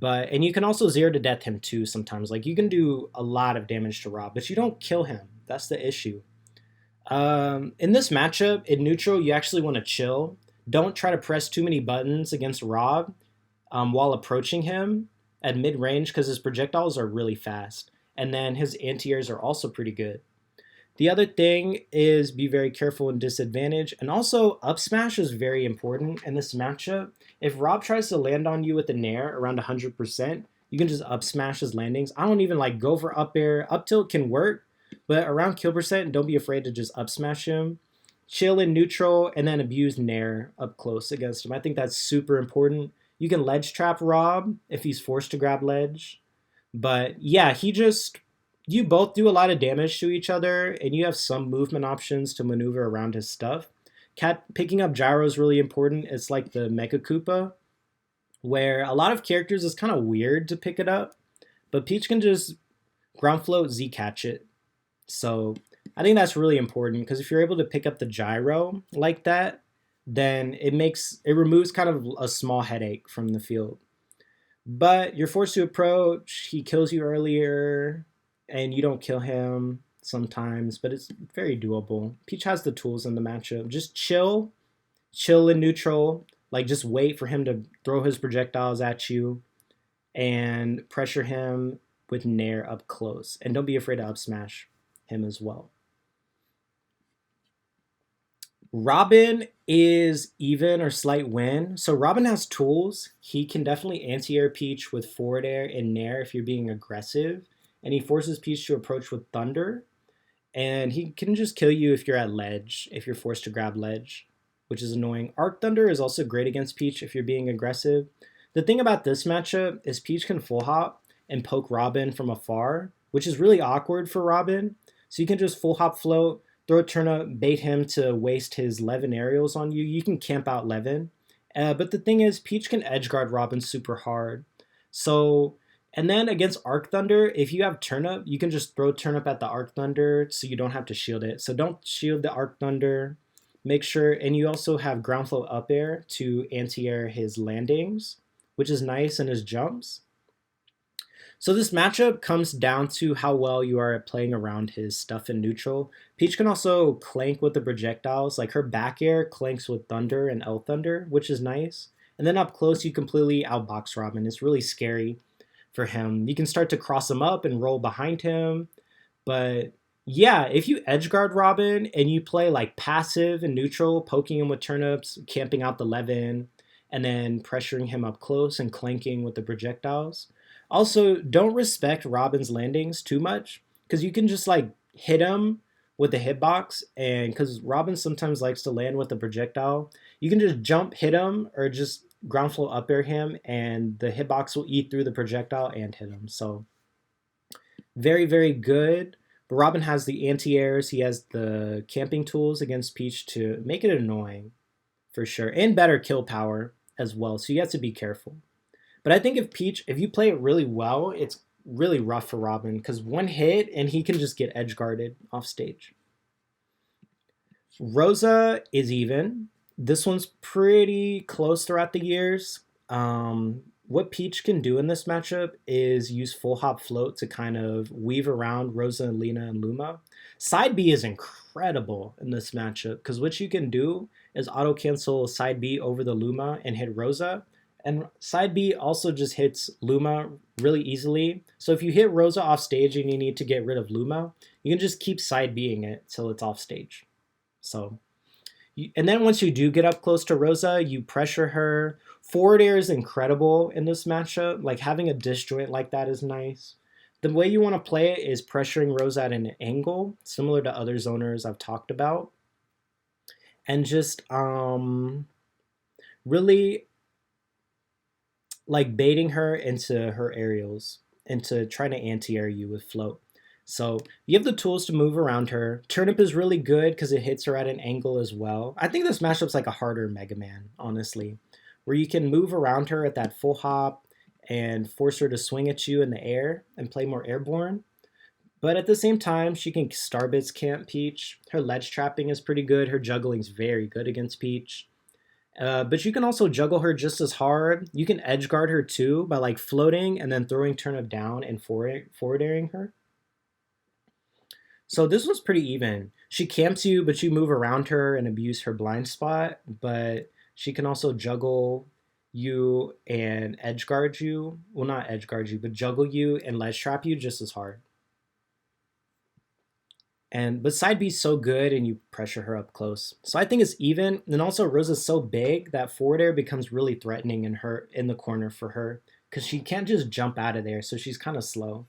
And you can also 0 to death him too sometimes. Like you can do a lot of damage to R.O.B, but you don't kill him. That's the issue. In this matchup, in neutral, you actually want to chill. Don't try to press too many buttons against R.O.B while approaching him at mid-range because his projectiles are really fast. And then his anti-airs are also pretty good. The other thing is be very careful in disadvantage. And also, up smash is very important in this matchup. If R.O.B tries to land on you with a Nair around 100%, you can just up smash his landings. I don't even like go for up air. Up tilt can work, but around kill percent, don't be afraid to just up smash him. Chill in neutral, and then abuse Nair up close against him. I think that's super important. You can ledge trap R.O.B if he's forced to grab ledge. But yeah, you both do a lot of damage to each other, and you have some movement options to maneuver around his stuff. Picking up gyro is really important. It's like the Mecha Koopa, where a lot of characters is kind of weird to pick it up, but Peach can just ground float Z catch it. So I think that's really important because if you're able to pick up the gyro like that, then it removes kind of a small headache from the field. But you're forced to approach, he kills you earlier, and you don't kill him sometimes, but it's very doable. Peach has the tools in the matchup. Just chill in neutral, like just wait for him to throw his projectiles at you and pressure him with Nair up close. And don't be afraid to up smash him as well. Robin is even or slight win. So Robin has tools. He can definitely anti-air Peach with forward air and nair if you're being aggressive. And he forces Peach to approach with thunder. And he can just kill you if you're at ledge, if you're forced to grab ledge, which is annoying. Arc Thunder is also great against Peach if you're being aggressive. The thing about this matchup is Peach can full hop and poke Robin from afar, which is really awkward for Robin. So you can just full hop float, throw a turnip, bait him to waste his Levin aerials on you. You can camp out Levin. But the thing is, Peach can edge guard Robin super hard. So and then against Arc Thunder, if you have Turnip, you can just throw Turnip at the Arc Thunder so you don't have to shield it. So don't shield the Arc Thunder. Make sure, and you also have Ground Flow Up Air to anti-air his landings, which is nice, and his jumps. So this matchup comes down to how well you are at playing around his stuff in neutral. Peach can also clank with the projectiles, like her back air clanks with Thunder and L Thunder, which is nice. And then up close, you completely outbox Robin. It's really scary for him. You can start to cross him up and roll behind him. But yeah, if you edge guard Robin and you play like passive and neutral, poking him with turnips, camping out the Levin, and then pressuring him up close and clanking with the projectiles. Also, don't respect Robin's landings too much because you can just like hit him with the hitbox, and because Robin sometimes likes to land with a projectile, you can just jump, hit him, or just ground flow up air him, and the hitbox will eat through the projectile and hit him. So very, very good. But Robin has the anti-airs. He has the camping tools against Peach to make it annoying, for sure. And better kill power as well. So you have to be careful. But I think if Peach, if you play it really well, it's really rough for Robin because one hit and he can just get edge guarded off stage. Rosa is even. This one's pretty close throughout the years. What Peach can do in this matchup is use full hop float to kind of weave around Rosalina and Luma. Side B is incredible in this matchup because what you can do is auto cancel side B over the Luma and hit Rosa. And side B also just hits Luma really easily. So if you hit Rosa off stage and you need to get rid of Luma, you can just keep side Bing it till it's off stage. So, and then once you do get up close to Rosa, you pressure her. Forward air is incredible in this matchup. Like having a disjoint like that is nice. The way you want to play it is pressuring Rosa at an angle, similar to other zoners I've talked about. And just really like baiting her into her aerials, into trying to anti-air you with float. So you have the tools to move around her. Turnip is really good because it hits her at an angle as well. I think this matchup's like a harder Mega Man, honestly, where you can move around her at that full hop and force her to swing at you in the air and play more airborne. But at the same time, she can Starbits camp Peach. Her ledge trapping is pretty good. Her juggling's very good against Peach. But you can also juggle her just as hard. You can edge guard her too by like floating and then throwing turnip down and forward airing her. So this was pretty even. She camps you, but you move around her and abuse her blind spot. But she can also juggle you and edge guard you. Well, not edge guard you, but juggle you and ledge trap you just as hard. But side B's so good and you pressure her up close. So I think it's even. And also Rosa's so big that forward air becomes really threatening in the corner for her. Because she can't just jump out of there, so she's kind of slow.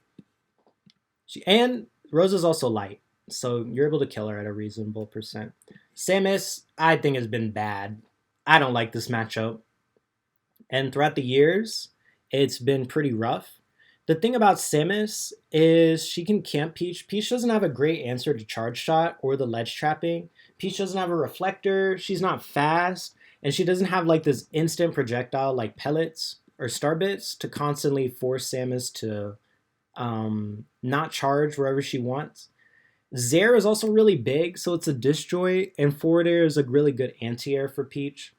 And Rosa's also light, so you're able to kill her at a reasonable percent. Samus, I think, has been bad. I don't like this matchup. And throughout the years, it's been pretty rough. The thing about Samus is she can camp Peach. Peach doesn't have a great answer to charge shot or the ledge trapping. Peach doesn't have a reflector. She's not fast. And she doesn't have like this instant projectile like pellets or starbits to constantly force Samus to not charge wherever she wants. Zair is also really big, so it's a disjoint, and forward air is a really good anti-air for Peach.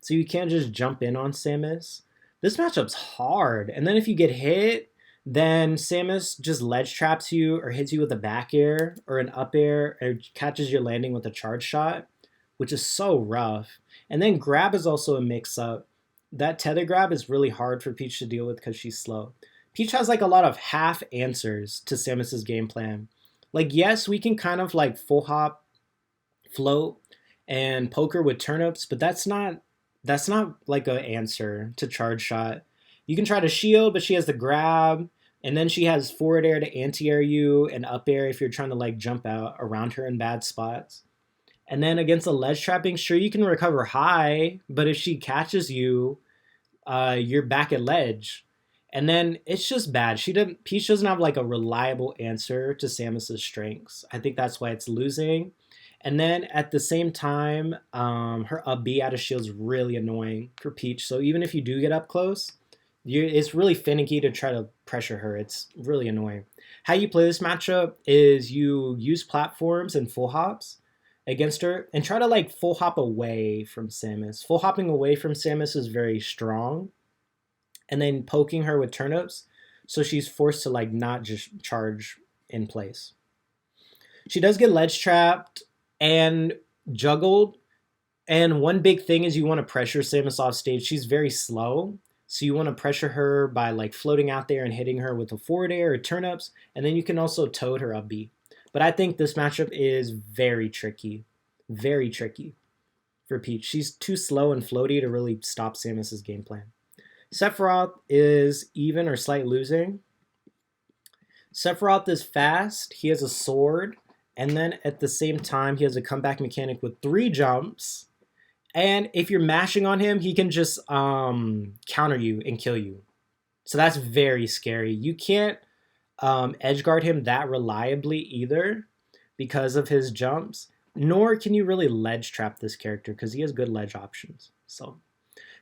So you can't just jump in on Samus. This matchup's hard, and then if you get hit, then Samus just ledge traps you or hits you with a back air or an up air or catches your landing with a charge shot, which is so rough. And then grab is also a mix-up. That tether grab is really hard for Peach to deal with because she's slow. Peach has like a lot of half answers to Samus's game plan. Like, yes, we can kind of like full hop, float, and poke her with turnips, but that's not like an answer to charge shot. You can try to shield, but she has the grab, and then she has forward air to anti-air you and up air if you're trying to like jump out around her in bad spots. And then against a ledge trapping, sure you can recover high, but if she catches you, you're back at ledge. And then it's just bad. Peach doesn't have like a reliable answer to Samus's strengths. I think that's why it's losing. And then at the same time, her up B out of shield is really annoying for Peach. So even if you do get up close, it's really finicky to try to pressure her. It's really annoying. How you play this matchup is you use platforms and full hops against her and try to like full hop away from Samus. Full hopping away from Samus is very strong, and then poking her with turnips so she's forced to like not just charge in place. She does get ledge trapped and juggled, and one big thing is you want to pressure Samus off stage. She's very slow, so you want to pressure her by like floating out there and hitting her with a forward air or turnips, and then you can also toad her up B. But I think this matchup is very tricky for Peach. She's too slow and floaty to really stop Samus's game plan. Sephiroth is even or slight losing. Sephiroth is fast. He has a sword. And then at the same time, he has a comeback mechanic with 3 jumps. And if you're mashing on him, he can just counter you and kill you. So that's very scary. You can't edge guard him that reliably either because of his jumps. Nor can you really ledge trap this character because he has good ledge options. So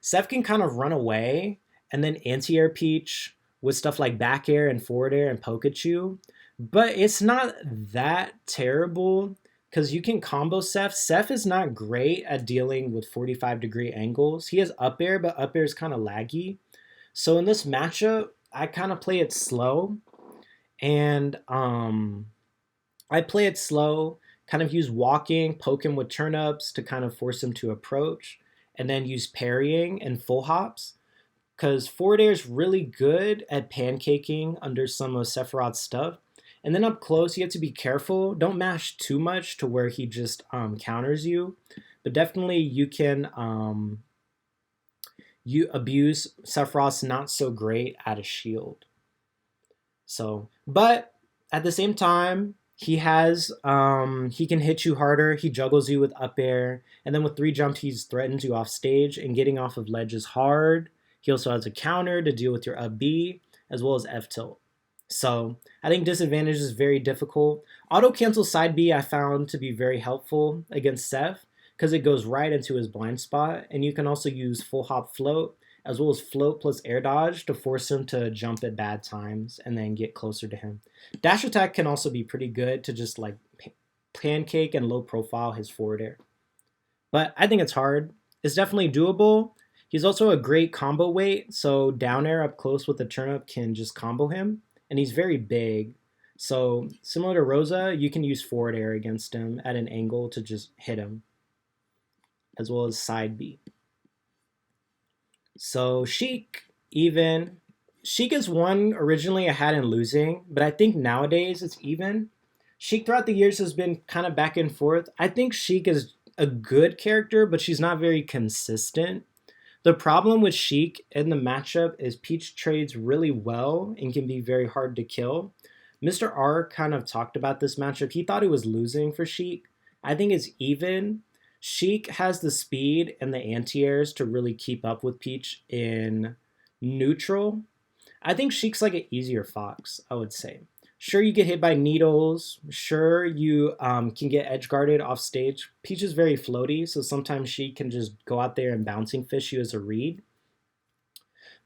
Seth can kind of run away and then anti-air Peach with stuff like back air and forward air and Pikachu. But it's not that terrible because you can combo Seth. Seth is not great at dealing with 45-degree angles. He has up air, but up air is kind of laggy. So in this matchup, I kind of play it slow. And I play it slow, kind of use walking, poke him with turnips to kind of force him to approach, and then use parrying and full hops. Because forward air is really good at pancaking under some of Sephiroth's stuff. And then up close, you have to be careful. Don't mash too much to where he just counters you. But definitely you can you abuse Sephiroth's not so great at a shield. So, but at the same time, he can hit you harder. He juggles you with up air. And then with 3 jumps, he's threatens you off stage. And getting off of ledge is hard. He also has a counter to deal with your up B, as well as F tilt. So I think disadvantage is very difficult. Auto cancel side B I found to be very helpful against Seth because it goes right into his blind spot. And you can also use full hop float as well as float plus air dodge to force him to jump at bad times and then get closer to him. Dash attack can also be pretty good to just like pancake and low profile his forward air. But I think it's hard. It's definitely doable. He's also a great combo weight, so down air up close with the turnip can just combo him. And he's very big. So similar to Rosa, you can use forward air against him at an angle to just hit him, as well as side B. So Sheik, even. Sheik is one originally I had in losing, but I think nowadays it's even. Sheik throughout the years has been kind of back and forth. I think Sheik is a good character, but she's not very consistent. The problem with Sheik in the matchup is Peach trades really well and can be very hard to kill. Mr. R kind of talked about this matchup. He thought he was losing for Sheik. I think it's even. Sheik has the speed and the anti-airs to really keep up with Peach in neutral. I think Sheik's like an easier Fox, I would say. Sure, you get hit by needles. Sure, you can get edge guarded off stage. Peach is very floaty, so sometimes she can just go out there and bouncing fish you as a read.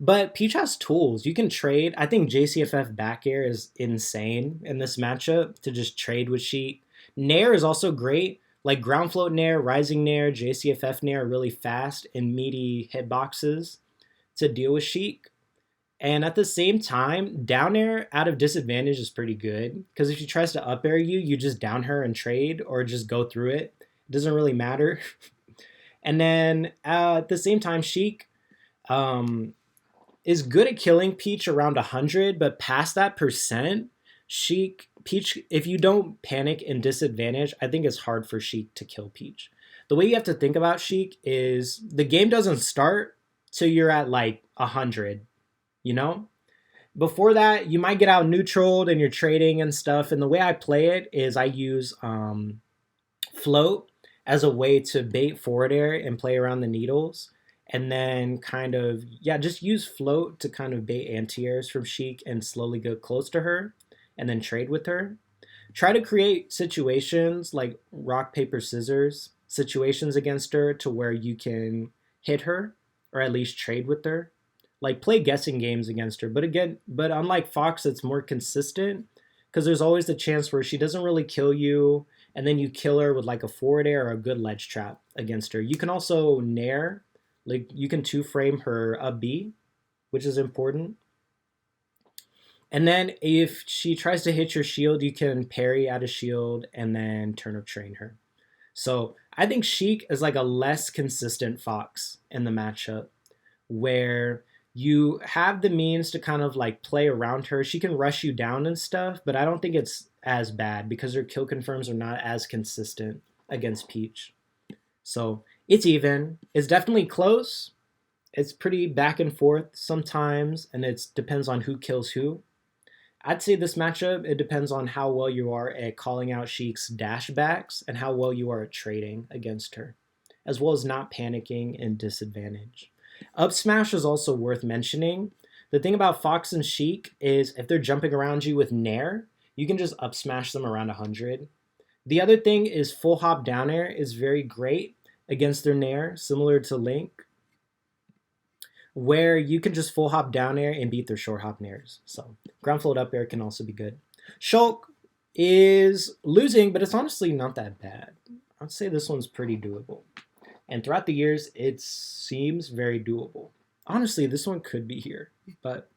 But Peach has tools. You can trade. I think JCFF back air is insane in this matchup to just trade with Sheik. Nair is also great. Like ground float Nair, rising Nair, JCFF Nair are really fast and meaty hitboxes to deal with Sheik. And at the same time, down air out of disadvantage is pretty good. Because if she tries to up air you, you just down her and trade or just go through it. It doesn't really matter. And then at the same time, Sheik is good at killing Peach around 100. But past that percent, Peach, if you don't panic and disadvantage, I think it's hard for Sheik to kill Peach. The way you have to think about Sheik is the game doesn't start till you're at like 100, you know? Before that, you might get out neutraled and you're trading and stuff. And the way I play it is I use float as a way to bait forward air and play around the needles. And then kind of, yeah, just use float to kind of bait anti-airs from Sheik and slowly go close to her and then trade with her. Try to create situations like rock, paper, scissors situations against her to where you can hit her or at least trade with her. Like play guessing games against her. But again, but unlike Fox, it's more consistent because there's always the chance where she doesn't really kill you and then you kill her with like a forward air or a good ledge trap against her. You can also nair, like you can two frame her up B, which is important. And then if she tries to hit your shield, you can parry out of shield and then turnip train her. So I think Sheik is like a less consistent Fox in the matchup where you have the means to kind of like play around her. She can rush you down and stuff, but I don't think it's as bad because her kill confirms are not as consistent against Peach. So it's even. It's definitely close. It's pretty back and forth sometimes, and it depends on who kills who. I'd say this matchup, it depends on how well you are at calling out Sheik's dashbacks and how well you are at trading against her, as well as not panicking and disadvantage. Up smash is also worth mentioning. The thing about Fox and Sheik is if they're jumping around you with Nair, you can just up smash them around 100. The other thing is full hop down air is very great against their Nair, similar to Link, where you can just full hop down air and beat their short hop nairs. So ground float up air can also be good. Shulk is losing, but it's honestly not that bad. I'd say this one's pretty doable. And throughout the years, it seems very doable. Honestly, this one could be here, but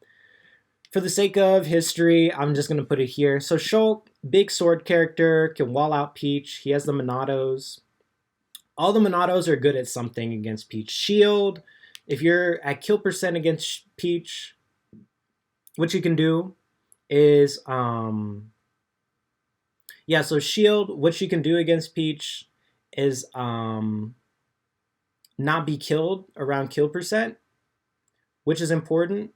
for the sake of history, I'm just going to put it here. So Shulk, big sword character, can wall out Peach. He has the Monados. All the Monados are good at something against Peach. Shield, if you're at kill percent against Peach, what you can do is, yeah, so shield, what you can do against Peach is not be killed around kill percent, which is important.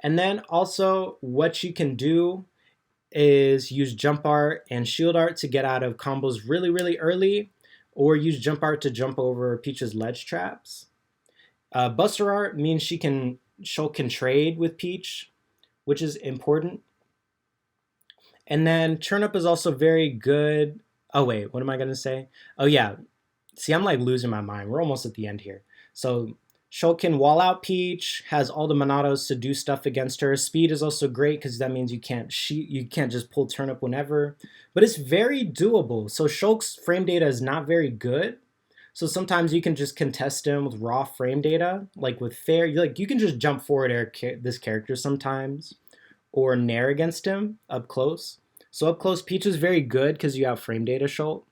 And then also what you can do is use jump art and shield art to get out of combos really, really early, or use jump art to jump over Peach's ledge traps. Buster art means Shulk can trade with Peach, which is important. And then Turnip is also very good. Oh wait, what am I gonna say? Oh yeah, see, I'm like losing my mind. We're almost at the end here. So Shulk can wall out Peach, has all the Monados to do stuff against her. Speed is also great because that means you can't just pull Turnip whenever. But it's very doable. So Shulk's frame data is not very good. So sometimes you can just contest him with raw frame data, like with fair. You can just jump forward air this character sometimes, or nair against him up close. So up close, Peach is very good because you have frame data Shulk.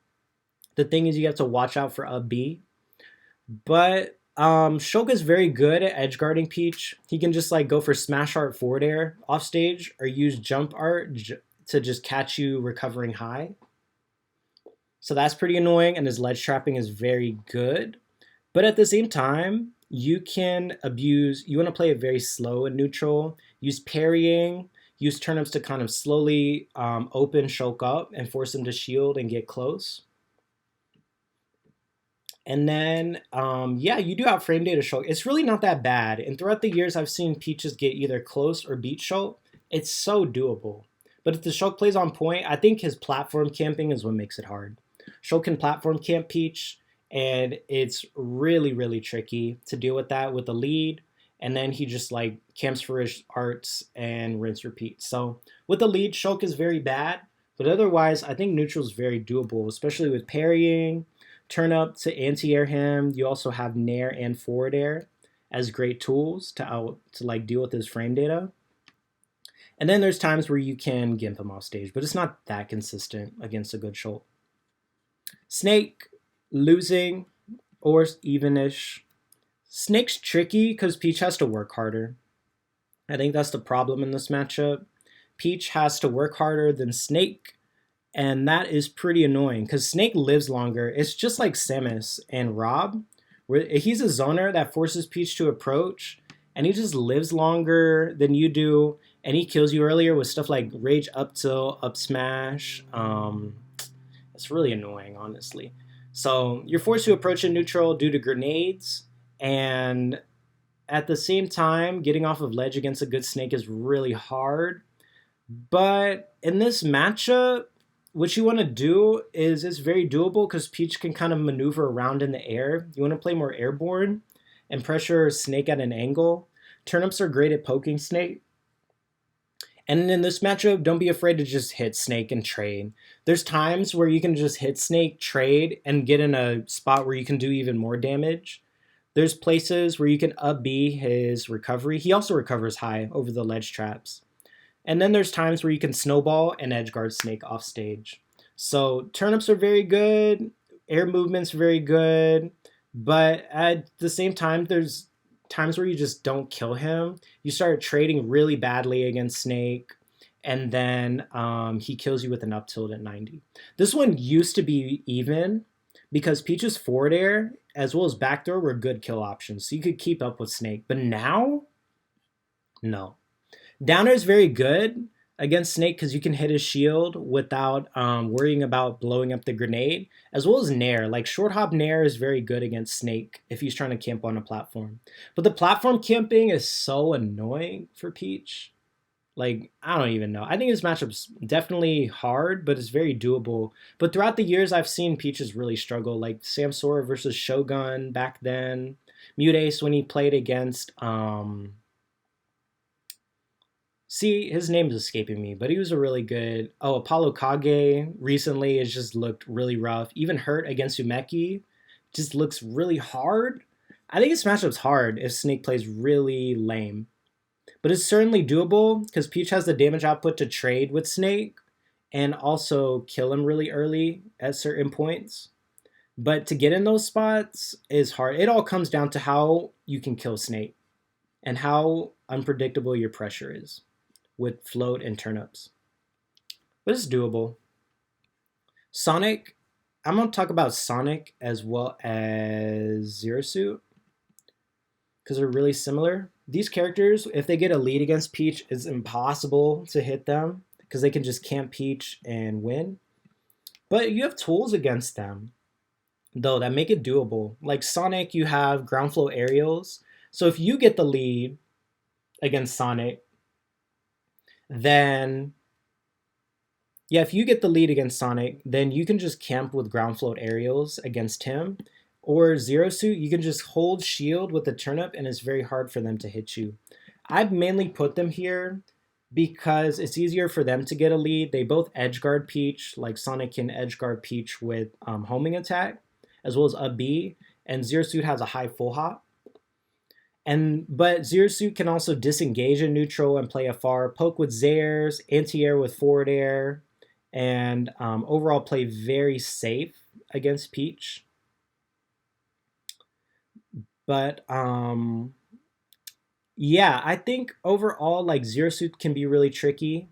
The thing is you have to watch out for up B. But Shulk is very good at edge guarding Peach. He can just like go for smash art forward air off stage or use jump art to just catch you recovering high. So that's pretty annoying, and his ledge trapping is very good. But at the same time, you want to play it very slow and neutral. Use parrying, use turnips to kind of slowly open Shulk up and force him to shield and get close. And then, yeah, you do have frame data Shulk. It's really not that bad. And throughout the years, I've seen Peaches get either close or beat Shulk. It's so doable. But if the Shulk plays on point, I think his platform camping is what makes it hard. Shulk can platform camp Peach, and it's really, really tricky to deal with that with the lead. And then he just like camps for his arts and rinse repeat. So with the lead, Shulk is very bad. But otherwise, I think neutral is very doable, especially with parrying, turn up to anti-air him. You also have nair and forward air as great tools to like deal with his frame data. And then there's times where you can gimp him off stage, but it's not that consistent against a good Shulk. Snake, losing or even-ish. Snake's tricky because Peach has to work harder. I think that's the problem in this matchup. Peach has to work harder than Snake, And that is pretty annoying because Snake lives longer. It's just like Samus and R.O.B, where he's a zoner that forces Peach to approach, and he just lives longer than you do, and he kills you earlier with stuff like Rage Up Tilt, Up Smash. It's really annoying, honestly. So you're forced to approach a neutral due to grenades, and at the same time, getting off of ledge against a good Snake is really hard. But in this matchup, what you want to do is it's very doable because Peach can kind of maneuver around in the air. You want to play more airborne and pressure Snake at an angle. Turnips are great at poking Snake. And in this matchup, don't be afraid to just hit Snake and trade. There's times where you can just hit Snake, trade, and get in a spot where you can do even more damage. There's places where you can up B his recovery. He also recovers high over the ledge traps. And then there's times where you can snowball and edge guard Snake off stage. So turnips are very good, air movement's very good, but at the same time, there's times where you just don't kill him. You start trading really badly against Snake, and then he kills you with an up tilt at 90. This one used to be even because Peach's forward air as well as backdoor were good kill options, so you could keep up with Snake. But now, no. Downer is very good against Snake because you can hit his shield without worrying about blowing up the grenade, as well as Nair. Like short hop Nair is very good against Snake if he's trying to camp on a platform. But the platform camping is so annoying for Peach. Like, I don't even know. I think his matchup's definitely hard, but it's very doable. But throughout the years, I've seen Peaches really struggle. Like Samsora versus Shogun back then. Mute Ace when he played against... See, his name's escaping me, but he was a really good... Oh, Apollo Kage recently has just looked really rough. Even Hurt against Umeki just looks really hard. I think his matchup's hard if Snake plays really lame. But it's certainly doable because Peach has the damage output to trade with Snake and also kill him really early at certain points. But to get in those spots is hard. It all comes down to how you can kill Snake and how unpredictable your pressure is with float and turnips. But it's doable. Sonic, I'm going to talk about Sonic as well as Zero Suit because they're really similar. These characters, if they get a lead against Peach, it's impossible to hit them because they can just camp Peach and win. But you have tools against them, though, that make it doable. Like Sonic, you have ground flow aerials. So if you get the lead against Sonic, then... Yeah, if you get the lead against Sonic, then you can just camp with ground float aerials against him. Or Zero Suit, you can just hold shield with the turnip and it's very hard for them to hit you. I've mainly put them here because it's easier for them to get a lead. They both edgeguard Peach, like Sonic can edgeguard Peach with homing attack, as well as a B, and Zero Suit has a high full hop. But Zero Suit can also disengage in neutral and play afar, poke with Zairs, anti-air with forward air, and overall play very safe against Peach. But yeah, I think overall, like Zero Suit can be really tricky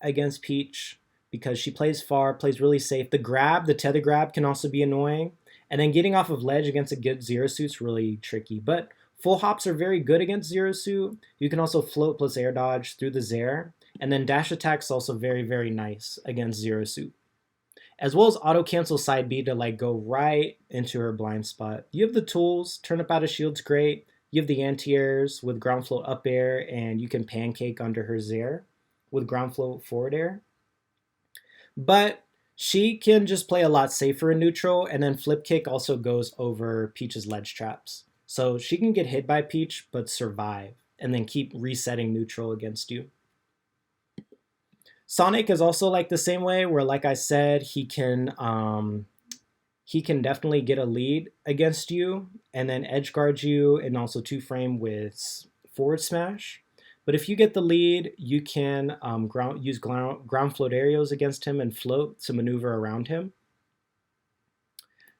against Peach because she plays far, plays really safe. The tether grab can also be annoying. And then getting off of ledge against a good Zero Suit's really tricky. But full hops are very good against Zero Suit. You can also float plus air dodge through the Zair. And then dash attack's also very, very nice against Zero Suit. As well as auto cancel side B to like go right into her blind spot. You have the tools, turn up out of shield's great. You have the anti-airs with ground float up air, and you can pancake under her Zair with ground float forward air. But she can just play a lot safer in neutral, and then flip kick also goes over Peach's ledge traps. So she can get hit by Peach, but survive, and then keep resetting neutral against you. Sonic is also like the same way, where like I said, he can definitely get a lead against you and then edge guard you and also two frame with forward smash. But if you get the lead, you can use ground float aerials against him and float to maneuver around him.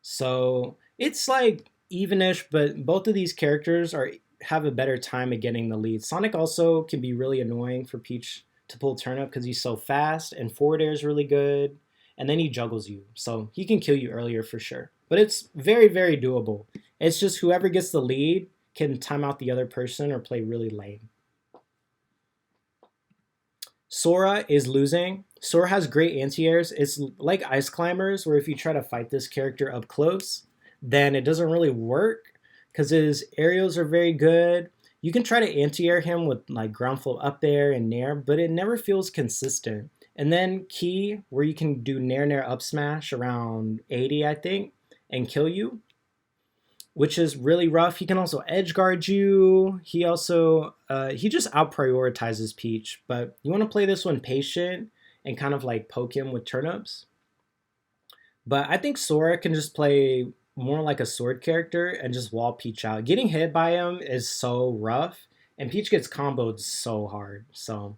So it's like evenish, but both of these characters have a better time at getting the lead. Sonic also can be really annoying for Peach to pull turnip because he's so fast, and forward air is really good. and then he juggles you. So he can kill you earlier for sure. But it's very, very doable. It's just whoever gets the lead can time out the other person or play really lame. Sora is losing. Sora has great anti-airs. It's like Ice Climbers, where if you try to fight this character up close, then it doesn't really work because his aerials are very good. You can try to anti-air him with like ground float up air and nair, but it never feels consistent. And then Key, where you can do nair up smash around 80, I think, and kill you, which is really rough. He can also edge guard you. He also, he just out prioritizes Peach, but you want to play this one patient and kind of like poke him with turnips. But I think Sora can just play more like a sword character and just wall Peach out. Getting hit by him is so rough, and Peach gets comboed so hard. So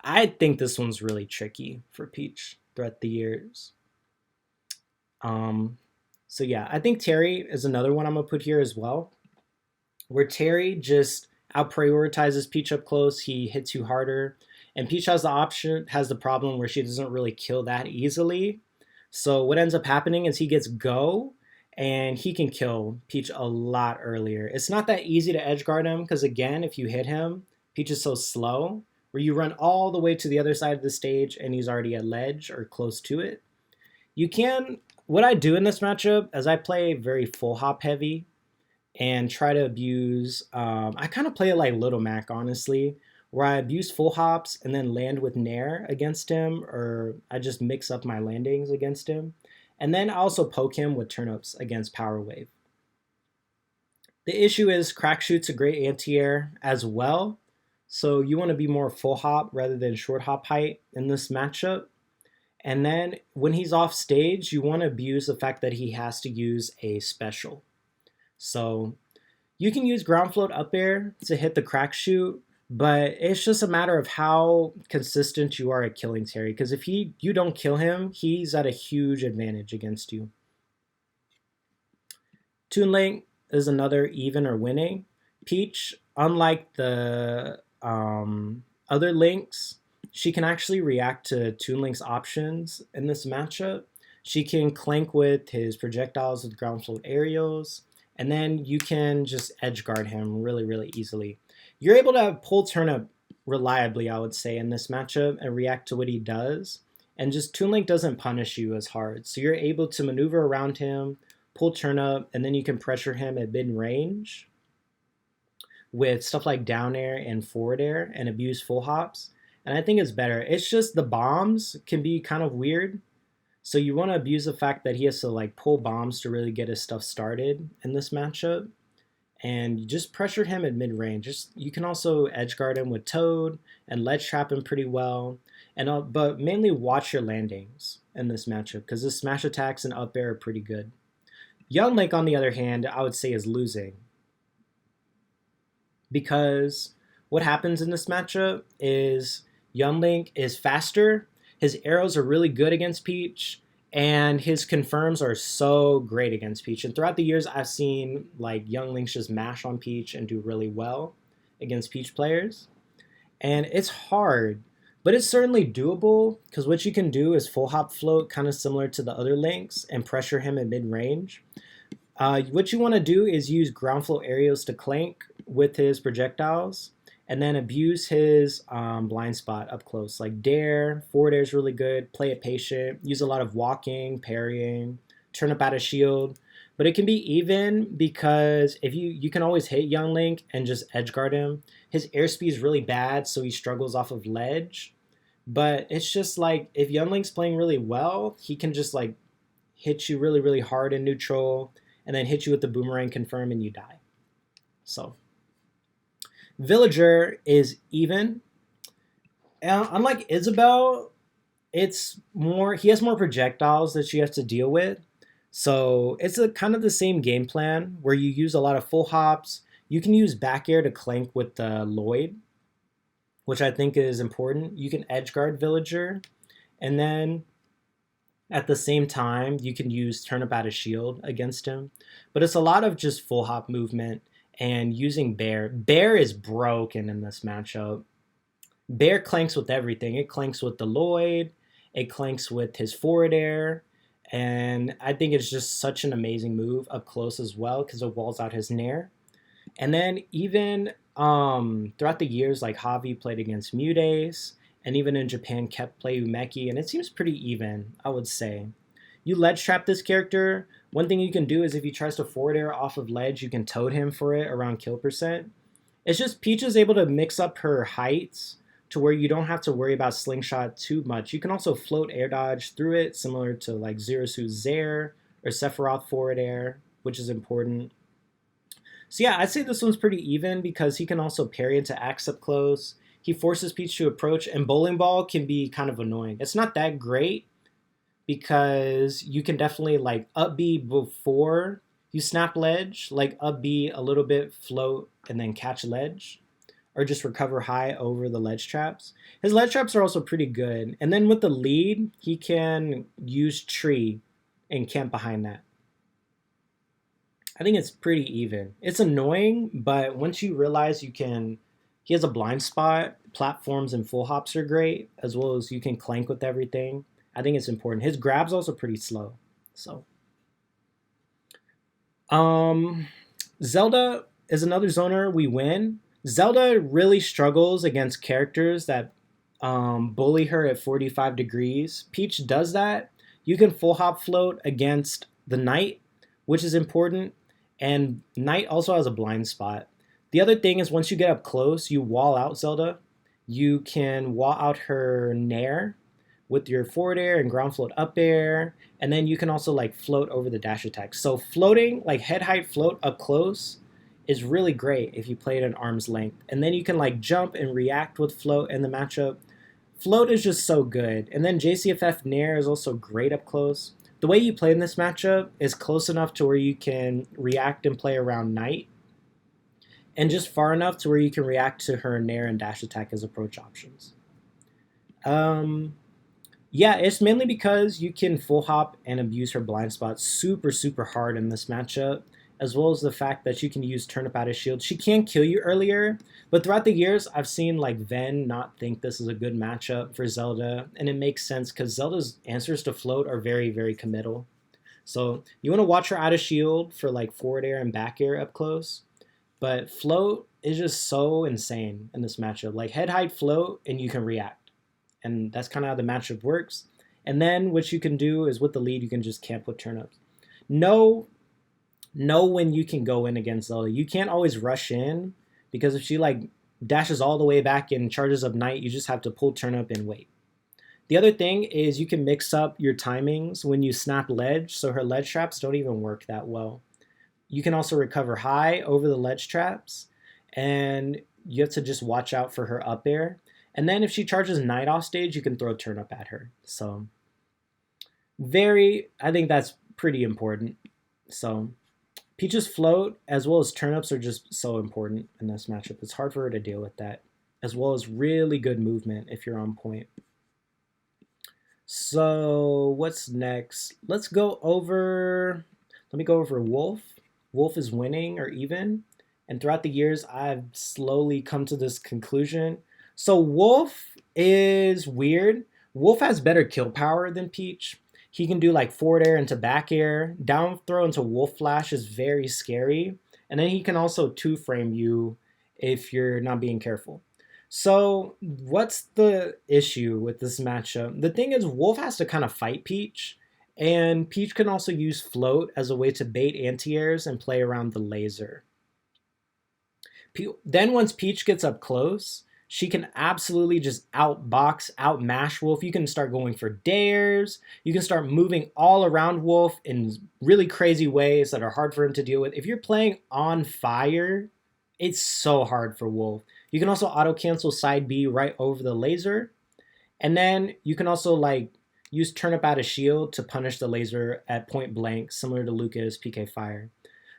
I think this one's really tricky for Peach throughout the years. So yeah, I think Terry is another one I'm gonna put here as well, where Terry just out prioritizes Peach up close. He hits you harder, and Peach has the problem where she doesn't really kill that easily. So what ends up happening is he gets go, and he can kill Peach a lot earlier. It's not that easy to edge guard him because again, if you hit him, Peach is so slow, where you run all the way to the other side of the stage and he's already at ledge or close to it. You can, what I do in this matchup is I play very full hop heavy and try to abuse, I kind of play it like Little Mac, honestly, where I abuse full hops and then land with nair against him, or I just mix up my landings against him. And then I also poke him with turnips against Power Wave. The issue is Crack Shoot's a great anti-air as well, so you want to be more full hop rather than short hop height in this matchup. And then when he's off stage, you want to abuse the fact that he has to use a special. So you can use ground float up air to hit the Crack Shoot, but it's just a matter of how consistent you are at killing Terry, because if you don't kill him, he's at a huge advantage against you. Toon Link is another even or winning. Peach, unlike the other links, she can actually react to Toon Link's options in this matchup. She can clank with his projectiles with ground float aerials, and then you can just edge guard him really, really easily. You're able to pull turnip reliably, I would say, in this matchup and react to what he does. And just Toon Link doesn't punish you as hard. So you're able to maneuver around him, pull turnip, and then you can pressure him at mid-range with stuff like down air and forward air and abuse full hops. And I think it's better. It's just the bombs can be kind of weird. So you want to abuse the fact that he has to like pull bombs to really get his stuff started in this matchup. And you just pressure him at mid-range. You can also edge guard him with Toad and ledge trap him pretty well. But mainly watch your landings in this matchup because his smash attacks and up air are pretty good. Young Link, on the other hand, I would say is losing. Because what happens in this matchup is Young Link is faster, his arrows are really good against Peach, and his confirms are so great against Peach. And throughout the years, I've seen like Young Links just mash on Peach and do really well against Peach players. And it's hard, but it's certainly doable because what you can do is full hop float, kind of similar to the other Links, and pressure him at mid-range. What you want to do is use ground float aerials to clank with his projectiles, and then abuse his blind spot up close. Like dare, forward air is really good, play it patient, use a lot of walking, parrying, turn up out of shield. But it can be even because if you can always hit Young Link and just edge guard him. His airspeed is really bad, so he struggles off of ledge. But it's just like if Young Link's playing really well, he can just like hit you really, really hard in neutral and then hit you with the boomerang confirm and you die. So Villager is even. Unlike Isabelle, it's more, he has more projectiles that you have to deal with. So it's kind of the same game plan where you use a lot of full hops. You can use back air to clank with the Lloyd, which I think is important. You can edge guard Villager, and then at the same time, you can use turnip out of shield against him. But it's a lot of just full hop movement and using Bear. Bear is broken in this matchup. Bear clanks with everything. It clanks with the Lloyd. It clanks with his forward air, and I think it's just such an amazing move up close as well because it walls out his nair. And then even throughout the years, like Javi played against Mudace, and even in Japan kept play Umeki, and it seems pretty even, I would say. You ledge trap this character. One thing you can do is if he tries to forward air off of ledge, you can toad him for it around kill percent. It's just Peach is able to mix up her heights to where you don't have to worry about slingshot too much. You can also float air dodge through it, similar to like Zero Suit Zair or Sephiroth forward air, which is important. So yeah, I'd say this one's pretty even because he can also parry into axe up close. He forces Peach to approach, and Bowling Ball can be kind of annoying. It's not that great because you can definitely like up B before you snap ledge, like up B a little bit, float, and then catch ledge, or just recover high over the ledge traps. His ledge traps are also pretty good. And then with the lead, he can use tree and camp behind that. I think it's pretty even. It's annoying, but once you realize you can, he has a blind spot, platforms and full hops are great, as well as you can clank with everything. I think it's important. His grab's also pretty slow. So Zelda is another zoner we win. Zelda really struggles against characters that bully her at 45 degrees. Peach does that. You can full hop float against the Knight, which is important. And Knight also has a blind spot. The other thing is once you get up close, you wall out Zelda. You can wall out her Nair with your forward air and ground float up air. And then you can also like float over the dash attack. So floating, like head height float up close is really great if you play it at arm's length. And then you can like jump and react with float in the matchup. Float is just so good. And then JCFF Nair is also great up close. The way you play in this matchup is close enough to where you can react and play around Knight, and just far enough to where you can react to her Nair and dash attack as approach options. Yeah, it's mainly because you can full hop and abuse her blind spot super, super hard in this matchup, as well as the fact that you can use turnip out of shield. She can kill you earlier, but throughout the years, I've seen like Ven not think this is a good matchup for Zelda, and it makes sense because Zelda's answers to float are very, very committal. So you want to watch her out of shield for like forward air and back air up close, but float is just so insane in this matchup. Like head height float, and you can react. And that's kind of how the matchup works. And then what you can do is with the lead, you can just camp with turnips. Know when you can go in against Zelda. You can't always rush in because if she like dashes all the way back and charges up Knight, you just have to pull turnip and wait. The other thing is you can mix up your timings when you snap ledge, so her ledge traps don't even work that well. You can also recover high over the ledge traps, and you have to just watch out for her up air. And then if she charges Knight off stage, you can throw turnip at her. So I think that's pretty important. So Peach's float as well as turnips are just so important in this matchup. It's hard for her to deal with that, as well as really good movement if you're on point. So what's next? Let me go over Wolf. Wolf is winning or even. And throughout the years, I've slowly come to this conclusion. So Wolf is weird. Wolf has better kill power than Peach. He can do like forward air into back air. Down throw into Wolf Flash is very scary. And then he can also two-frame you if you're not being careful. So what's the issue with this matchup? The thing is Wolf has to kind of fight Peach. And Peach can also use float as a way to bait anti-airs and play around the laser. Then once Peach gets up close, she can absolutely just outbox, outmash Wolf. You can start going for dares. You can start moving all around Wolf in really crazy ways that are hard for him to deal with. If you're playing on fire, it's so hard for Wolf. You can also auto-cancel side B right over the laser. And then you can also like use turnip out of shield to punish the laser at point blank, similar to Lucca's PK Fire.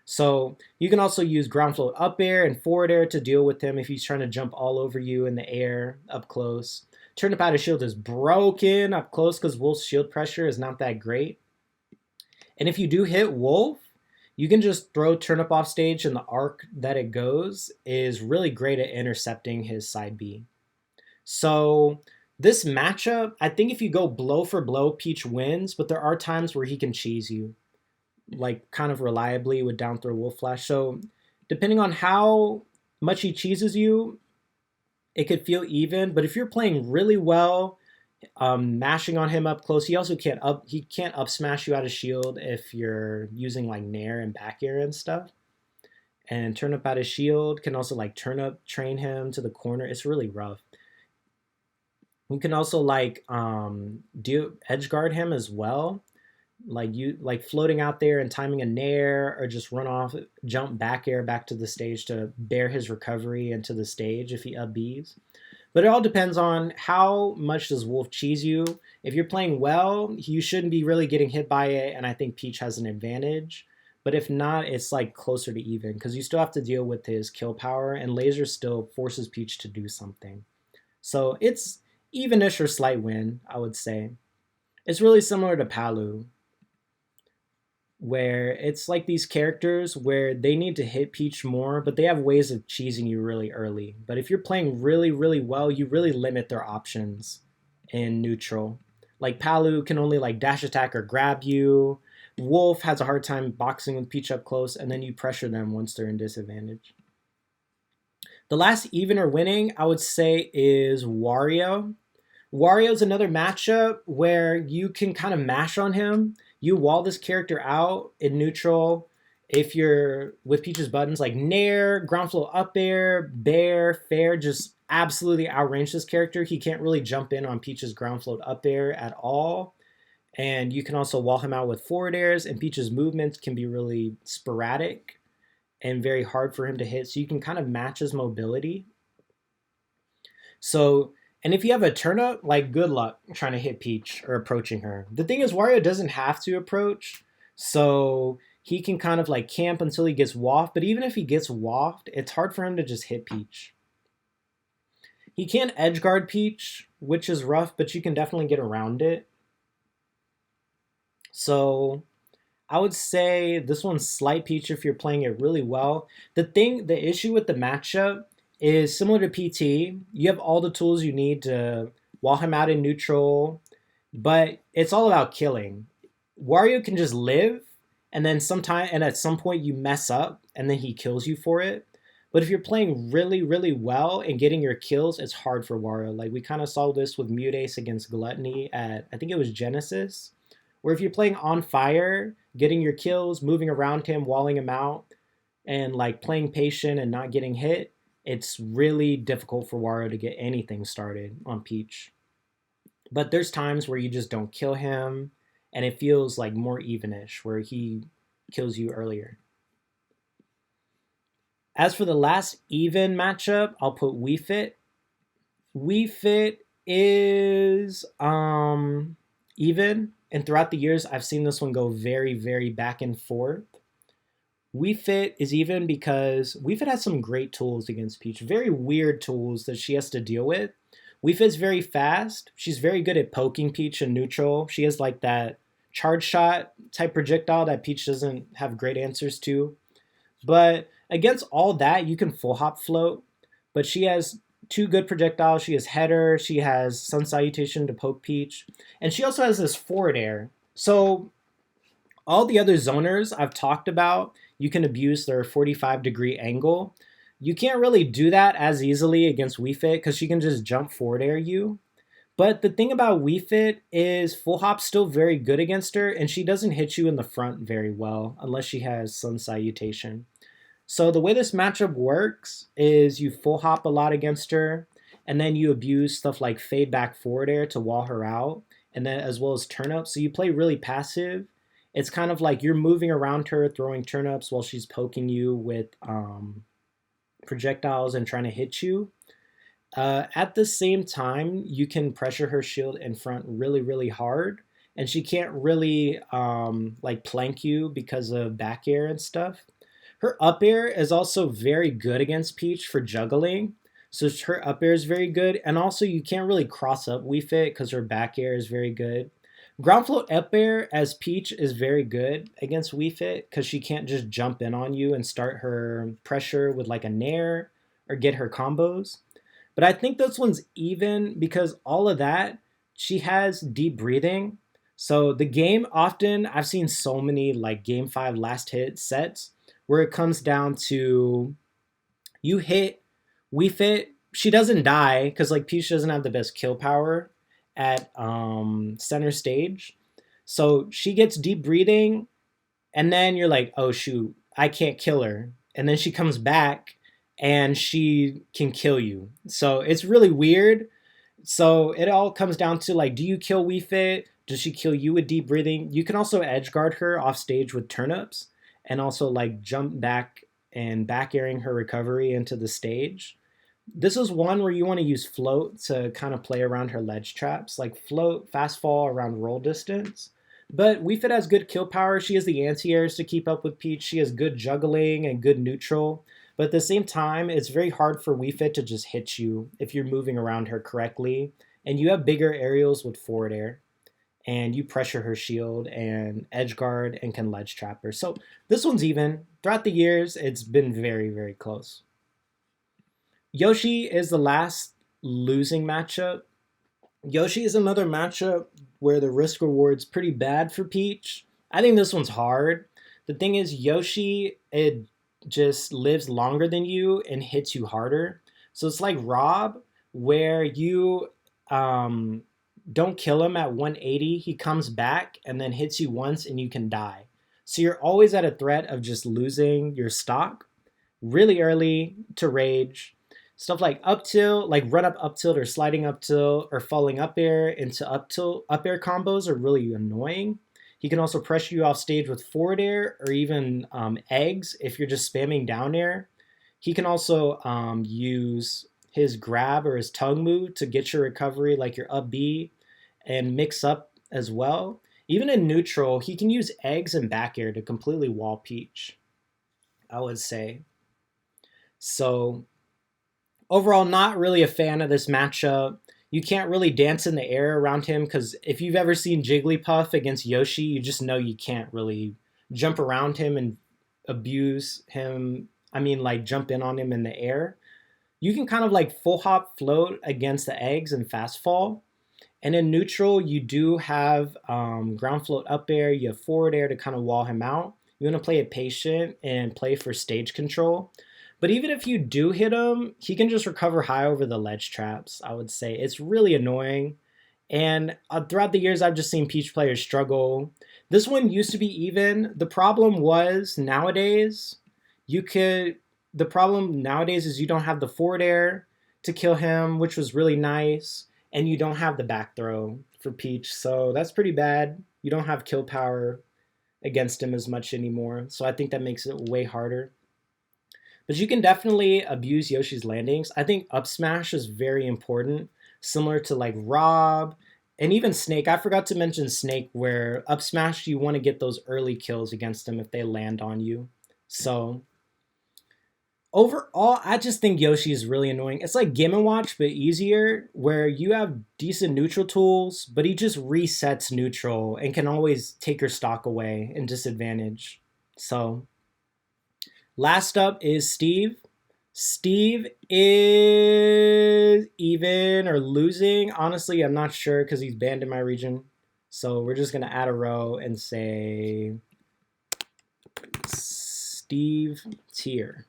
So you can also use ground float up air and forward air to deal with him if he's trying to jump all over you in the air up close. Turnip out of shield is broken up close because Wolf's shield pressure is not that great. And if you do hit Wolf, you can just throw turnip off stage, and the arc that it goes is really great at intercepting his side B. So This matchup, I think if you go blow for blow, Peach wins, but there are times where he can cheese you, like kind of reliably with down throw Wolf Flash. So depending on how much he cheeses you, it could feel even. But if you're playing really well, mashing on him up close, he can't up smash you out of shield if you're using like Nair and back air and stuff. And turn up out of shield can also like turn up train him to the corner. It's really rough. You can also like do edge guard him as well, like floating out there and timing a nair, or just run off, jump back air back to the stage to bear his recovery into the stage if he up Bs. But it all depends on how much does Wolf cheese you. If you're playing well, you shouldn't be really getting hit by it, and I think Peach has an advantage. But if not, it's like closer to even because you still have to deal with his kill power, and Laser still forces Peach to do something. So it's evenish or slight win, I would say. It's really similar to Palu, where it's like these characters where they need to hit Peach more, but they have ways of cheesing you really early. But if you're playing really, really well, you really limit their options in neutral. Like Palu can only like dash attack or grab you. Wolf has a hard time boxing with Peach up close, and then you pressure them once they're in disadvantage. The last even or winning, I would say, is Wario. Wario's another matchup where you can kind of mash on him. You wall this character out in neutral. If you're with Peach's buttons like Nair, ground flow up air, bear, fair, just absolutely outrange this character. He can't really jump in on Peach's ground float up air at all. And you can also wall him out with forward airs, and Peach's movements can be really sporadic and very hard for him to hit. So you can kind of match his mobility. So, and if you have a turnip, like good luck trying to hit Peach or approaching her. The thing is, Wario doesn't have to approach, so he can kind of like camp until he gets waffed. But even if he gets waffed, it's hard for him to just hit Peach. He can edge guard Peach, which is rough, but you can definitely get around it. So I would say this one's slight Peach if you're playing it really well. The issue with the matchup is similar to PT. You have all the tools you need to wall him out in neutral, but it's all about killing. Wario can just live, and then at some point you mess up, and then he kills you for it. But if you're playing really, really well and getting your kills, it's hard for Wario. Like we kind of saw this with Mutace against Gluttony at, I think it was Genesis, where if you're playing on fire, getting your kills, moving around him, walling him out, and like playing patient and not getting hit, it's really difficult for Wario to get anything started on Peach. But there's times where you just don't kill him, and it feels like more evenish, where he kills you earlier. As for the last even matchup, I'll put Wii Fit. Wii Fit is even, and throughout the years, I've seen this one go very, very back and forth. Wii Fit is even because Wii Fit has some great tools against Peach, very weird tools that she has to deal with. Wii Fit's very fast. She's very good at poking Peach in neutral. She has like that charge shot type projectile that Peach doesn't have great answers to. But against all that, you can full hop float. But she has two good projectiles. She has header. She has Sun Salutation to poke Peach. And she also has this forward air. So all the other zoners I've talked about, you can abuse their 45-degree angle. You can't really do that as easily against Wii Fit because she can just jump forward air you. But the thing about Wii Fit is full hop's still very good against her, and she doesn't hit you in the front very well unless she has Sun Salutation. So the way this matchup works is you full hop a lot against her, and then you abuse stuff like fade back forward air to wall her out, and then as well as turn up. So you play really passive. It's kind of like you're moving around her, throwing turnips while she's poking you with projectiles and trying to hit you. At the same time, you can pressure her shield in front really, really hard, and she can't really like plank you because of back air and stuff. Her up air is also very good against Peach for juggling. So her up air is very good, and also you can't really cross up Wii Fit because her back air is very good. Ground float up air as Peach is very good against Wii Fit because she can't just jump in on you and start her pressure with like a nair or get her combos. But I think this one's even because all of that, she has deep breathing. So the game often, I've seen so many like game five last hit sets where it comes down to you hit, we fit. She doesn't die because like Peach doesn't have the best kill power at center stage. So she gets deep breathing, and then you're like, oh shoot, I can't kill her. And then she comes back and she can kill you. So it's really weird. So it all comes down to like, do you kill Wii Fit? Does she kill you with deep breathing? You can also edge guard her off stage with turnips and also like jump back and back airing her recovery into the stage. This is one where you want to use float to kind of play around her ledge traps, like float, fast fall around roll distance. But Wii Fit has good kill power. She has the anti-airs to keep up with Peach. She has good juggling and good neutral. But at the same time, it's very hard for Wii Fit to just hit you if you're moving around her correctly. And you have bigger aerials with forward air. And you pressure her shield and edge guard and can ledge trap her. So this one's even. Throughout the years, it's been very, very close. Yoshi is the last losing matchup. Yoshi is another matchup where the risk reward's pretty bad for Peach. I think this one's hard. The thing is, Yoshi, it just lives longer than you and hits you harder. So it's like R.O.B, where you don't kill him at 180, he comes back and then hits you once and you can die. So you're always at a threat of just losing your stock really early to rage. Stuff like up tilt, like run up tilt or sliding up tilt or falling up air into up tilt, up air combos are really annoying. He can also pressure you off stage with forward air or even eggs if you're just spamming down air. He can also use his grab or his tongue move to get your recovery like your up B and mix up as well. Even in neutral, he can use eggs and back air to completely wall Peach, I would say. So overall, not really a fan of this matchup. You can't really dance in the air around him because if you've ever seen Jigglypuff against Yoshi, you just know you can't really jump around him and abuse him. I mean, like jump in on him in the air. You can kind of like full hop float against the eggs and fast fall. And in neutral, you do have ground float up air. You have forward air to kind of wall him out. You want to play it patient and play for stage control. But even if you do hit him, he can just recover high over the ledge traps, I would say. It's really annoying. And throughout the years, I've just seen Peach players struggle. This one used to be even. The problem nowadays is you don't have the forward air to kill him, which was really nice. And you don't have the back throw for Peach. So that's pretty bad. You don't have kill power against him as much anymore. So I think that makes it way harder. But you can definitely abuse Yoshi's landings. I think up smash is very important, similar to like R.O.B and even Snake. I forgot to mention Snake, where up smash you want to get those early kills against them if they land on you. So overall, I just think Yoshi is really annoying. It's like Game & Watch, but easier, where you have decent neutral tools, but he just resets neutral and can always take your stock away and disadvantage. So last up is Steve. Steve is even or losing. Honestly, I'm not sure because he's banned in my region. So we're just going to add a row and say Steve tier.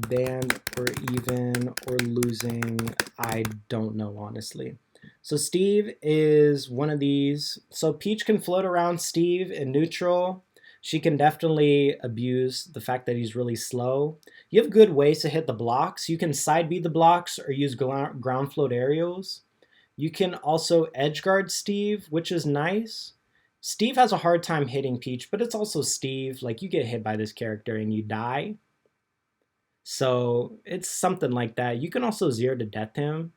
Banned or even or losing, I don't know, honestly. So Steve is one of these. So Peach can float around Steve in neutral. She can definitely abuse the fact that he's really slow. You have good ways to hit the blocks. You can side B the blocks or use ground float aerials. You can also edge guard Steve, which is nice. Steve has a hard time hitting Peach, but it's also Steve. Like, you get hit by this character and you die. So it's something like that. You can also 0 to death him,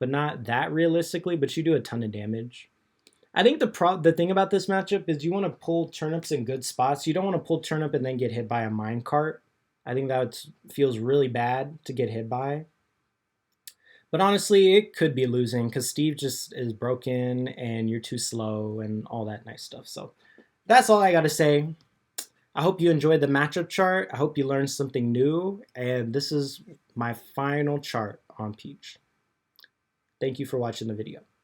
but not that realistically, but you do a ton of damage. I think the thing about this matchup is you want to pull turnips in good spots. You don't want to pull turnip and then get hit by a minecart. I think that feels really bad to get hit by. But honestly, it could be losing because Steve just is broken and you're too slow and all that nice stuff. So that's all I got to say. I hope you enjoyed the matchup chart. I hope you learned something new. And this is my final chart on Peach. Thank you for watching the video.